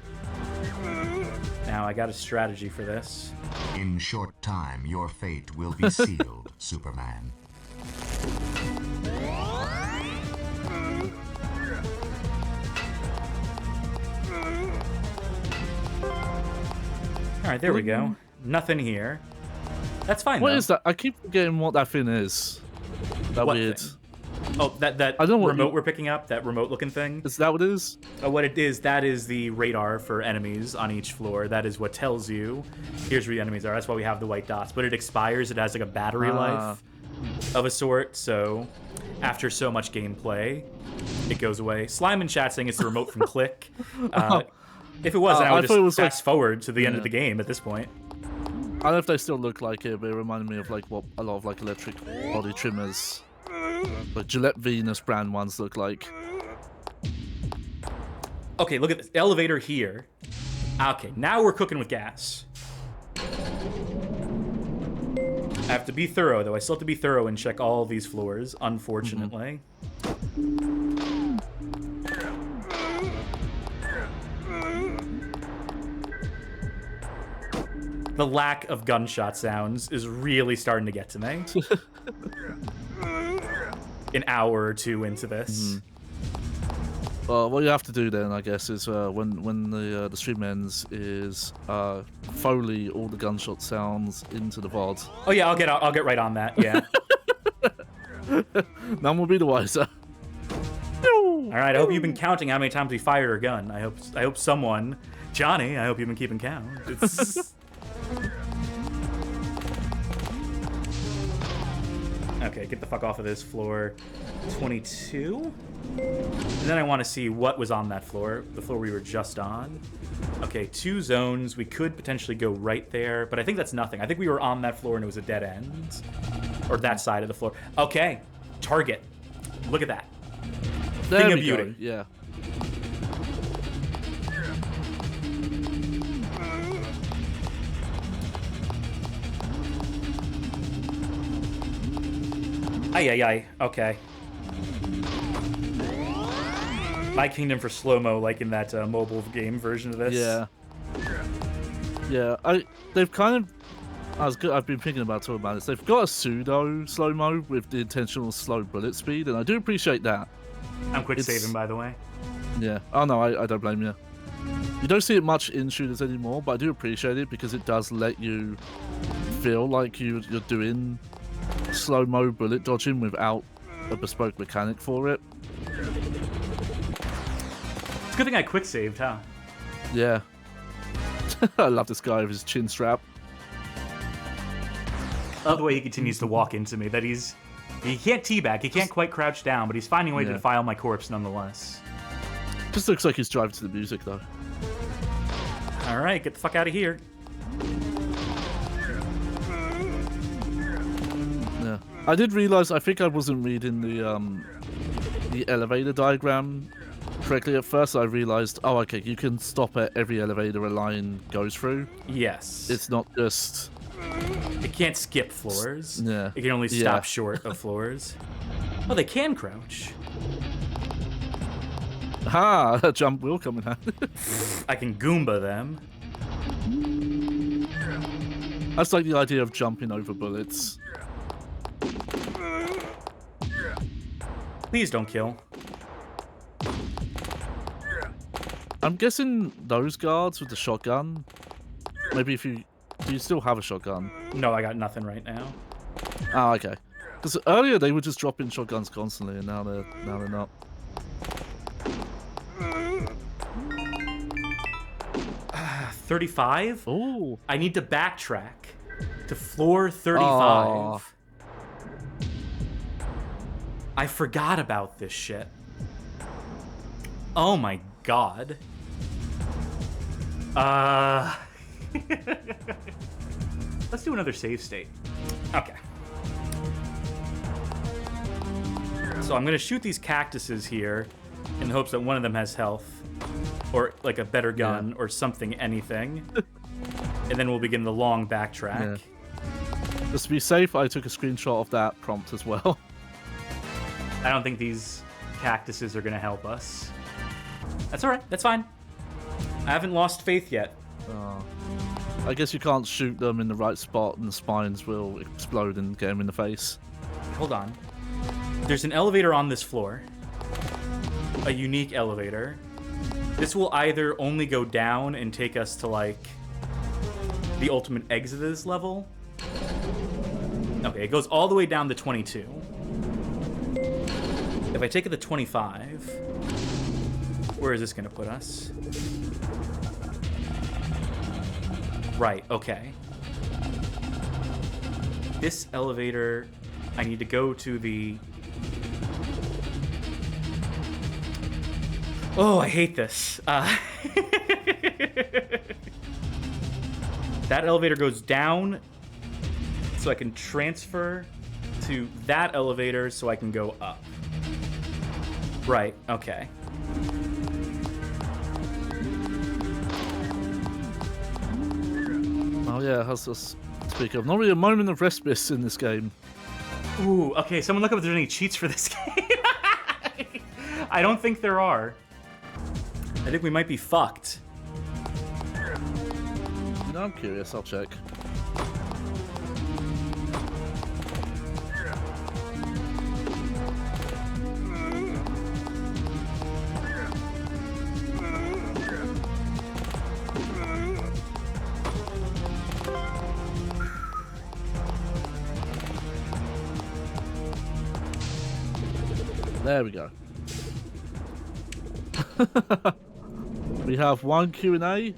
Now, I got a strategy for this. In short time, your fate will be sealed, Superman. All right, there we go. Nothing here. That's fine, What though. is that? I keep forgetting what that thing is. That What weird. thing? Oh, that I don't know what remote you- we're picking up, that remote-looking thing? Is that what it is? What it is, that is the radar for enemies on each floor. That is what tells you, here's where the enemies are. That's why we have the white dots. But it expires. It has like a battery life of a sort. So after so much gameplay, it goes away. Slime and chat saying it's the remote from Click. If it wasn't, I would I thought it just was like- fast forward to the end of the game at this point. I don't know if they still look like it, but it reminded me of like what a lot of like electric body trimmers, like Gillette Venus brand ones look like. Okay, look at this elevator here. Okay, now we're cooking with gas. I have to be thorough, though. I still have to be thorough and check all these floors, unfortunately. The lack of gunshot sounds is really starting to get to me. An hour or two into this. Well, what you have to do then, I guess, is when the stream ends, is foley all the gunshot sounds into the VOD. Oh yeah, I'll get right on that. Yeah. None will be the wiser. All right, I hope you've been counting how many times we fired our gun. I hope someone, Johnny, I hope you've been keeping count. Okay, get the fuck off of this floor. 22. And then I want to see what was on that floor, the floor we were just on. Okay, 2 zones. We could potentially go right there, but I think that's nothing. I think we were on that floor and it was a dead end. Or that side of the floor. Okay, target. Look at that. There Thing we of beauty. go. Yeah. Ay, ay, ay. Okay. My Kingdom for slow-mo, like in that mobile game version of this. Yeah. Yeah. They've kind of. I've been thinking about talking about this. They've got a pseudo slow-mo with the intentional slow bullet speed, and I do appreciate that. I'm quick saving, by the way. Yeah. Oh no, I don't blame you. You don't see it much in shooters anymore, but I do appreciate it because it does let you feel like you're doing slow-mo bullet dodging without a bespoke mechanic for it. It's a good thing I quick saved, huh? Yeah. I love this guy with his chin strap. I love the way he continues to walk into me. That he can't teabag, he can't quite crouch down, but he's finding a way to defile my corpse nonetheless. Just looks like he's driving to the music though. All right, get the fuck out of here. Yeah. I did realize I think I wasn't reading the elevator diagram correctly at first. I realized, oh, okay, you can stop at every elevator a line goes through. Yes. It's not just. It can't skip floors. Yeah. It can only stop short of floors. Oh, they can crouch. Ha! A jump will come in handy. I can Goomba them. That's like the idea of jumping over bullets. Please don't kill. I'm guessing those guards with the shotgun. Maybe if you. Do you still have a shotgun? No, I got nothing right now. Oh, okay. Because earlier they were just dropping shotguns constantly, and now they're not. 35? Oh. I need to backtrack to floor 35. Oh. I forgot about this shit. Oh my god. Let's do another save state. Okay. So I'm gonna shoot these cactuses here in the hopes that one of them has health. Or like a better gun or something, anything. And then we'll begin the long backtrack. Yeah. Just to be safe, I took a screenshot of that prompt as well. I don't think these cactuses are gonna help us. That's alright, that's fine. I haven't lost faith yet. I guess you can't shoot them in the right spot and the spines will explode and get them in the face. Hold on. There's an elevator on this floor. A unique elevator. This will either only go down and take us to, like, the ultimate exit of this level. Okay, it goes all the way down to 22. If I take it to 25, where is this going to put us? Right, okay. This elevator, I need to go to the... Oh, I hate this. That elevator goes down, so I can transfer to that elevator so I can go up. Right, okay. Oh yeah, how's this speak of? Not really a moment of respite in this game. Ooh, okay, someone look up if there's any cheats for this game. I don't think there are. I think we might be fucked. You know, I'm curious, I'll check. There we go. We have one Q&A.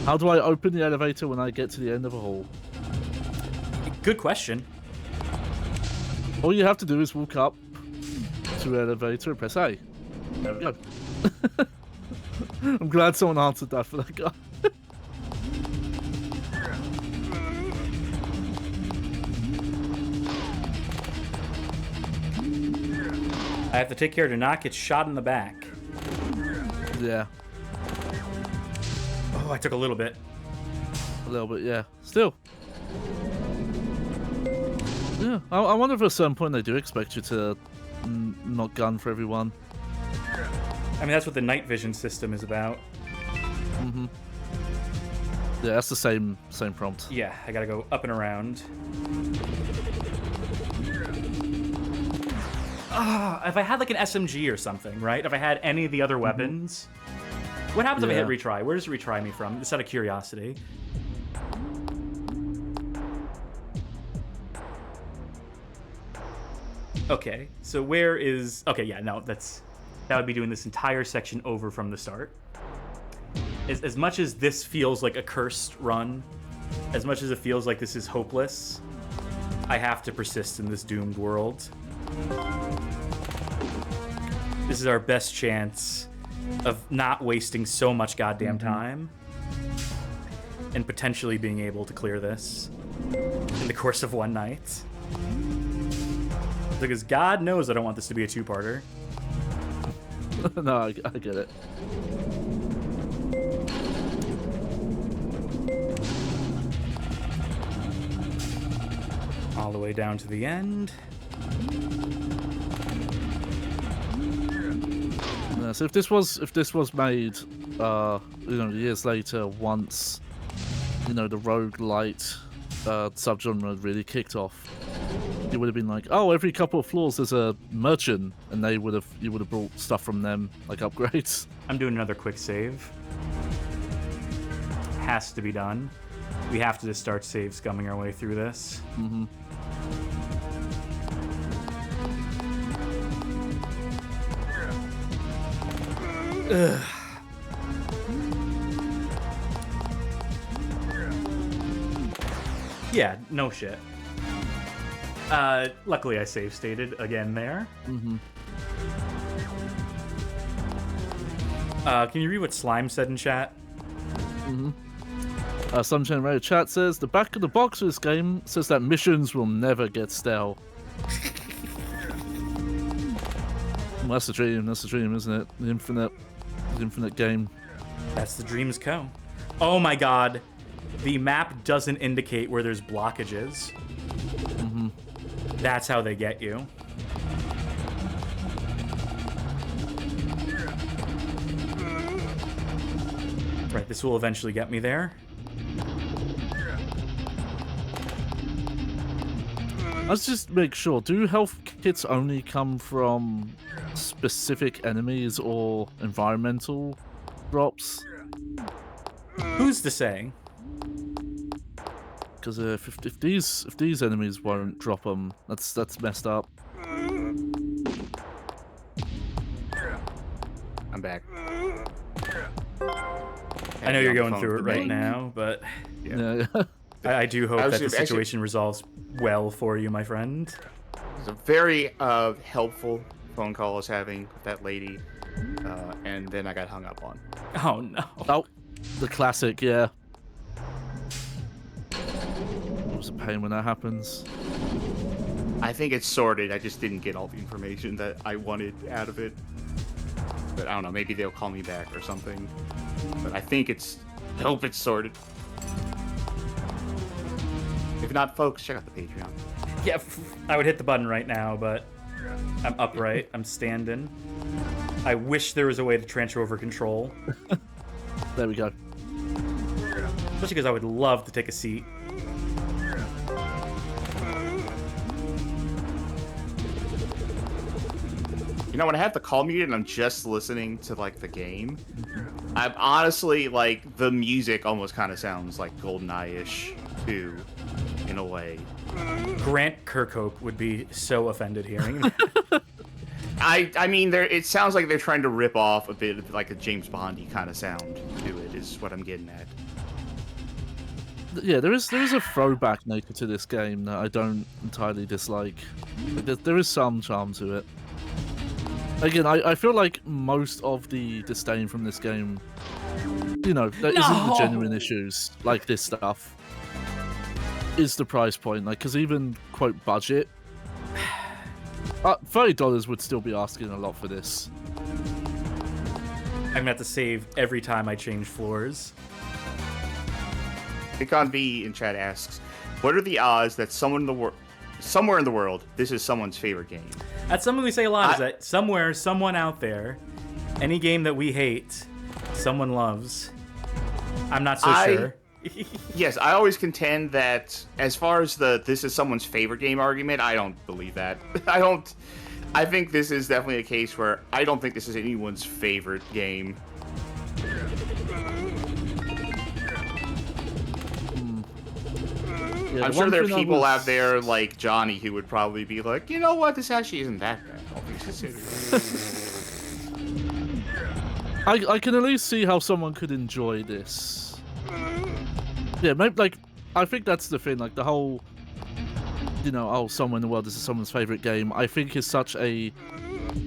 How do I open the elevator when I get to the end of a hall? Good question. All you have to do is walk up to the elevator and press A. There we go. I'm glad someone answered that for that guy. I have to take care to not get shot in the back. Yeah, Oh, I took a little bit. a little bit, yeah. Still. Yeah, I wonder if at a certain point they do expect you to not gun for everyone. I mean, that's what the night vision system is about. Yeah, that's the same prompt. Yeah, I gotta go up and around. If I had like an SMG or something, right? If I had any of the other weapons, what happens if I hit Yeah. retry? Where does it retry me from? Just out of curiosity. Okay, so where is... Okay, yeah, no, that would be doing this entire section over from the start. As much as this feels like a cursed run, as much as it feels like this is hopeless, I have to persist in this doomed world. This is our best chance of not wasting so much goddamn time and potentially being able to clear this in the course of one night. Because God knows I don't want this to be a two-parter. No, I get it. All the way down to the end. Yeah, so if this was made, years later, once, the roguelite subgenre really kicked off, it would have been like, oh, every couple of floors there's a merchant, and you would have brought stuff from them, like upgrades. I'm doing another quick save. Has to be done. We have to just start save scumming our way through this. Ugh. Yeah, no shit. Luckily I save stated again there. Can you read what Slime said in chat? Some generator chat says the back of the box of this game says that missions will never get stale. Well, that's the dream, isn't it? The infinite game. That's the dream's co. Oh my god. The map doesn't indicate where there's blockages. That's how they get you. Right, this will eventually get me there. Let's just make sure, do health kits only come from specific enemies or environmental drops? Who's to say? Because if these enemies won't drop them, that's messed up. I'm back. I know you're going phone through it with right me. now, but Yeah. I do hope I was that the actually- situation resolves well for you, my friend. It's a very helpful phone call I was having with that lady, and then I got hung up on. Oh no. Oh, the classic, yeah. It was a pain when that happens. I think it's sorted. I just didn't get all the information that I wanted out of it. But I don't know. Maybe they'll call me back or something. But I think I hope it's sorted. If not, folks, check out the Patreon. Yeah, I would hit the button right now, but I'm upright. I'm standing. I wish there was a way to transfer over control. There we go. Especially because I would love to take a seat. You know, when I have the call muted and I'm just listening to, like, the game, I'm honestly, like, the music almost kind of sounds like GoldenEye-ish, too, in a way. Grant Kirkhope would be so offended hearing. I mean, it sounds like they're trying to rip off a bit of like a James Bondy kind of sound to it, is what I'm getting at. Yeah, there is a throwback nature to this game that I don't entirely dislike. Like, there is some charm to it. Again, I feel like most of the disdain from this game, you know, there isn't the genuine issues like this stuff. Is the price point, like, because even quote budget, $30 would still be asking a lot for this. I'm gonna have to save every time I change floors. Bicon B in chat asks, "What are the odds that somewhere in the world, this is someone's favorite game?" That's something we say a lot, is that somewhere, someone out there, any game that we hate, someone loves. I'm not so sure. Yes, I always contend that as far as this is someone's favorite game argument, I don't believe that. I think this is definitely a case where I don't think this is anyone's favorite game. Yeah, I'm sure there are people out there like Johnny who would probably be like, you know what, this actually isn't that bad. All things considered. I can at least see how someone could enjoy this. Yeah, maybe, like, I think that's the thing, like, the whole, you know, oh, somewhere in the world, this is someone's favorite game, I think is such a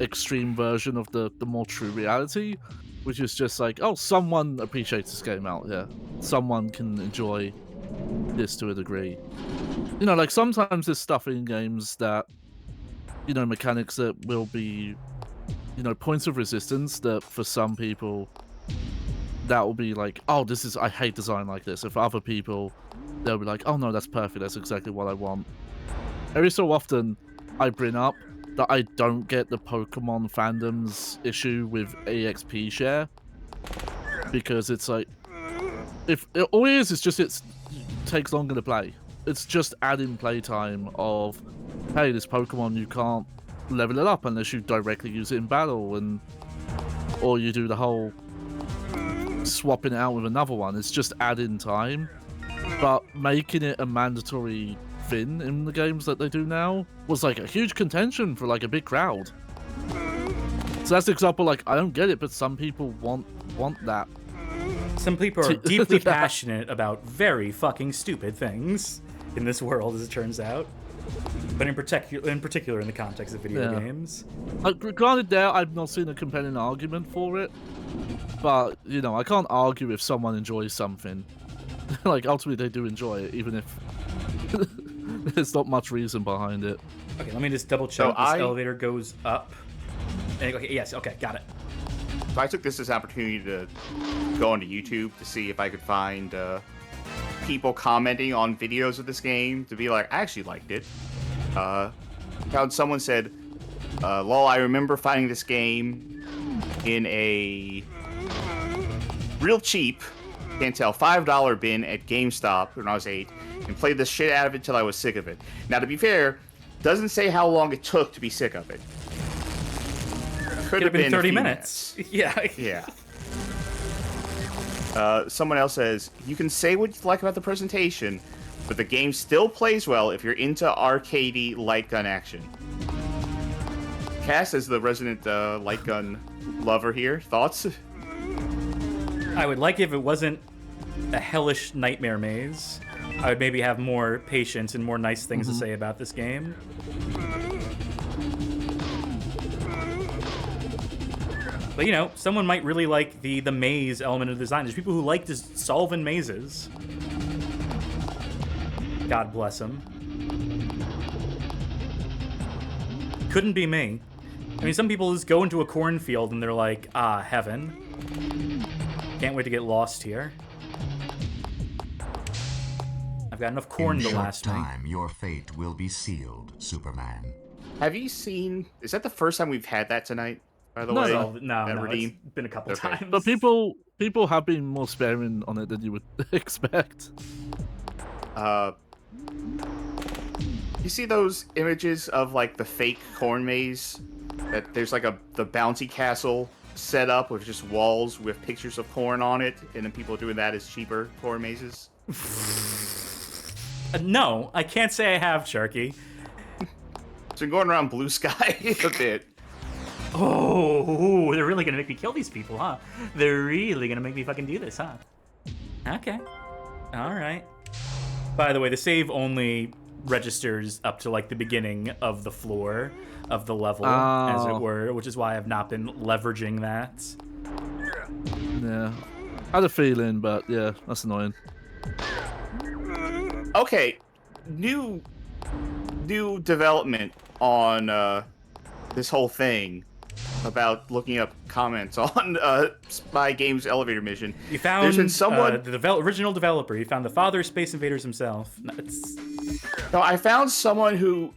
extreme version of the more true reality, which is just like, oh, someone appreciates this game out here. Someone can enjoy this to a degree. You know, like, sometimes there's stuff in games that, you know, mechanics that will be, you know, points of resistance that for some people that will be like, oh, I hate design like this. And for other people, they'll be like, oh no, that's perfect, that's exactly what I want. Every so often, I bring up that I don't get the Pokemon fandom's issue with EXP share, because it's like, if it always is just it takes longer to play. It's just adding playtime of, hey, this Pokemon, you can't level it up unless you directly use it in battle, or you do the whole swapping it out with another one. It's just adding time, but making it a mandatory thing in the games that they do now was like a huge contention for like a big crowd. So that's the example, like, I don't get it, but some people want that. Some people are deeply passionate about very fucking stupid things in this world, as it turns out. But in particular in the context of video games. Granted, I've not seen a compelling argument for it, but, you know, I can't argue if someone enjoys something. Like, ultimately, they do enjoy it, even if there's not much reason behind it. Okay, let me just double check. This elevator goes up. Okay, yes, okay, got it. So I took this as an opportunity to go onto YouTube to see if I could find people commenting on videos of this game to be like, I actually liked it. Found someone said, lol, I remember finding this game in a real cheap, can't tell, $5 bin at GameStop when I was 8, and played the shit out of it until I was sick of it. Now, to be fair, doesn't say how long it took to be sick of it. Could have been 30 minutes. Yeah. Yeah. Someone else says, you can say what you like about the presentation, but the game still plays well if you're into arcadey light gun action. Cass, as the resident light gun lover here, thoughts? I would like if it wasn't a hellish nightmare maze. I would maybe have more patience and more nice things to say about this game. But, you know, someone might really like the maze element of the design. There's people who like just solving mazes. God bless them. Couldn't be me. I mean, some people just go into a cornfield and they're like, ah, heaven. Can't wait to get lost here. I've got enough corn to last me. In short time, your fate will be sealed, Superman. Have you seen... Is that the first time we've had that tonight, by the No, way? no, it's been a couple times. But people have been more sparing on it than you would expect. You see those images of, like, the fake corn maze? That there's, like, the bouncy castle set up with just walls with pictures of corn on it, and then people doing that as cheaper corn mazes? No, I can't say I have, Charky. So going around Blue Sky a bit. Oh, they're really gonna make me kill these people, huh? They're really gonna make me fucking do this, huh? Okay. Alright. By the way, the save only registers up to, like, the beginning of the floor of the level, as it were, which is why I've not been leveraging that. Yeah. I had a feeling, but yeah, that's annoying. Okay, new development on this whole thing about looking up comments on Spy Games elevator mission. You found There's been someone. the original developer. You found the father of Space Invaders himself. No, I found someone who,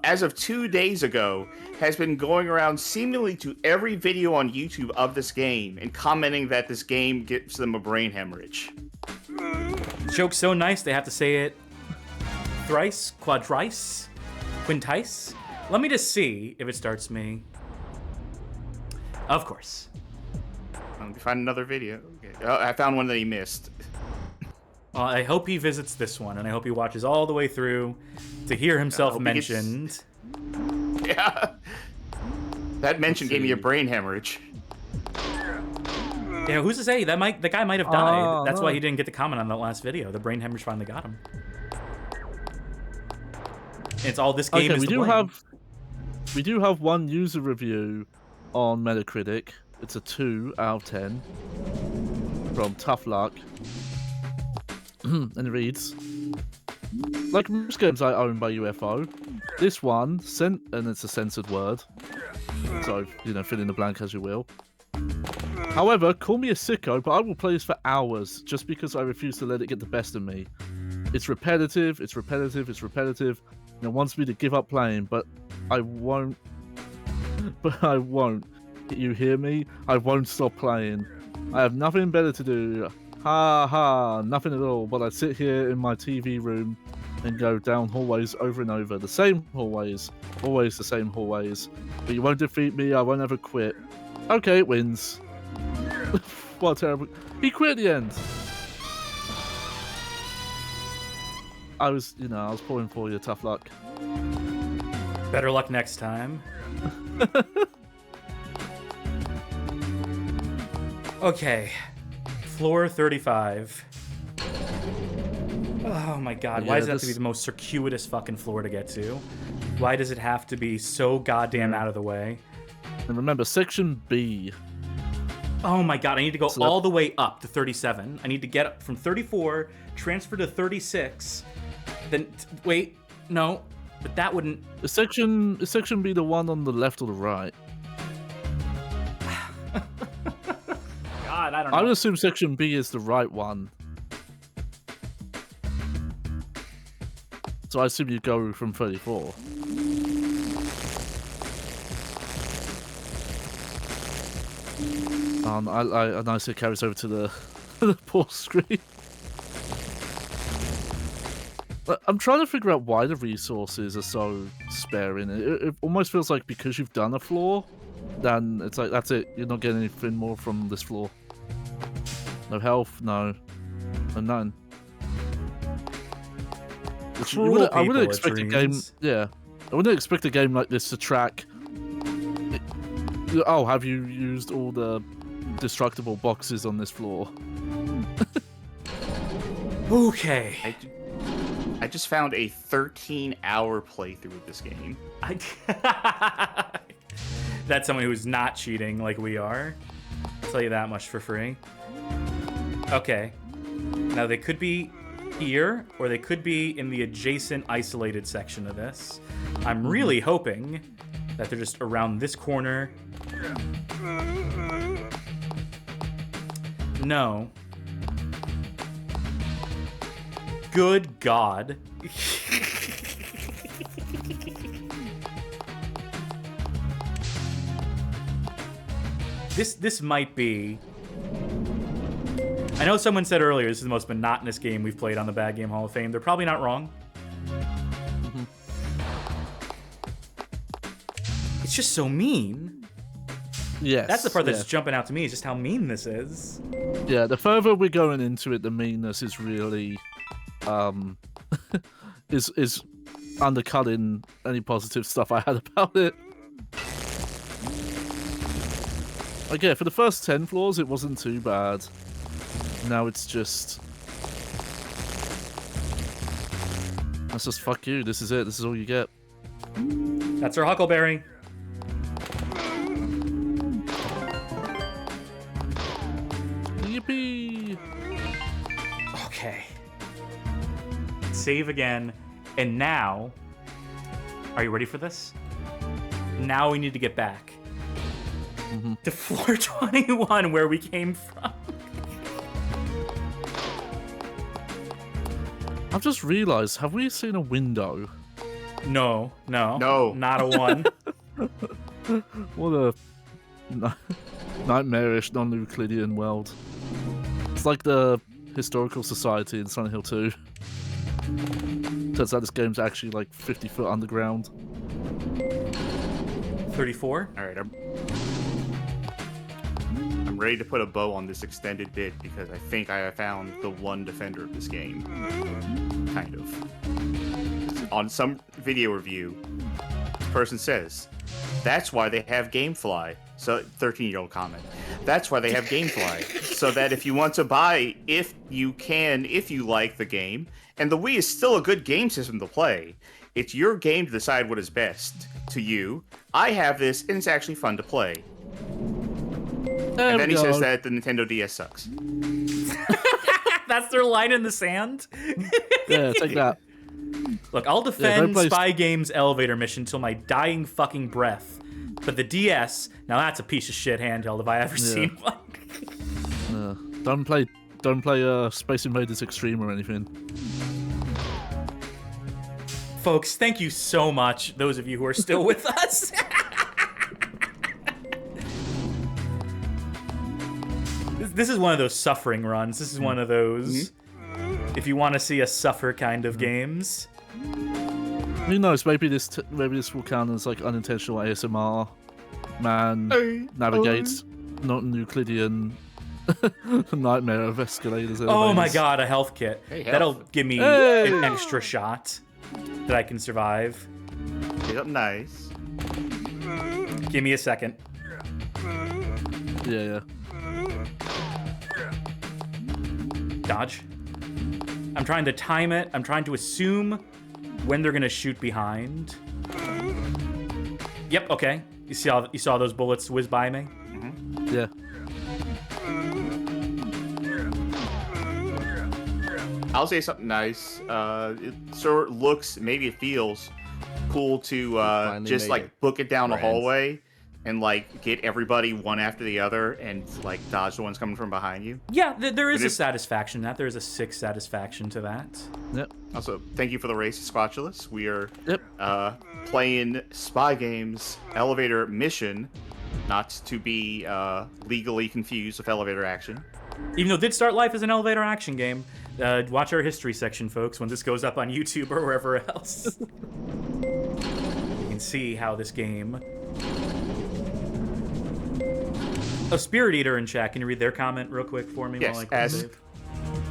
as of 2 days ago, has been going around seemingly to every video on YouTube of this game and commenting that this game gives them a brain hemorrhage. Joke's so nice they have to say it thrice, quadrice, quintice. Let me just see if it starts me. Of course. Let me find another video. Okay. I found one that he missed. Well, I hope he visits this one, and I hope he watches all the way through to hear himself mentioned. Yeah. That mention gave me a brain hemorrhage. You know, who's to say the guy might have died? That's why no. he didn't get to comment on that last video. The brain hemorrhage finally got him. It's all this game Okay, is we to do blame. we do have one user review on Metacritic. It's a 2 out of 10 from Tough Luck. And it reads, like most games I own by UFO, this one, and it's a censored word, so, you know, fill in the blank as you will. However, call me a sicko, but I will play this for hours, just because I refuse to let it get the best of me. It's repetitive, and it wants me to give up playing, but I won't. You hear me? I won't stop playing. I have nothing better to do. Ha ha, nothing at all, but I sit here in my TV room and go down hallways over and over. The same hallways. Always the same hallways. But you won't defeat me, I won't ever quit. Okay, it wins. What a terrible... He quit at the end! I was pulling for you, Tough Luck. Better luck next time. Okay. Floor 35. Oh my god, why Yeah, does it have to be the most circuitous fucking floor to get to? Why does it have to be so goddamn out of the way? And remember, Section B. Oh my god, I need to go So all the way up to 37. I need to get up from 34, transfer to 36, then... wait, no, but that wouldn't... Is Section B the one on the left or the right? God, I don't know. I would assume Section B is the right one. So I assume you go from 34. I nicely carries over to the, the pause screen. I'm trying to figure out why the resources are so sparing. It almost feels like because you've done a floor, then it's like, that's it. You're not getting anything more from this floor. No health, no none. Which I wouldn't expect a game. Yeah, I wouldn't expect a game like this to track. Oh, have you used all the destructible boxes on this floor? Okay. I just found a 13-hour playthrough of this game. That's someone who's not cheating like we are. I'll tell you that much for free. Okay. Now they could be here, or they could be in the adjacent isolated section of this. I'm really hoping that they're just around this corner. No. Good God. This might be... I know someone said earlier this is the most monotonous game we've played on the Bad Game Hall of Fame. They're probably not wrong. It's just so mean. Yes. That's the part that's jumping out to me, is just how mean this is. Yeah, the further we're going into it, the meanness is really is undercutting any positive stuff I had about it. Like, yeah, for the first 10 floors, it wasn't too bad. Now it's just... That's just fuck you. This is it. This is all you get. That's her Huckleberry. Yippee! Okay. Save again. And now... Are you ready for this? Now we need to get back. To floor 21, where we came from. I've just realised, have we seen a window? No. No. Not a one. What a nightmarish, non-Euclidean world. It's like the Historical Society in Silent Hill 2. Turns out this game's actually like 50 foot underground. 34. All right, I'm ready to put a bow on this extended bit because I think I have found the one defender of this game. Kind of. On some video review, this person says, that's why they have GameFly. So, 13-year-old comment. That's why they have GameFly. So that if you want to buy, if you like the game, and the Wii is still a good game system to play, it's your game to decide what is best to you. I have this, and it's actually fun to play. And then he says that the Nintendo DS sucks. That's their line in the sand? Yeah, take that. Look, I'll defend play Spy Game's elevator mission till my dying fucking breath. But the DS, now that's a piece of shit handheld if I ever seen one. Don't play Space Invaders Extreme or anything. Folks, thank you so much, those of you who are still with us. This is one of those suffering runs. This is one of those, if you want to see us suffer kind of games. Who knows? Maybe this will count as like unintentional ASMR. Man navigates not Euclidean nightmare of escalators. Oh my god, a health kit. Hey, health. That'll give me an extra shot that I can survive. Get up nice. Give me a second. Yeah. Dodge. I'm trying to time it. I'm trying to assume when they're gonna shoot behind. Yep. Okay. You saw those bullets whiz by me. Yeah. I'll say something nice. It sort of looks, maybe it feels cool to just like book it down the hallway and like get everybody one after the other and like dodge the ones coming from behind you. Yeah, there is a satisfaction in that. There is a sick satisfaction to that. Yep. Also, thank you for the race, Squatulus. We are playing Spy Games Elevator Mission, not to be legally confused with Elevator Action. Even though it did start life as an elevator action game. Watch our history section, folks, when this goes up on YouTube or wherever else. You can see how this game... Spirit Eater in chat, can you read their comment real quick for me? Yes, while I save?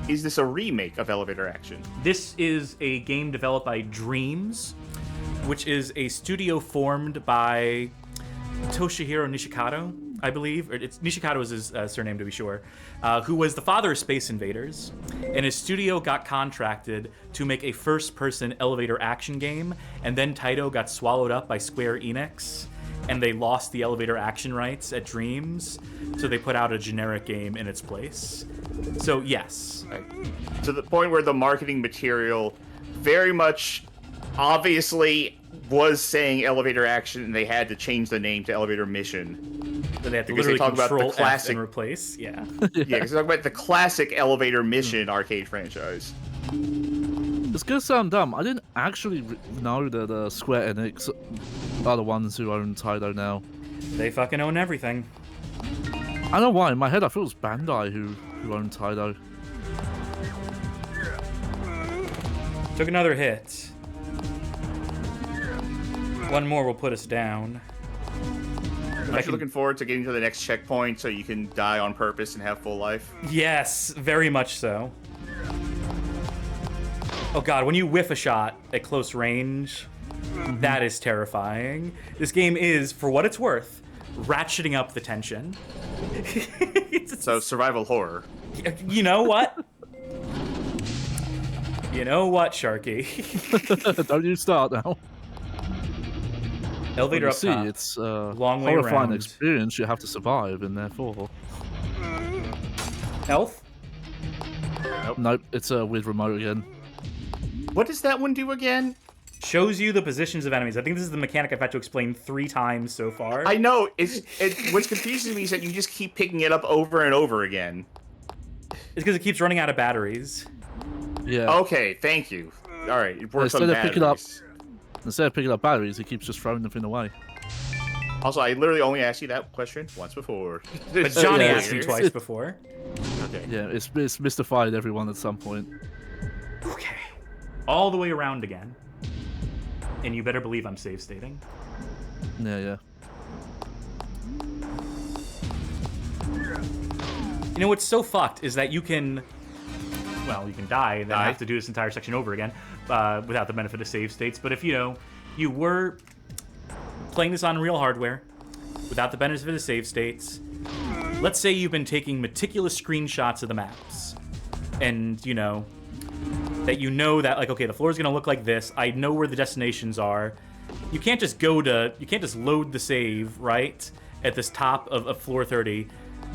Is this a remake of Elevator Action? This is a game developed by Dreams, which is a studio formed by Toshihiro Nishikado, I believe. Nishikado is his surname, to be sure, who was the father of Space Invaders. And his studio got contracted to make a first-person elevator action game, and then Taito got swallowed up by Square Enix, and they lost the elevator action rights at Dreams, so they put out a generic game in its place. So, yes. To the point where the marketing material very much obviously was saying Elevator Action, and they had to change the name to Elevator Mission. So they have to Because literally they talk about the Control F classic- and replace. Yeah. Yeah, because they talk about the classic Elevator Mission arcade franchise. It's gonna sound dumb. I didn't actually know that Square Enix are the ones who own Taito now. They fucking own everything. I don't know why. In my head, I thought it was Bandai who owned Taito. Took another hit. One more will put us down. I'm actually looking forward to getting to the next checkpoint so you can die on purpose and have full life. Yes, very much so. Oh god, when you whiff a shot at close range, that is terrifying. This game is, for what it's worth, ratcheting up the tension. So survival horror. You know what? You know what, Sharky? Don't you start now. Elevator You up see, top. it's Long way horrifying around. experience you have to survive, and therefore... Health? Nope, it's a weird remote again. What does that one do again? Shows you the positions of enemies. I think this is the mechanic I've had to explain 3 times so far. I know. What's confusing me is that you just keep picking it up over and over again. It's because it keeps running out of batteries. Yeah. Okay, thank you. All right, it works on Instead of batteries. picking up- Instead of picking up batteries, he keeps just throwing them away. Also, I literally only asked you that question once before. But Johnny Yeah, asked me twice before. Okay. Yeah, it's mystified everyone at some point. Okay. All the way around again. And you better believe I'm save stating. Yeah. You know what's so fucked is that you can... Well, you can die and then Die. have to do this entire section over again without the benefit of save states. But if, you were playing this on real hardware without the benefit of save states, let's say you've been taking meticulous screenshots of the maps and, that, like, okay, the floor's gonna look like this. I know where the destinations are. You can't just load the save, right, at this top of floor 30,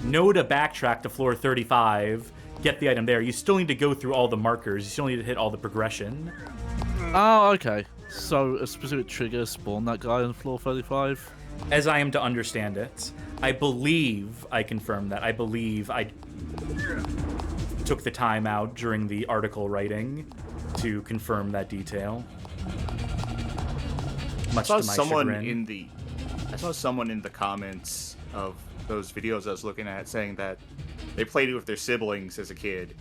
know to backtrack to floor 35, get the item there. You still need to go through all the markers. You still need to hit all the progression. Oh, okay. So a specific trigger spawned that guy on floor 35? As I am to understand it, I believe I confirmed that. I believe I took the time out during the article writing to confirm that detail. Much to my chagrin. I saw someone in the comments of those videos I was looking at saying that they played it with their siblings as a kid,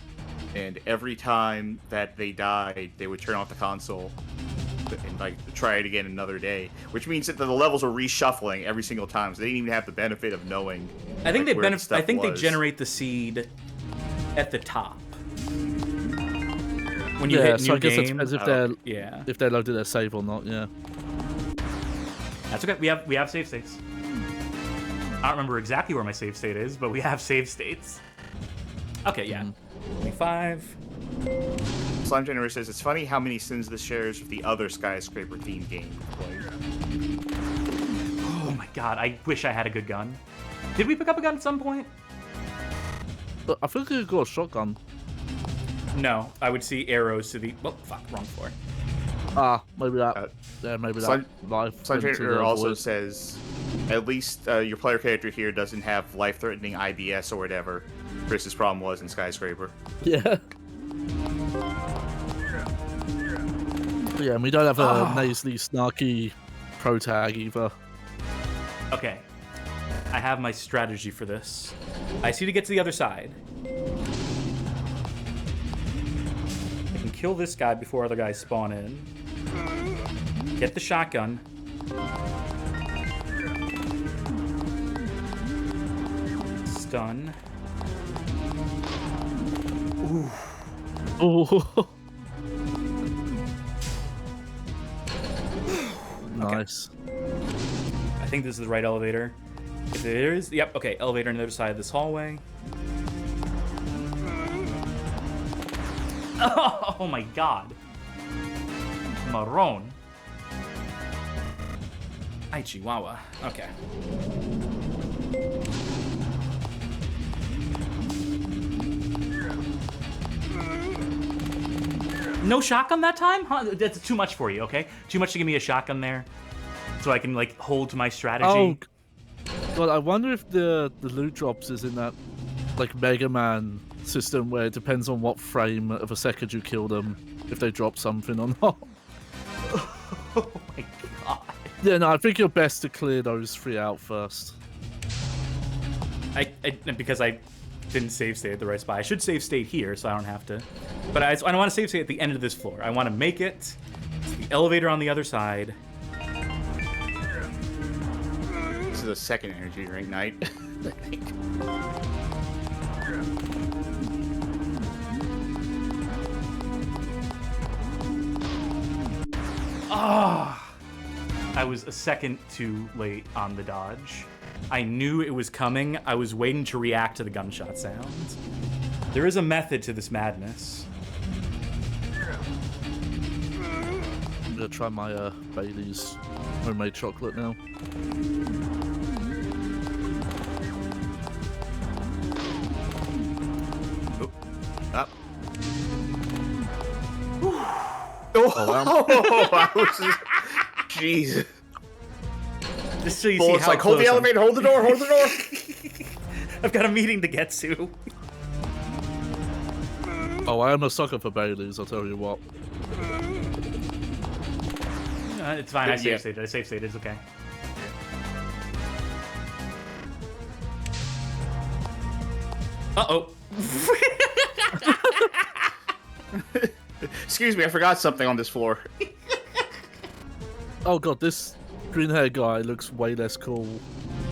and every time that they died, they would turn off the console and try it again another day, which means that the levels were reshuffling every single time, so they didn't even have the benefit of knowing. I think where the stuff I think they was. generate the seed at the top. When you hit new so I guess it game, depends yeah, if they loaded their save or not. Yeah. that's okay. We have save states. I don't remember exactly where my save state is, but we have save states. Okay, yeah. 25. Slime Generator says it's funny how many sins this shares with the other skyscraper themed game we've played. Oh my god, I wish I had a good gun. Did we pick up a gun at some point? But I think you got a shotgun. No, I would see arrows to the... Oh, fuck, wrong floor. Ah, maybe that. Yeah, maybe Slime- that. Life. Slime went to Generator the also void. says at least your player character here doesn't have life-threatening IBS or whatever Chris's problem was in Skyscraper. Yeah. Yeah, and we don't have a nasally, snarky pro tag either. Okay. I have my strategy for this. I see to get to the other side. I can kill this guy before other guys spawn in. Get the shotgun. Stun. Oh. Nice. I think this is the right elevator. If there is, yep, okay, elevator on the other side of this hallway. Oh my god. Marron. Ay, Chihuahua. Okay. No shotgun that time? Huh? That's too much for you, okay? Too much to give me a shotgun there? So I can, like, hold to my strategy? Oh, God, I wonder if the loot drops is in that, like, Mega Man system where it depends on what frame of a second you kill them, if they drop something or not. Oh my god. Yeah, no, I think you're best to clear those 3 out first. Because I didn't save state at the right spot. I should save state here, so I don't have to. But I don't want to save state at the end of this floor. I want to make it to the elevator on the other side. This is a second energy drink night, I think. I was a second too late on the dodge. I knew it was coming. I was waiting to react to the gunshot sound. There is a method to this madness. I'm gonna try my Bailey's homemade chocolate now. Up. Oh, I was just... Jesus. Just so you Bullets see how like, hold the close I'm- elevator, hold the door, hold the door. I've got a meeting to get to. Oh, I am a sucker for Bailey's, I'll tell you what. It's fine. I Yeah. safe stated. I safe stated. It's okay. Uh-oh. Excuse me, I forgot something on this floor. Oh god, this green hair guy looks way less cool.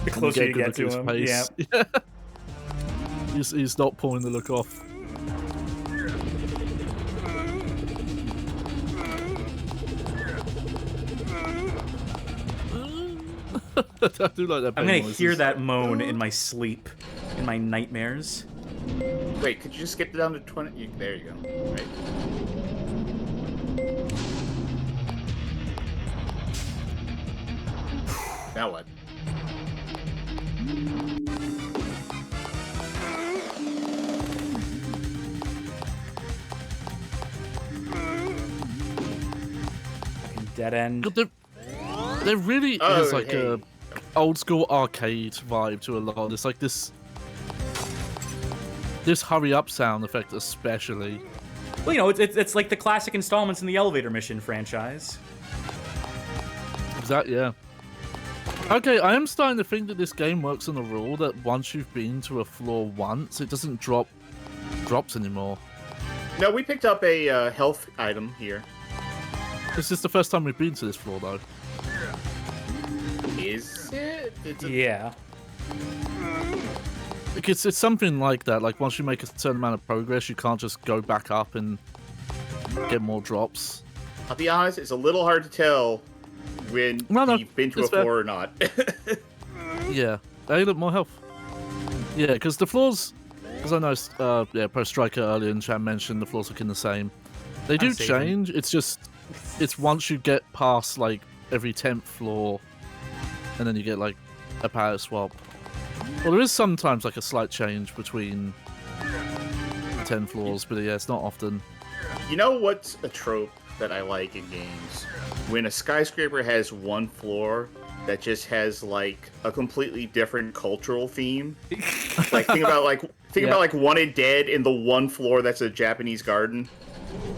The closer you Good get to look at him. his Yeah. face. Yeah. He's not pulling the look off. I do like that. I'm gonna noises. hear that moan in my sleep, in my nightmares. Wait, could you just skip down to 20? There you go. Right. Now what? Fucking dead end. God, there really Oh, is like hey. a old school arcade vibe to a lot. It's like this hurry up sound effect, especially. Well, you know, it's like the classic installments in the elevator mission franchise. Exactly. Yeah. Okay, I am starting to think that this game works on the rule that once you've been to a floor once, it doesn't drop drops anymore. No, we picked up a health item here. This is the first time we've been to this floor, though. Is it? It's a... Yeah. Like, it's something like that. Like, once you make a certain amount of progress, you can't just go back up and get more drops. I'll be honest, it's a little hard to tell when No, you've been to a it's fair. floor or not. Yeah. Hey, look, more health. Yeah, because the floors... Because I know, Pro Striker earlier in chat mentioned the floors looking the same. They do saving. change. It's just... It's once you get past, like, every 10th floor, and then you get, like, a palette swap. Well, there is sometimes, like, a slight change between 10 floors, but yeah, it's not often. You know what's a trope that I like in games? When a skyscraper has one floor that just has like a completely different cultural theme. Like think about like Wanted Dead in the one floor that's a Japanese garden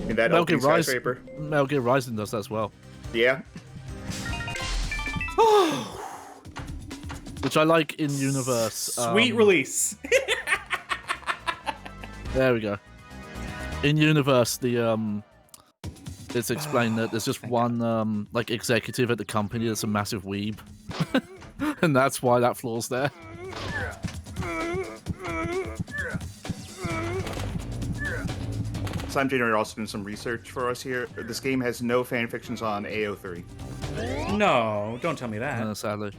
in that Metal Gear opening Rise- skyscraper. Metal Gear Rising does that as well. Yeah. Which I like in universe. Sweet release. There we go. In universe, it's explained that there's just one like executive at the company that's a massive weeb, and that's why that floor's there. Slime Generator also doing some research for us here. This game has no fanfictions on AO3. No, don't tell me that. Sadly.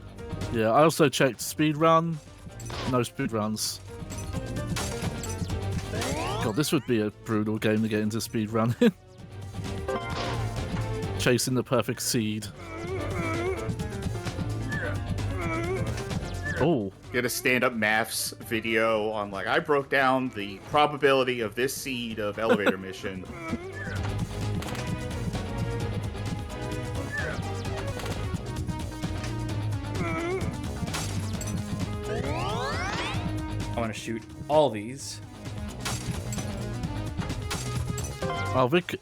Yeah, I also checked speedrun. No speedruns. God, this would be a brutal game to get into speedrun in. Chasing the perfect seed. Oh, Get a stand-up maths video on like I broke down the probability of this seed of elevator mission. I want to shoot all these. well, Vic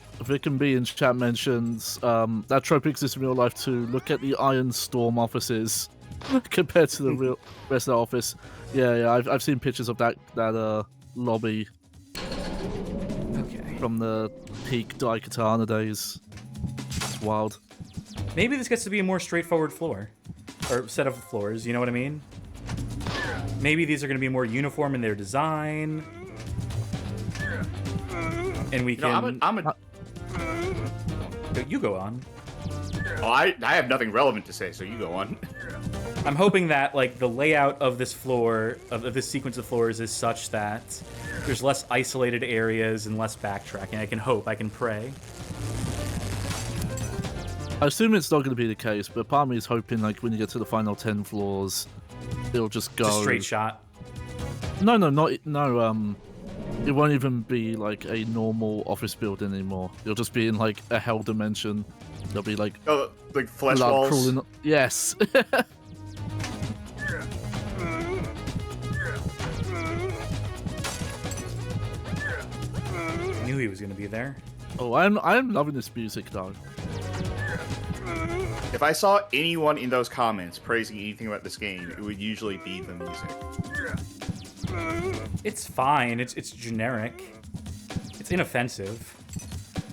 and B in chat mentions that trope exists in real life too. Look at the Iron Storm offices compared to the real rest of the office. Yeah, I've seen pictures of that lobby Okay. from the peak Daikatana days. It's wild. Maybe this gets to be a more straightforward floor. Or set of floors, you know what I mean? Maybe these are going to be more uniform in their design. And we You know, can... I'm a You go on. Oh, I have nothing relevant to say, so you go on. I'm hoping that like the layout of this floor, of this sequence of floors, is such that there's less isolated areas and less backtracking. I can hope. I can pray. I assume it's not going to be the case, but part of me is hoping, like, when you get to the final 10 floors, it'll just go... It's a straight shot. No, it won't even be, like, a normal office building anymore. It'll just be in, like, a hell dimension. There'll be, like... Oh, like flesh blood walls? crawling... Yes. I knew he was going to be there. Oh, I'm loving this music, though. If I saw anyone in those comments praising anything about this game, it would usually be the music. It's fine. It's generic. It's inoffensive.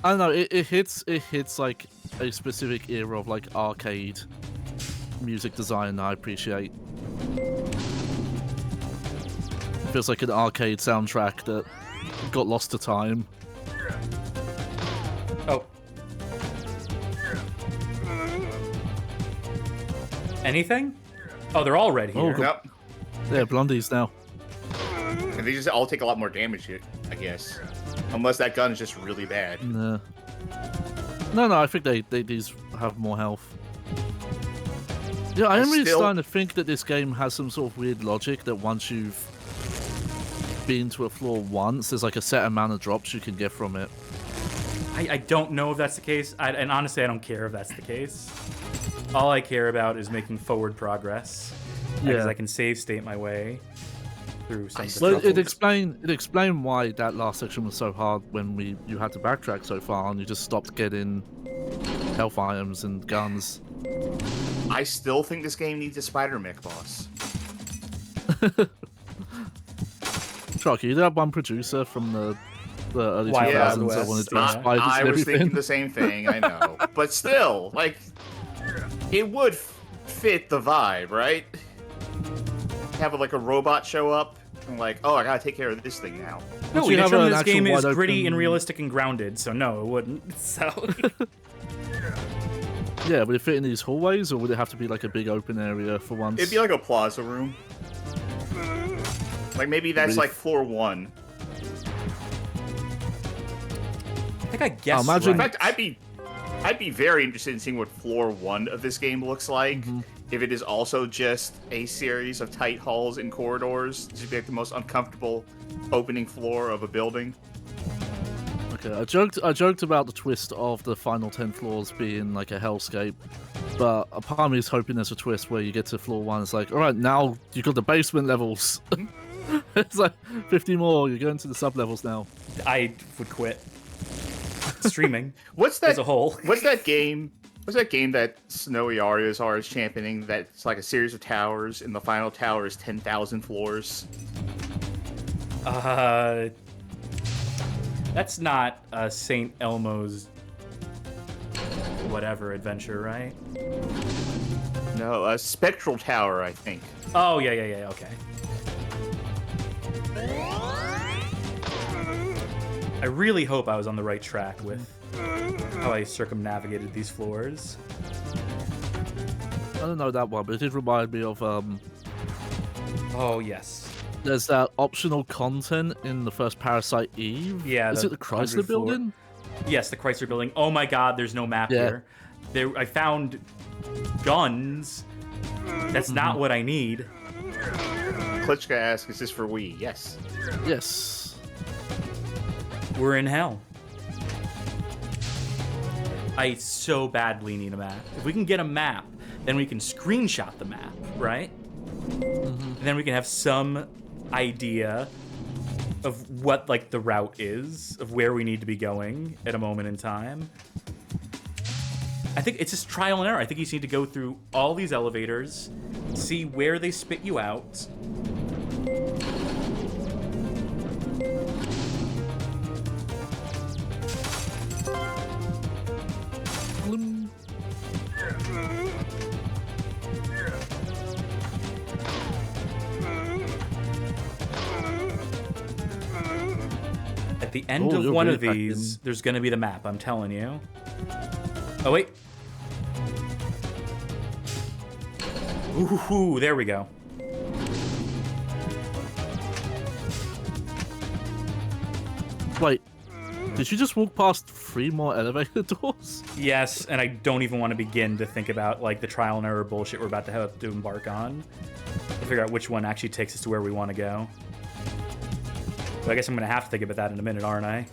I don't know, it hits like a specific era of like arcade music design that I appreciate. It feels like an arcade soundtrack that got lost to time. Oh. Anything? Oh, they're all red here. Oh, God. Yep. Yeah, blondies now. And they just all take a lot more damage here, I guess. Unless that gun is just really bad. No, I think these have more health. Yeah, I am really starting to think that this game has some sort of weird logic that once you've been to a floor once, there's like a set amount of drops you can get from it. I don't know if that's the case, and honestly, I don't care if that's the case. All I care about is making forward progress, because I can save state my way through some. Well, it explained why that last section was so hard when you had to backtrack so far and you just stopped getting health items and guns. I still think this game needs a spider mech boss. Charkie, you that one producer from the early Wild 2000s West, that wanted to yeah. use spiders I and was everything. thinking the same thing, I know. But still, like, it would fit the vibe, right? Have like a robot show up and like, oh, I gotta take care of this thing now. No, Once we you have determined an this game actual is wide gritty and open- realistic and grounded, so no, it wouldn't. So Yeah, would it fit in these hallways or would it have to be like a big open area for once? It'd be like a plaza room. Like maybe that's Really? like floor 1. I think I guessed. imagine- In right. fact, I'd be very interested in seeing what floor 1 of this game looks like. If it is also just a series of tight halls and corridors, just be like the most uncomfortable opening floor of a building. Okay, I joked about the twist of the final 10 floors being like a hellscape, but a part of me is hoping there's a twist where you get to floor 1, it's like, alright, now you got the basement levels. It's like 50 more, you're going to the sub-levels now. I would quit streaming What's that as a whole. What's that game? What's that game that Snowy Ariazar is championing? That's like a series of towers, and the final tower is 10,000 floors. That's not St. Elmo's whatever adventure, right? No, a Spectral Tower, I think. Oh, yeah, okay. I really hope I was on the right track with how I circumnavigated these floors. I don't know that one, but it did remind me of, Oh, yes. there's that optional content in the first Parasite Eve. Yeah, Is the it the Chrysler 100 floor. building? Yes, the Chrysler Building. Oh my god, there's no map Yeah. here. I found guns. That's not what I need. Klitschko asks, is this for Wii? Yes. Yes. We're in hell. I so badly need a map. If we can get a map, then we can screenshot the map, right? And then we can have some idea of what like the route is, of where we need to be going at a moment in time. I think it's just trial and error. I think you just need to go through all these elevators, see where they spit you out. Bloom. At the end Oh, of you're one really of these, there's gonna be the map, I'm telling you. Oh, wait. Ooh, there we go. Wait, did you just walk past 3 more elevator doors? Yes, and I don't even want to begin to think about like the trial and error bullshit we're about to have to embark on. To figure out which one actually takes us to where we want to go. But I guess I'm gonna have to think about that in a minute, aren't I?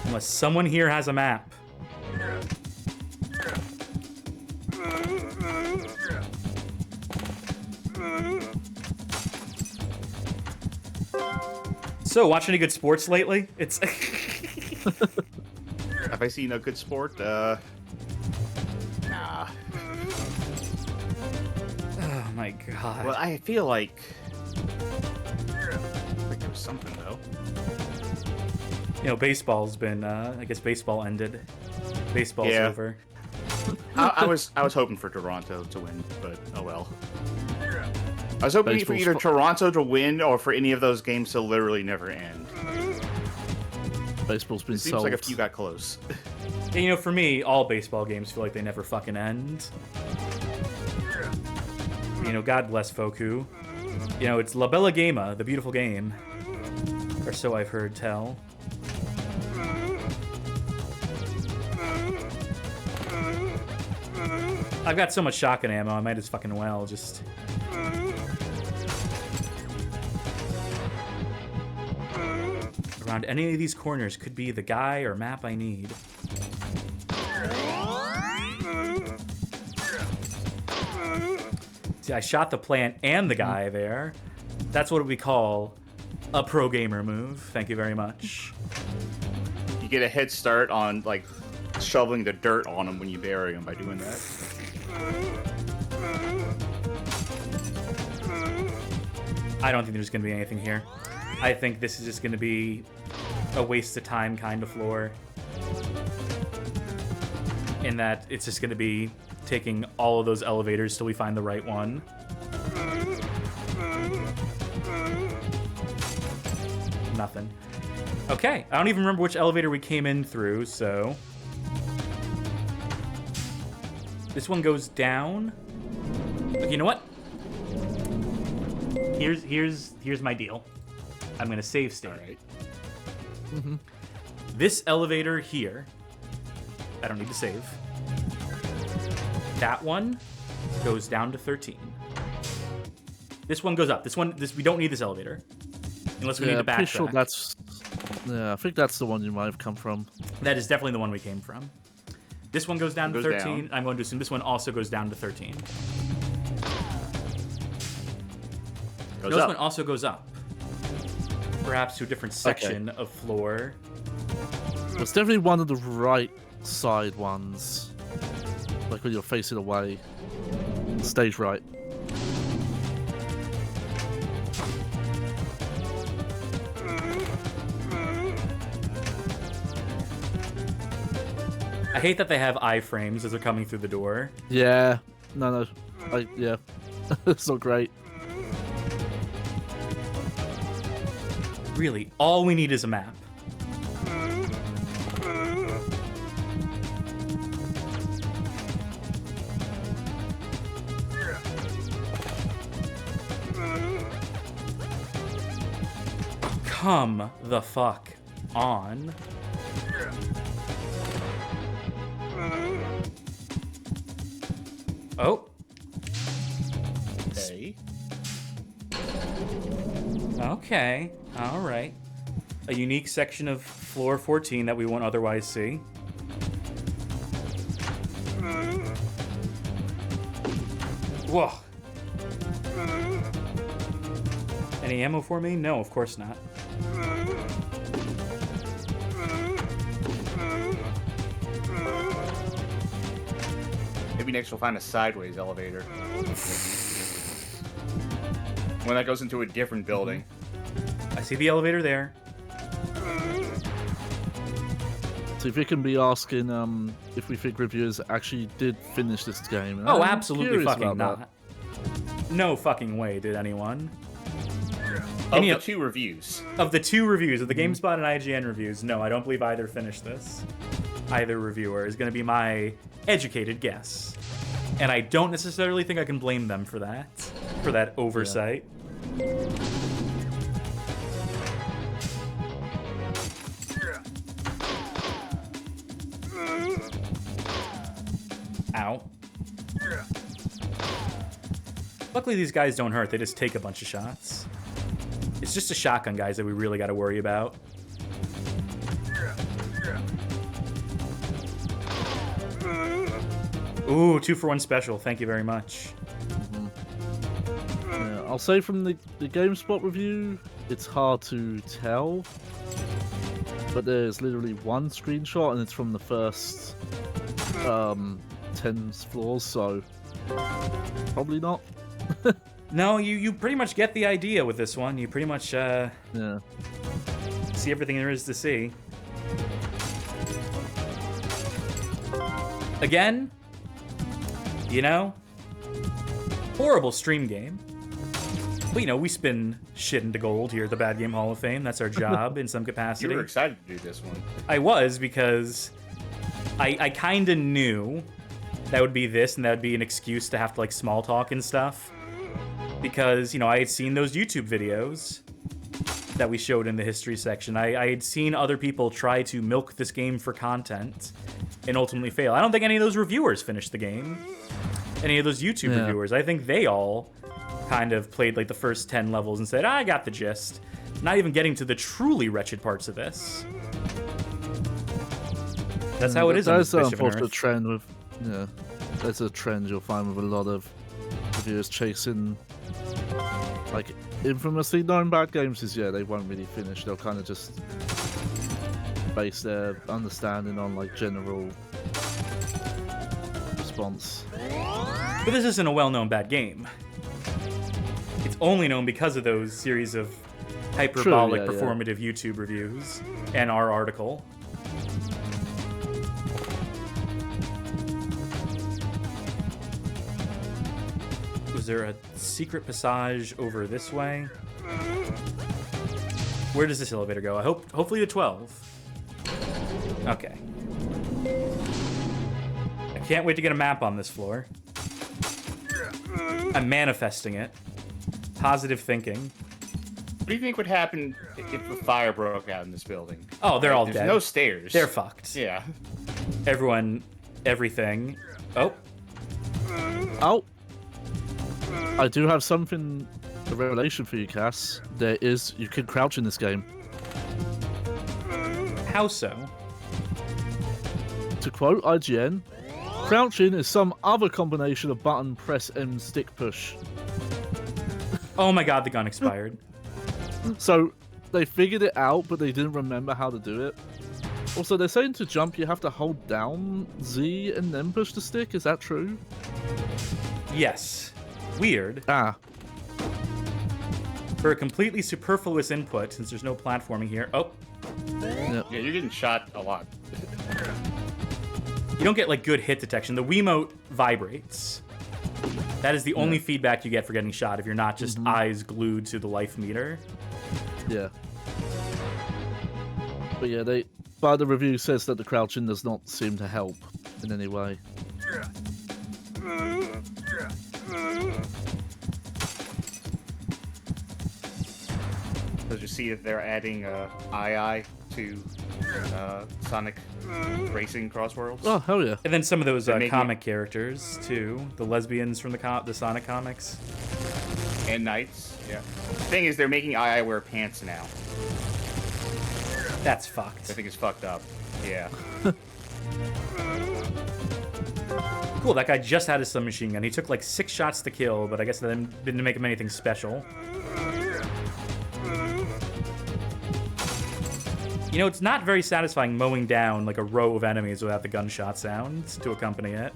Unless someone here has a map. So, watch any good sports lately? It's Have I seen a good sport? Nah. oh my god. Well, I feel like there was something though. You know, baseball's been. I guess baseball ended. Baseball's Yeah. over. I was hoping for Toronto to win, but oh well. I was hoping for Baseball's either fu- Toronto to win or for any of those games to literally never end. Baseball's been It seems solved. like a few got close. And, you know, for me, all baseball games feel like they never fucking end. You know, God bless Foku. You know, it's La Bella Gama, the beautiful game. Or so I've heard tell. I've got so much shotgun ammo, I might as fucking well just... Around any of these corners could be the guy or map I need. See, I shot the plant and the guy there. That's what we call a pro gamer move. Thank you very much. You get a head start on like shoveling the dirt on them when you bury them by doing that. I don't think there's going to be anything here. I think this is just going to be a waste of time kind of floor. In that it's just going to be taking all of those elevators till we find the right one. Nothing. Okay, I don't even remember which elevator we came in through, so... This one goes down. Okay, you know what? Here's my deal. I'm gonna save state. All right. This elevator here, I don't need to save. That one goes down to 13. This one goes up. This we don't need this elevator. Unless we need to backtrack. pretty sure that's... Yeah, I think that's the one you might have come from. That is definitely the one we came from. This one goes down to Goes 13. down. I'm going to assume this one also goes down to 13. Goes This up. one also goes up. Perhaps to a different section of floor. It's definitely one of the right side ones. Like when you're facing away. Stage right. I hate that they have iframes as they're coming through the door. Yeah. No. Yeah. It's not great. Really, all we need is a map. Come the fuck on. Oh. Okay. Okay. All right. A unique section of floor 14 that we won't otherwise see. Whoa. Any ammo for me? No, of course not. Maybe next we'll find a sideways elevator. When that goes into a different building. I see the elevator there. So if you can be asking if we think reviewers actually did finish this game. Oh, I'm absolutely curious fucking about not. No fucking way did anyone. Of Any the of- 2 reviews. Of the 2 reviews, of the GameSpot and IGN reviews, no, I don't believe either finished this. Either reviewer is going to be my educated guess. And I don't necessarily think I can blame them for that oversight. Ow. Luckily, these guys don't hurt. They just take a bunch of shots. It's just a shotgun, guys, that we really got to worry about. Ooh, 2-for-1 special. Thank you very much. Yeah, I'll say from the GameSpot review, it's hard to tell. But there's literally one screenshot, and it's from the first 10 floors, so probably not. No, you pretty much get the idea with this one. You pretty much Yeah. see everything there is to see. Again, you know, horrible stream game. But, you know, we spin shit into gold here at the Bad Game Hall of Fame. That's our job in some capacity. You were excited to do this one. I was, because I kind of knew that would be this, and that would be an excuse to have to, like, small talk and stuff. Because, you know, I had seen those YouTube videos that we showed in the history section. I had seen other people try to milk this game for content and ultimately fail. I don't think any of those reviewers finished the game. Any of those YouTube reviewers. I think they all kind of played, like, the first 10 levels and said, I got the gist. Not even getting to the truly wretched parts of this. That's how it is on this That's Bishop and unfortunate Earth. trend with, yeah, that's a trend you'll find with a lot of reviewers chasing, like, infamously known bad games is, yeah, they won't really finish. They'll kind of just base their understanding on, like, general response. But this isn't a well-known bad game. It's only known because of those series of hyperbolic, True, yeah. performative YouTube reviews and our article. Was there a secret passage over this way? Where does this elevator go? Hopefully to 12. Okay. I can't wait to get a map on this floor. I'm manifesting it. Positive thinking. What do you think would happen if a fire broke out in this building? Oh, they're all There's dead. no stairs. They're fucked. Yeah. Everyone, everything. Oh, Oh! I do have something, a revelation for you, Cass. You can crouch in this game. how so? To quote IGN, crouching is some other combination of button press and stick push. Oh my god, the gun expired. So, they figured it out, but they didn't remember how to do it. Also, they're saying to jump, you have to hold down Z and then push the stick. Is that true? Yes. Weird. Ah. For a completely superfluous input, since there's no platforming here. Oh, Yeah, you're getting shot a lot. you don't get, like, good hit detection. The Wiimote vibrates. That is the only feedback you get for getting shot if you're not just eyes glued to the life meter. Yeah. But yeah, but the review says that the crouching does not seem to help in any way. Did you see that they're adding II to Sonic Racing Crossworlds? Oh, hell yeah. And then some of those They're making comic characters, too. The lesbians from the Sonic comics. And Knights, yeah. The thing is, they're making II wear pants now. That's I fucked. think it's fucked up. Yeah. Cool, that guy just had his submachine gun. He took, like, 6 shots to kill, but I guess that didn't make him anything special. You know, it's not very satisfying mowing down, like, a row of enemies without the gunshot sounds to accompany it.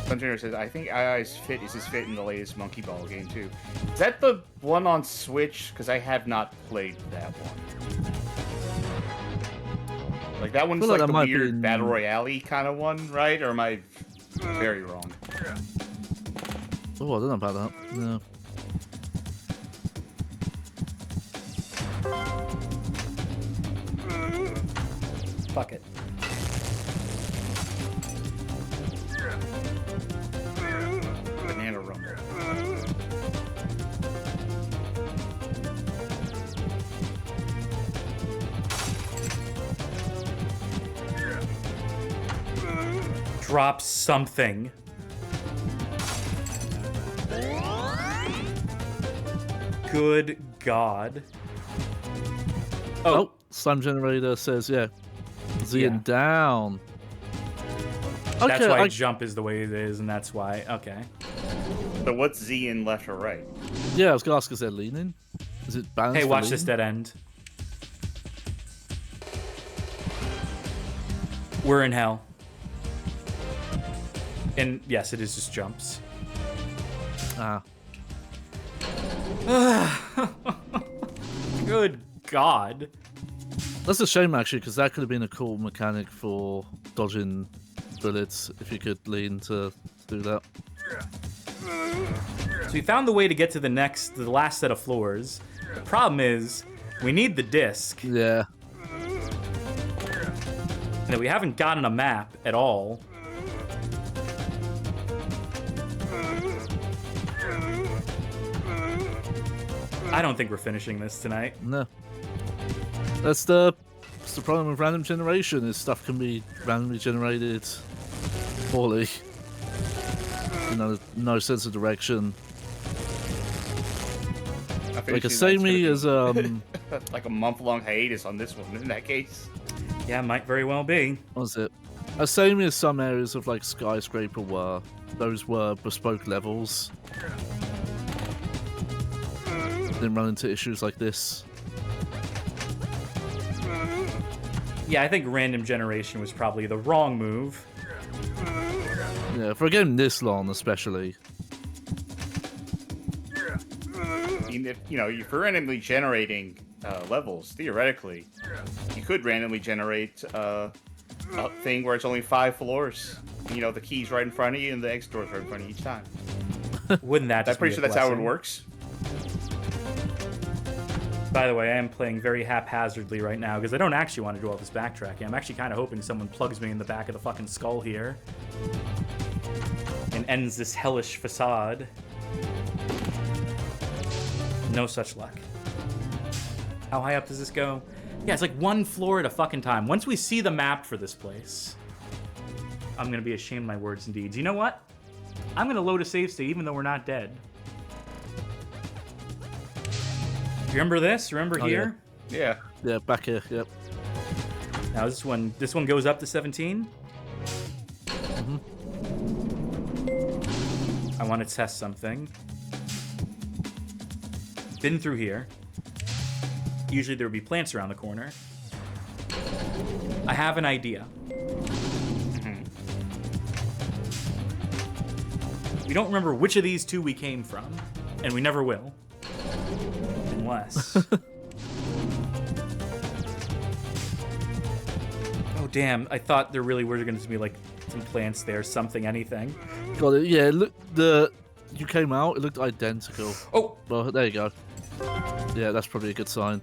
Hunter says, I think II's fit is his fit in the latest Monkey Ball game, too. Is that the one on Switch? Because I have not played that one. Like, that one's feel like like that the might be weird in- Battle Royale kind of one, right? Or am I very wrong? Oh, I don't know about that. Yeah. Fuck it. Banana rumble. Drop something. Good God. Oh, slime generator says, yeah. Z Yeah. and down. That's Okay, why jump is the way it is, and that's why. Okay. So what's Z in left or right? yeah, I was gonna ask, is there leaning? Is it balanced? Hey, for watch this leaning? dead end. We're in hell. And yes, it is just jumps. Ah, Good God. that's a shame actually, because that could have been a cool mechanic for dodging bullets if you could lean to do that. So we found the way to get to the last set of floors. The problem is, we need the disc. Yeah. That we haven't gotten a map at all. I don't think we're finishing this tonight. No. That's the problem with random generation, is stuff can be randomly generated poorly. No sense of direction. Like a samey is like a month-long hiatus on this one. In that case, Yeah, might very well be. what was it? A samey is some areas of like skyscraper were those were bespoke levels. Then run into issues like this. Yeah, I think random generation was probably the wrong move. Yeah, for a game this long especially. I mean, if if you're randomly generating levels, theoretically, you could randomly generate a thing where it's only 5 floors. The key's right in front of you, and the exit door's right in front of you each time. Wouldn't that I'm just pretty be sure a that's how it blessing? works. By the way, I am playing very haphazardly right now because I don't actually want to do all this backtracking. I'm actually kind of hoping someone plugs me in the back of the fucking skull here and ends this hellish facade. No such luck. How high up does this go? Yeah, it's like 1 floor at a fucking time. Once we see the map for this place, I'm going to be ashamed of my words and deeds. You know what? I'm going to load a save state even though we're not dead. Remember this? Remember here? Yeah. Yeah, back here, yep. Now this one goes up to 17. I want to test something. Been through here. Usually there would be plants around the corner. I have an idea. We don't remember which of these two we came from, and we never will. Unless... Oh, damn. I thought there really were going to be, like, some plants there, something, anything. Got it. Yeah, look, you came out, it looked identical. Oh! Well, there you go. Yeah, that's probably a good sign.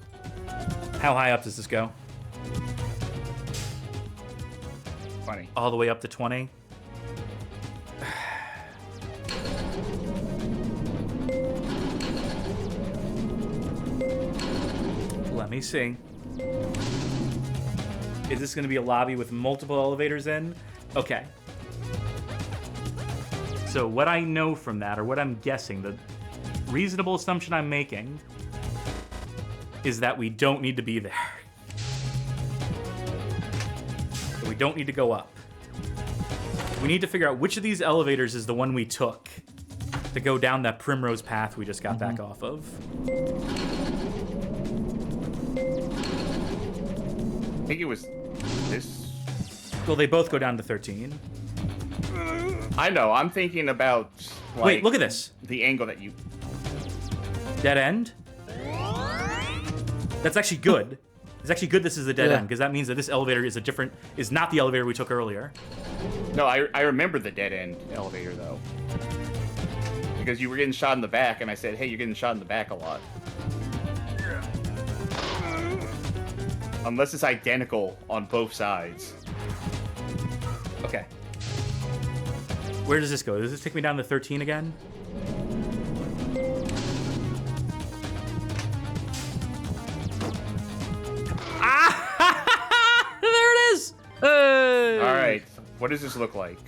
How high up does this go? Funny. All the way up to 20? Let me see. Is this going to be a lobby with multiple elevators in? Okay. So what I know from that, or what I'm guessing, the reasonable assumption I'm making is that we don't need to be there. So we don't need to go up. We need to figure out which of these elevators is the one we took to go down that primrose path we just got back off of. I think it was this. Well, they both go down to 13. I know. I'm thinking about. Like, Wait, look at this. The angle that you. Dead end? That's actually good. It's actually good this is a dead Yeah. end, because that means that this elevator is not the elevator we took earlier. No, I remember the dead end elevator though. Because you were getting shot in the back, and I said, "Hey, you're getting shot in the back a lot." Unless it's identical on both sides. Okay. Where does this go? Does this take me down to 13 again? Ah! There it is! Hey! All right, what does this look like?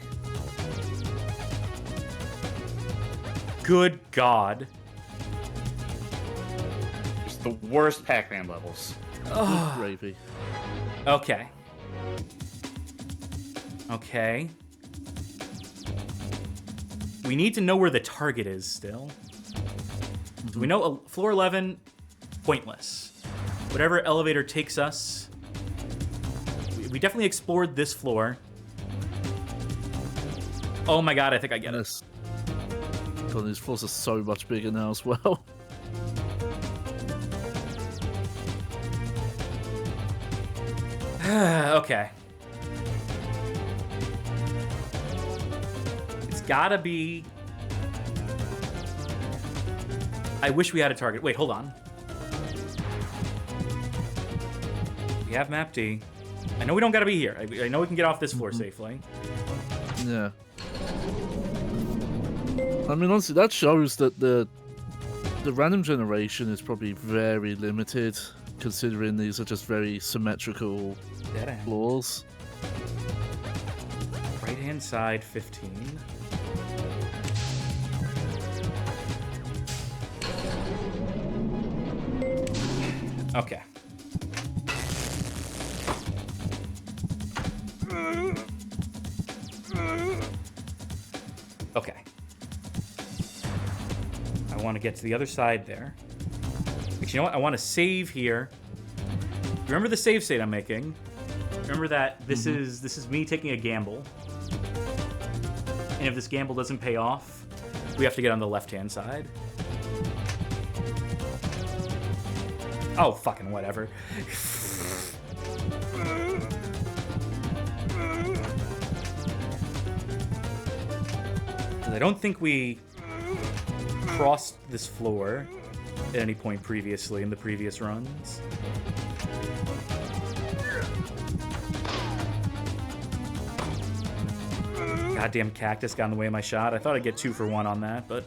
Good God. It's the worst Pac-Man levels. Gravy. Okay. Okay. We need to know where the target is still. So we know floor 11, pointless. Whatever elevator takes us. We definitely explored this floor. Oh my God, I think I get it. Yes. God, these floors are so much bigger now as well. Okay. It's gotta be... I wish we had a target. Wait, hold on. We have map D. I know we don't gotta be here. I know we can get off this floor safely. Yeah. I mean, honestly, that shows that the random generation is probably very limited, considering these are just very symmetrical Dead end. floors. Right hand side, 15. Okay. Okay. I want to get to the other side there. Actually, you know what? I want to save here. Remember the save state I'm making? Remember that this is me taking a gamble. And if this gamble doesn't pay off, we have to get on the left-hand side. Oh, fucking whatever. I don't think we crossed this floor at any point previously in the previous runs. Goddamn cactus got in the way of my shot. I thought I'd get 2 for 1 on that, but...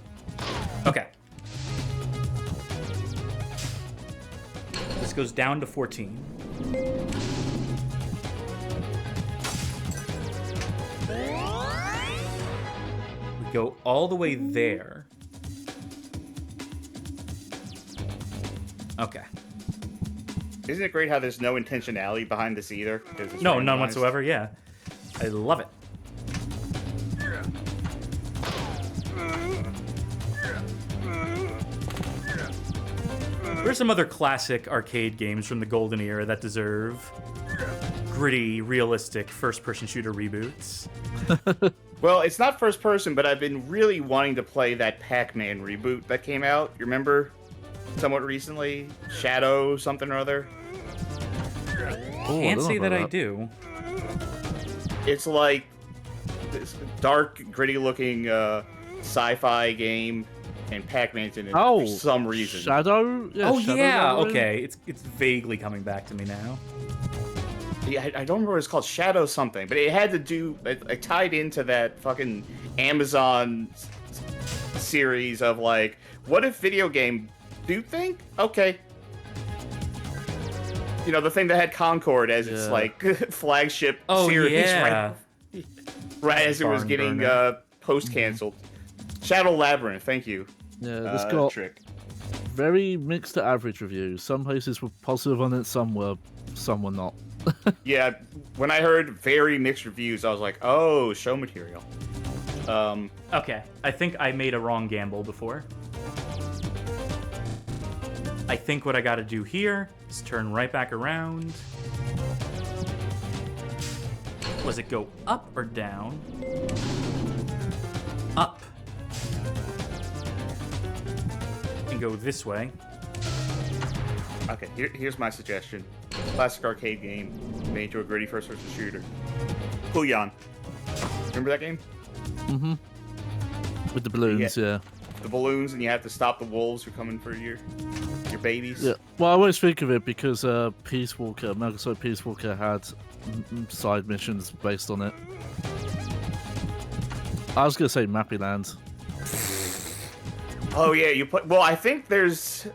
Okay. This goes down to 14. We go all the way there. Okay. Isn't it great how there's no intentionality behind this either? 'Cause it's No, none randomized? whatsoever, yeah. I love it. There's some other classic arcade games from the golden era that deserve gritty, realistic first-person shooter reboots. Well, it's not first person, but I've been really wanting to play that Pac-Man reboot that came out. You remember? Somewhat recently? Shadow something or other? Oh, Can't don't say know that I about do. It's like this dark, gritty-looking sci-fi game, and Pac-Man's in it Oh, for some reason. Shadow? Yeah, Oh Shadow yeah, Gathering? okay. It's vaguely coming back to me now. Yeah, I don't remember what it's called, Shadow something, but it had to do, it tied into that fucking Amazon series of like, what if video game do think? Okay. You know, the thing that had Concord as its Yeah. like flagship Oh series yeah. right as it was Barn getting burner. post-canceled. Shadow Labyrinth, thank you. Yeah, this got Trick. very mixed to average reviews. Some places were positive on it, some were not. Yeah, when I heard very mixed reviews, I was like, oh, show material. Okay, I think I made a wrong gamble before. I think what I gotta do here is turn right back around. Was it go up or down? Up. And go this way. Okay, here's my suggestion. Classic arcade game made into a gritty first-person shooter. Puyan. Remember that game? With the balloons, yeah. The balloons, and you have to stop the wolves who come in for your of babies. Yeah. Well, I always think of it because Peace Walker, Metal Slug Peace Walker had side missions based on it. I was gonna say Mappy Land. Oh yeah, you put. Well, I think there's.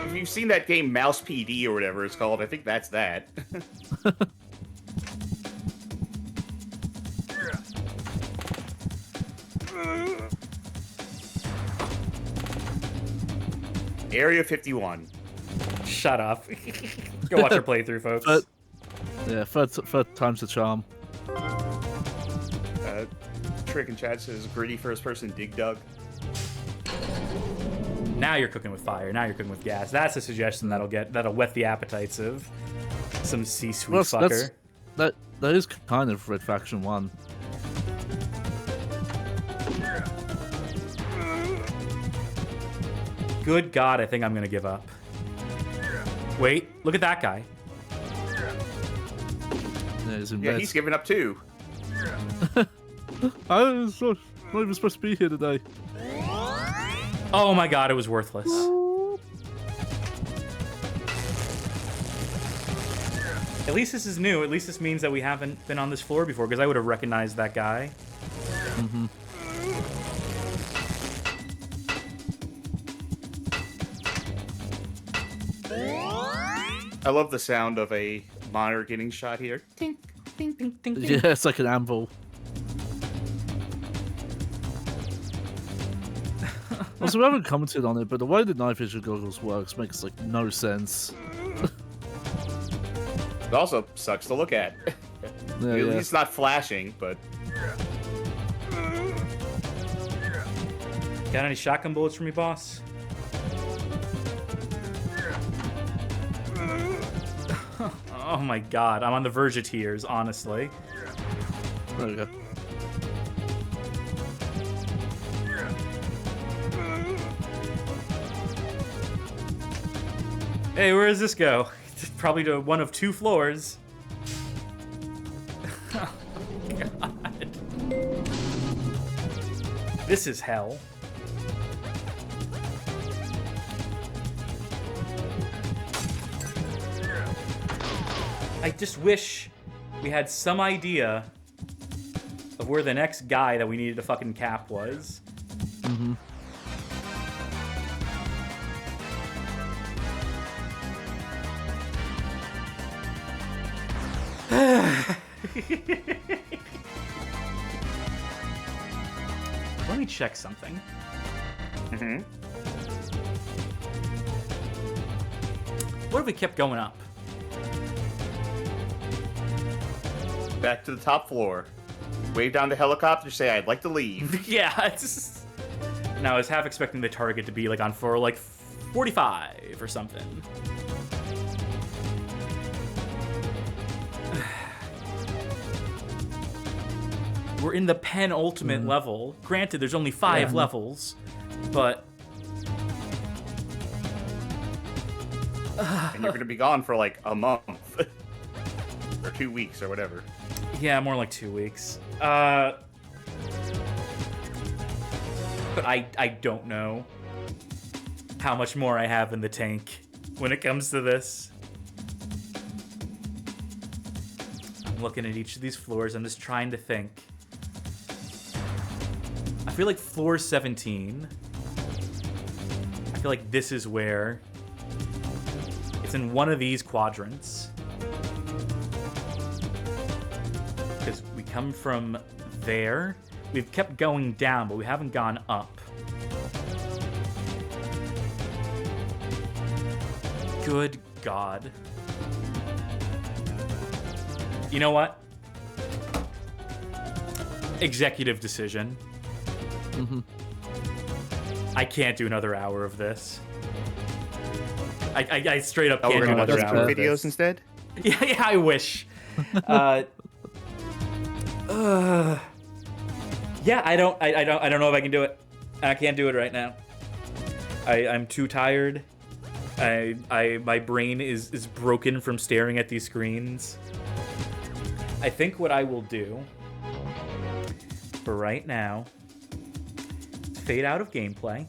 If you've seen that game Mouse PD or whatever it's called, I think that's that. Area 51. Shut up. Go watch our playthrough, folks. But yeah, third time's the charm. Trick in chat says gritty first person dig dug. Now you're cooking with fire. Now you're cooking with gas. That's a suggestion that'll whet the appetites of some C-suite fucker. That is kind of Red Faction 1. Good God, I think I'm gonna give up. Wait, look at that guy. Yeah, he's in Yeah, red. he's giving up too. I was not even supposed to be here today. Oh my God, it was worthless. At least this is new. At least this means that we haven't been on this floor before, because I would have recognized that guy. Mm-hmm. I love the sound of a monitor getting shot here. Tink, tink, tink, tink, tink. Yeah, it's like an anvil. Also, we haven't commented on it, but the way the night vision goggles works makes like no sense. It also sucks to look at. Yeah, At yeah. least it's not flashing, but Got any shotgun bullets for me, boss? Oh my God, I'm on the verge of tears, honestly. There we go. Hey, where does this go? Probably to one of two floors. Oh, God. This is hell. I just wish we had some idea of where the next guy that we needed to fucking cap was. Mm-hmm. Let me check something. What if we kept going up? back to the top floor. Wave down the helicopter, say I'd like to leave. Yeah, it's... Now, I was half expecting the target to be like on floor like 45 or something. We're in the penultimate level. Granted, there's only 5 levels, but... And you're gonna be gone for like a month. Or 2 weeks or whatever. Yeah, more like 2 weeks. But I don't know how much more I have in the tank when it comes to this. I'm looking at each of these floors. I'm just trying to think. I feel like floor 17. I feel like this is where it's in one of these quadrants. Because we come from there. We've kept going down, but we haven't gone up. Good God. You know what? Executive decision. I can't do another hour of this. I straight up Oh, can't we're do gonna watch another some hour of videos this. instead? Yeah, I wish. Yeah, I don't know if I can do it. I can't do it right now. I'm too tired. My brain is broken from staring at these screens. I think what I will do for right now is fade out of gameplay.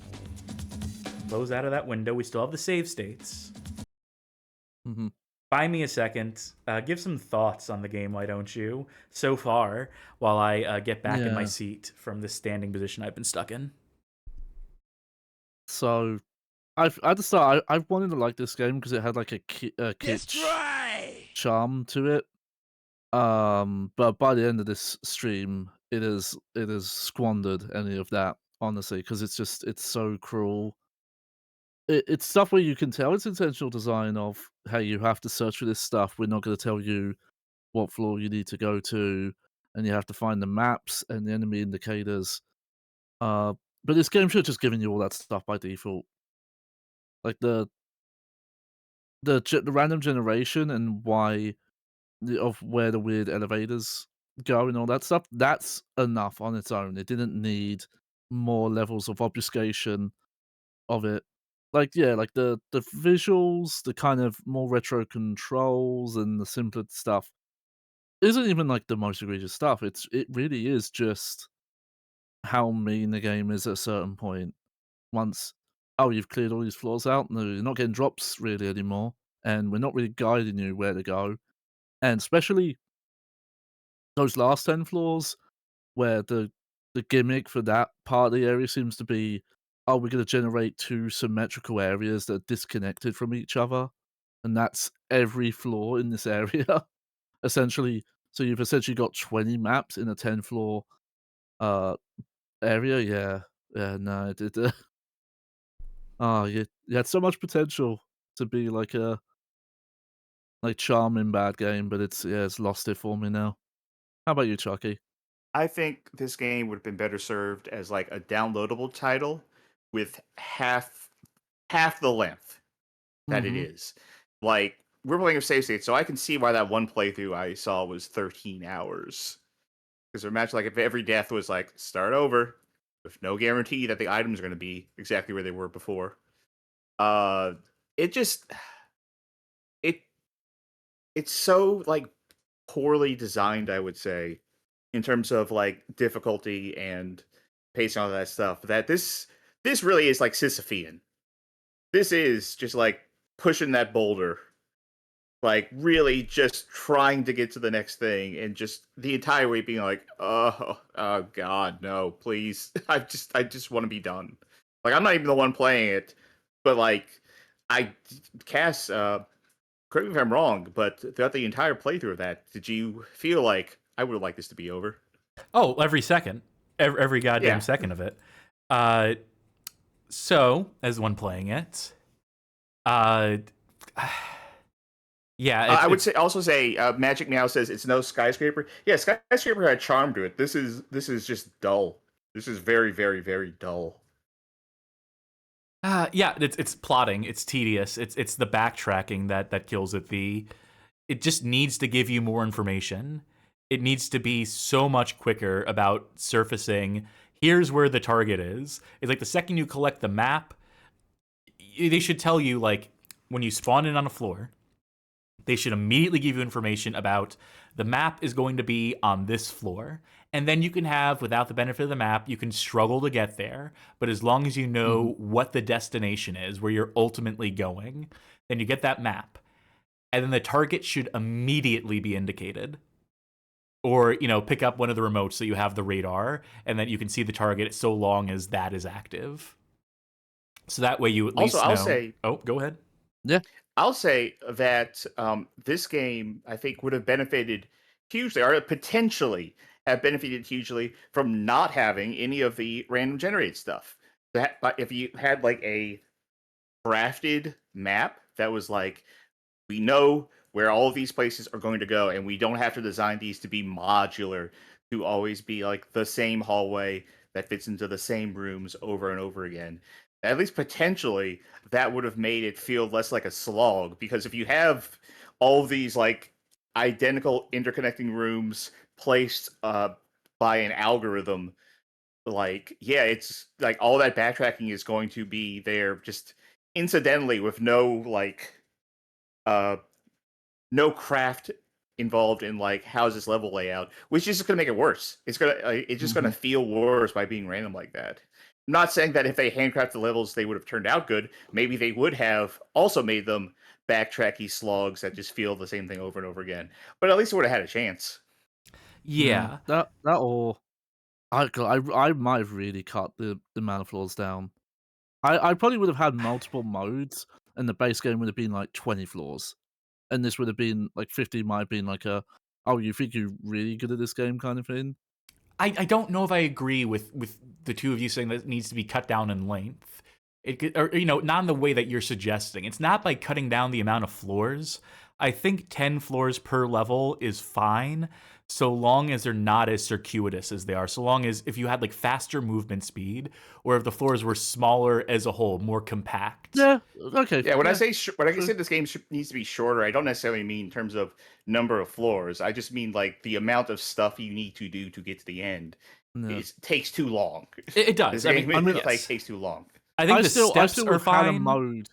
Close out of that window. We still have the save states. Hmm. Buy me a second. Give some thoughts on the game, why don't you? So far, while I get back in my Yeah. seat from this standing position I've been stuck in. So at the start, I wanted to like this game because it had like a kitsch charm to it. But by the end of this stream, it is squandered any of that, honestly, because it's so cruel. It's stuff where you can tell it's intentional design of, hey, you have to search for this stuff. We're not going to tell you what floor you need to go to, and you have to find the maps and the enemy indicators. Uh, but this game should have just given you all that stuff by default. Like the random generation and why of where the weird elevators go and all that stuff, that's enough on its own. It didn't need more levels of obfuscation of it. Like, yeah, like the visuals, the kind of more retro controls and the simpler stuff isn't even like the most egregious stuff. It really is just how mean the game is at a certain point. Once, oh, you've cleared all these floors out, no, you're not getting drops really anymore, and we're not really guiding you where to go. And especially those last 10 floors where the gimmick for that part of the area seems to be, oh, we're gonna generate 2 symmetrical areas that are disconnected from each other, and that's every floor in this area, essentially. So you've essentially got 20 maps in a 10-floor, uh, area. Yeah. Yeah, no, it did, oh, you had so much potential to be like a, like, charming bad game, but it's lost it for me now. How about you, Chucky? I think this game would have been better served as like a downloadable title with half the length that it Mhm. is. Like we're playing a save state, so I can see why that one playthrough I saw was 13 hours. Because imagine like if every death was like start over with no guarantee that the items are going to be exactly where they were before. Uh, it just it it's so like poorly designed, I would say, in terms of like difficulty and pacing all that stuff. That this really is like Sisyphean. This is just like pushing that boulder, like really just trying to get to the next thing, and just the entire way being like, oh God, no, please, I just want to be done. Like I'm not even the one playing it, but like I Cass, correct me if I'm wrong, but throughout the entire playthrough of that, did you feel like I would have liked this to be over? Oh, every second, every goddamn Yeah, second of it. Uh, so as one playing it, uh, yeah, I would it's say also say Magic Meow says it's no skyscraper. Yeah, skyscraper had charm to it. This is just dull. This is very dull. yeah, it's plotting, it's tedious, it's the backtracking that kills it. It just needs to give you more information. It needs to be so much quicker about surfacing. Here's where the target is. It's like the second you collect the map, they should tell you like when you spawn in on a floor, they should immediately give you information about the map is going to be on this floor. And then you can have, without the benefit of the map, you can struggle to get there. But as long as you Mhm. know what the destination is, where you're ultimately going, then you get that map. And then the target should immediately be indicated. Or, pick up one of the remotes so you have the radar and then you can see the target so long as that is active. So that way you at Also, least know. Oh, go ahead. Yeah. I'll say that this game I think would have benefited hugely, or potentially have benefited hugely from not having any of the random generated stuff. That if you had like a crafted map that was like we know where all of these places are going to go, and we don't have to design these to be modular to always be like the same hallway that fits into the same rooms over and over again. At least potentially, that would have made it feel less like a slog. Because if you have all of these like identical interconnecting rooms placed by an algorithm, like yeah, it's like all that backtracking is going to be there just incidentally with uh no craft involved in like how's this level layout, which is just gonna make it worse. It's just gonna Mhm. feel worse by being random like that. I'm not saying that if they handcrafted levels they would have turned out good. Maybe they would have also made them backtracky slogs that just feel the same thing over and over again. But at least it would have had a chance. Yeah. That or I might have really cut the amount of floors down. I probably would have had multiple modes, and the base game would have been like 20 floors, and this would have been like 50. Might have been like a, oh, you think you're really good at this game kind of thing. I don't know if I agree with the two of you saying that it needs to be cut down in length. Or not in the way that you're suggesting. It's not by cutting down the amount of floors. I think 10 floors per level is fine, so long as they're not as circuitous as they are. So long as if you had like faster movement speed, or if the floors were smaller as a whole, more compact. Yeah. Okay. Yeah, when I say this game needs to be shorter, I don't necessarily mean in terms of number of floors. I just mean like the amount of stuff you need to do to get to the end. Yeah. It takes too long. It does. This game yes. takes too long. I think the steps are had a fine. mode.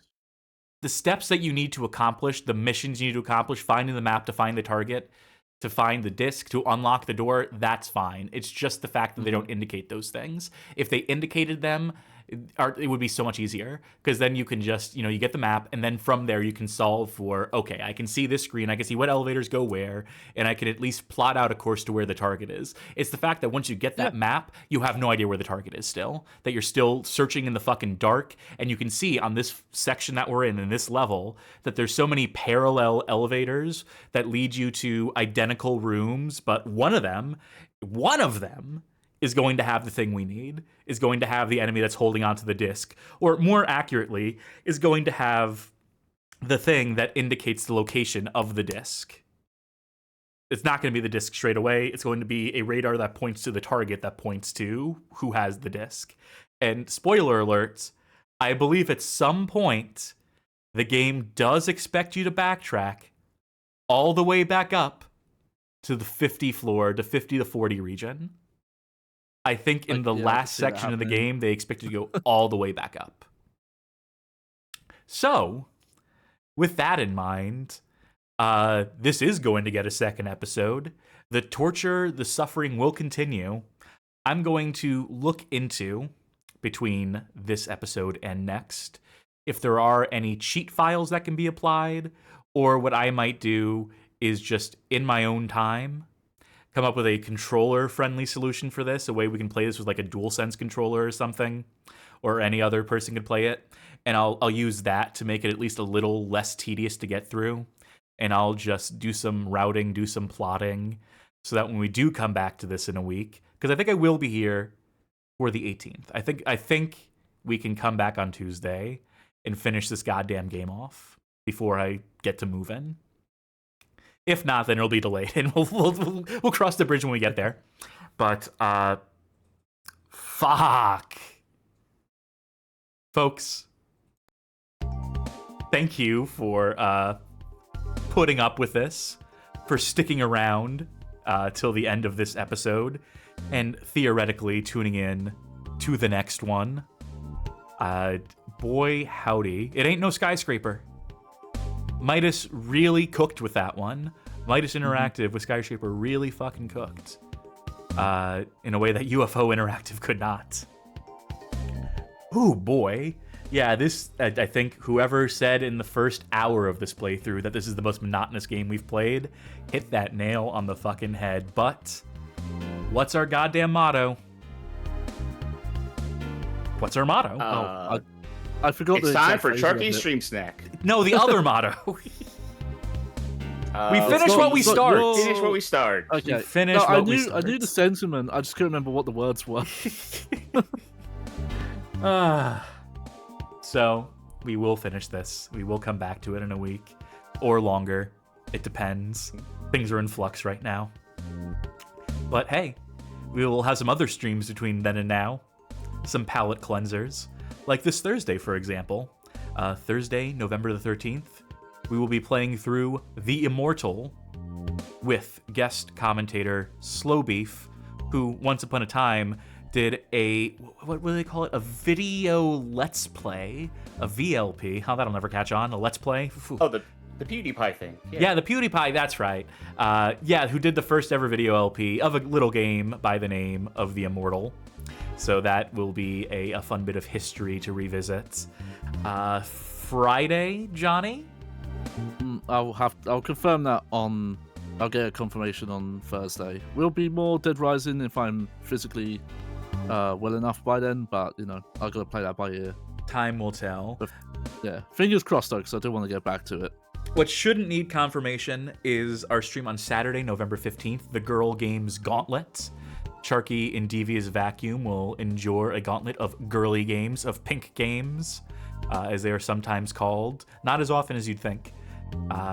The steps that you need to accomplish, the missions you need to accomplish, finding the map to find the target, to find the disc, to unlock the door, that's fine. It's just the fact that they don't indicate those things. If they indicated them, it would be so much easier, because then you can just, you get the map, and then from there you can solve for, okay, I can see this screen, I can see what elevators go where, and I can at least plot out a course to where the target is. It's the fact that once you get that map, you have no idea where the target is still, that you're still searching in the fucking dark, and you can see on this section that we're in this level, that there's so many parallel elevators that lead you to identical rooms, but one of them is going to have the thing we need, is going to have the enemy that's holding onto the disc, or more accurately, is going to have the thing that indicates the location of the disc. It's not going to be the disc straight away. It's going to be a radar that points to the target that points to who has the disc. And spoiler alert, I believe at some point, the game does expect you to backtrack all the way back up to the 50 floor, to 50 to 40 region. I think in the last section of the game, they expect you to go all the way back up. So, with that in mind, this is going to get a second episode. The torture, the suffering will continue. I'm going to look into, between this episode and next, if there are any cheat files that can be applied, or what I might do is just in my own time come up with a controller-friendly solution for this, a way we can play this with like a DualSense controller or something, or any other person could play it. And I'll use that to make it at least a little less tedious to get through. And I'll just do some routing, do some plotting, so that when we do come back to this in a week, because I think I will be here for the 18th. I think we can come back on Tuesday and finish this goddamn game off before I get to move in. If not, then it'll be delayed, and we'll cross the bridge when we get there. But, fuck. Folks, thank you for putting up with this, for sticking around till the end of this episode, and theoretically tuning in to the next one. Boy, howdy. It ain't no skyscraper. Midas really cooked with that one. Midas Interactive with Skyscraper really fucking cooked. In a way that UFO Interactive could not. Ooh, boy. Yeah, this, I think whoever said in the first hour of this playthrough that this is the most monotonous game we've played, hit that nail on the fucking head. But, what's our goddamn motto? What's our motto? I forgot. It's time for Charkie's Stream Snack. No, the other motto. We finish what we start. Finish what we start. Okay. We finish what we start. I knew the sentiment. I just couldn't remember what the words were. So, we will finish this. We will come back to it in a week. Or longer. It depends. Things are in flux right now. But hey, we will have some other streams between then and now. Some palate cleansers. Like this Thursday, for example. Thursday, November the 13th, we will be playing through The Immortal with guest commentator Slow Beef, who once upon a time did a, what do they call it? A video let's play, a VLP. How that'll never catch on, a let's play. Oh, the PewDiePie thing. Yeah, the PewDiePie, that's right. Who did the first ever video LP of a little game by the name of The Immortal. So that will be a fun bit of history to revisit. Friday, Johnny? I'll confirm that on. I'll get a confirmation on Thursday. Will be more Dead Rising if I'm physically well enough by then, but I gotta play that by ear. Time will tell. But, yeah, fingers crossed though, because I do want to get back to it. What shouldn't need confirmation is our stream on Saturday, November 15th, the Girl Games Gauntlet. Charkie in Devious Vacuum will endure a gauntlet of girly games, of pink games, as they are sometimes called. Not as often as you'd think.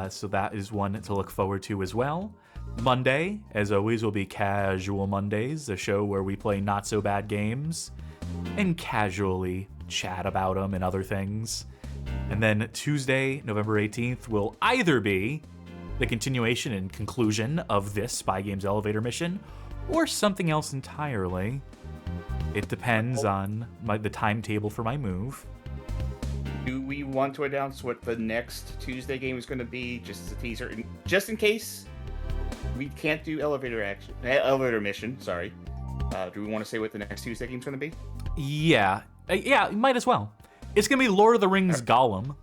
So that is one to look forward to as well. Monday, as always, will be Casual Mondays, a show where we play not-so-bad games and casually chat about them and other things. And then Tuesday, November 18th, will either be the continuation and conclusion of this Spy Games elevator mission, or something else entirely. It depends on the timetable for my move. Do we want to announce what the next Tuesday game is going to be? Just as a teaser, just in case we can't do elevator mission. Sorry. Do we want to say what the next Tuesday game is going to be? Yeah, might as well. It's going to be Lord of the Rings Gollum.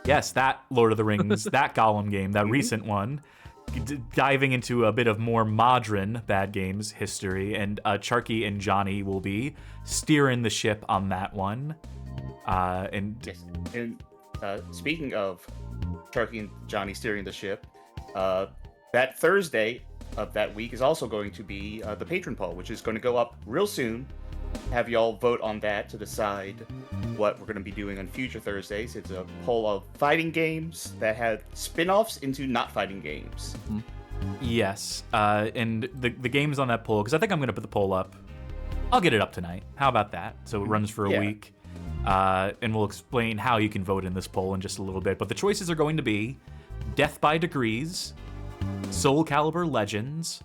Yes, that Lord of the Rings, that Gollum game, that recent one. Diving into a bit of more modern Bad Games history, and Charkie and Johnny will be steering the ship on that one. Speaking of Charkie and Johnny steering the ship, that Thursday of that week is also going to be the patron poll, which is going to go up real soon. Have y'all vote on that to decide what we're going to be doing on future Thursdays. It's a poll of fighting games that have spin-offs into not fighting games. Yes, and the games on that poll, because I think I'm going to put the poll up. I'll get it up tonight. How about that? So it runs for a week. And we'll explain how you can vote in this poll in just a little bit. But the choices are going to be Death by Degrees, Soul Calibur Legends,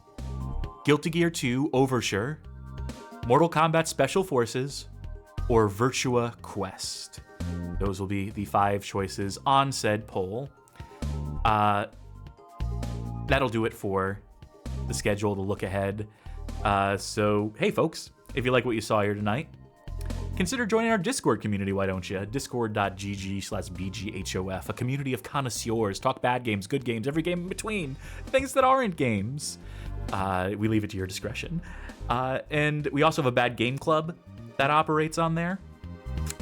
Guilty Gear 2 Overture, Mortal Kombat Special Forces, or Virtua Quest. Those will be the 5 choices on said poll. That'll do it for the schedule, the look ahead. So, hey folks, if you like what you saw here tonight, consider joining our Discord community, why don't you? Discord.gg/BGHOF, a community of connoisseurs, talk bad games, good games, every game in between, things that aren't games. We leave it to your discretion. And we also have a Bad Game Club that operates on there.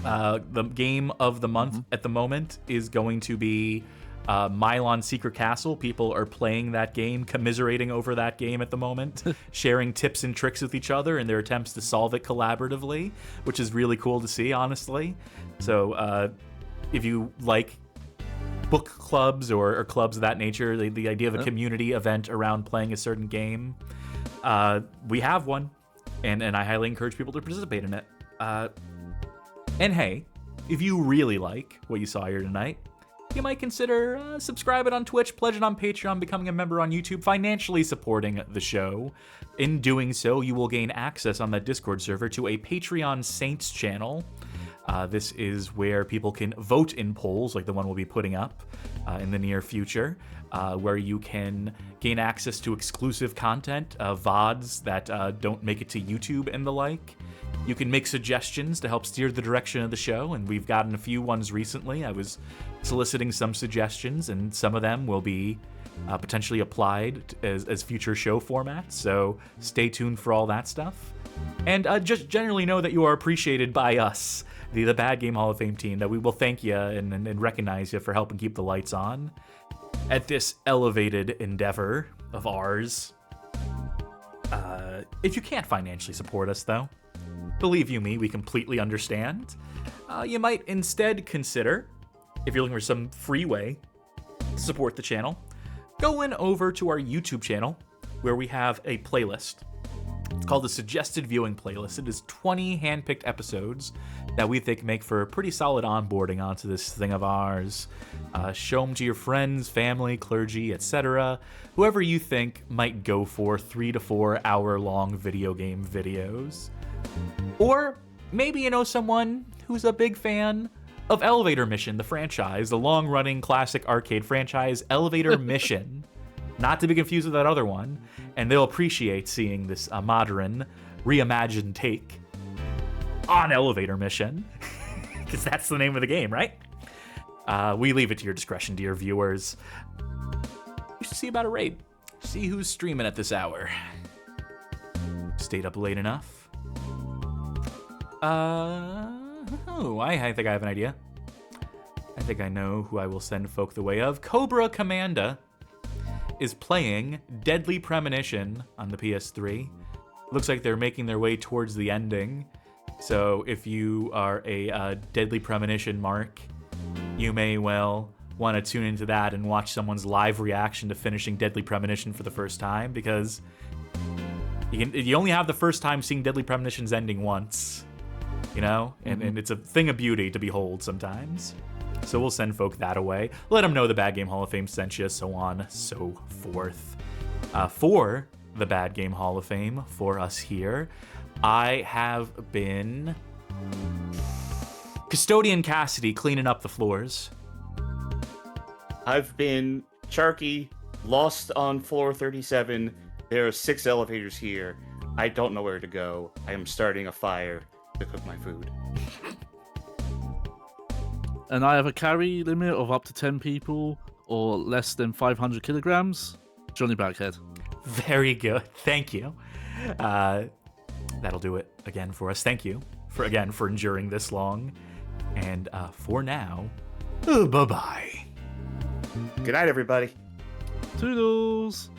The game of the month at the moment is going to be Mylon Secret Castle. People are playing that game, commiserating over that game at the moment, sharing tips and tricks with each other in their attempts to solve it collaboratively, which is really cool to see, honestly. So if you like book clubs or clubs of that nature, the idea of a community event around playing a certain game, we have one, and I highly encourage people to participate in it. And hey, if you really like what you saw here tonight, you might consider subscribing on Twitch, pledging on Patreon, becoming a member on YouTube, financially supporting the show. In doing so, you will gain access on that Discord server to a Patreon Saints channel. This is where people can vote in polls, like the one we'll be putting up in the near future, where you can gain access to exclusive content, VODs that don't make it to YouTube and the like. You can make suggestions to help steer the direction of the show, and we've gotten a few ones recently. I was soliciting some suggestions, and some of them will be potentially applied as future show formats, so stay tuned for all that stuff. And just generally know that you are appreciated by us, the Bad Game Hall of Fame team, that we will thank you and recognize you for helping keep the lights on at this elevated endeavor of ours. If you can't financially support us, though, believe you me, we completely understand. You might instead consider, if you're looking for some free way to support the channel, going over to our YouTube channel, where we have a playlist. It's called the Suggested Viewing Playlist. It is 20 hand-picked episodes that we think make for a pretty solid onboarding onto this thing of ours. Show them to your friends, family, clergy, etc. Whoever you think might go for 3 to 4 hour-long video game videos. Or maybe you know someone who's a big fan of Elevator Mission, the franchise, the long-running classic arcade franchise, Elevator Mission. Not to be confused with that other one. And they'll appreciate seeing this modern, reimagined take on Elevator Mission. Because that's the name of the game, right? We leave it to your discretion, dear viewers. You should see about a raid. See who's streaming at this hour. Stayed up late enough? I think I have an idea. I think I know who I will send folk the way of. Cobra Commanda is playing Deadly Premonition on the PS3. Looks like they're making their way towards the ending. So if you are a Deadly Premonition mark, you may well want to tune into that and watch someone's live reaction to finishing Deadly Premonition for the first time, because you only have the first time seeing Deadly Premonition's ending once, you know? And it's a thing of beauty to behold sometimes. So we'll send folk that away. Let them know the Bad Game Hall of Fame sent you, so on, so forth. For the Bad Game Hall of Fame, for us here, I have been Custodian Cassidy cleaning up the floors. I've been Charkie, lost on floor 37. There are 6 elevators here. I don't know where to go. I am starting a fire to cook my food. And I have a carry limit of up to 10 people or less than 500 kilograms. Johnny Backhead. Very good. Thank you. That'll do it again for us. Thank you for enduring this long. And for now, bye-bye. Good night, everybody. Toodles!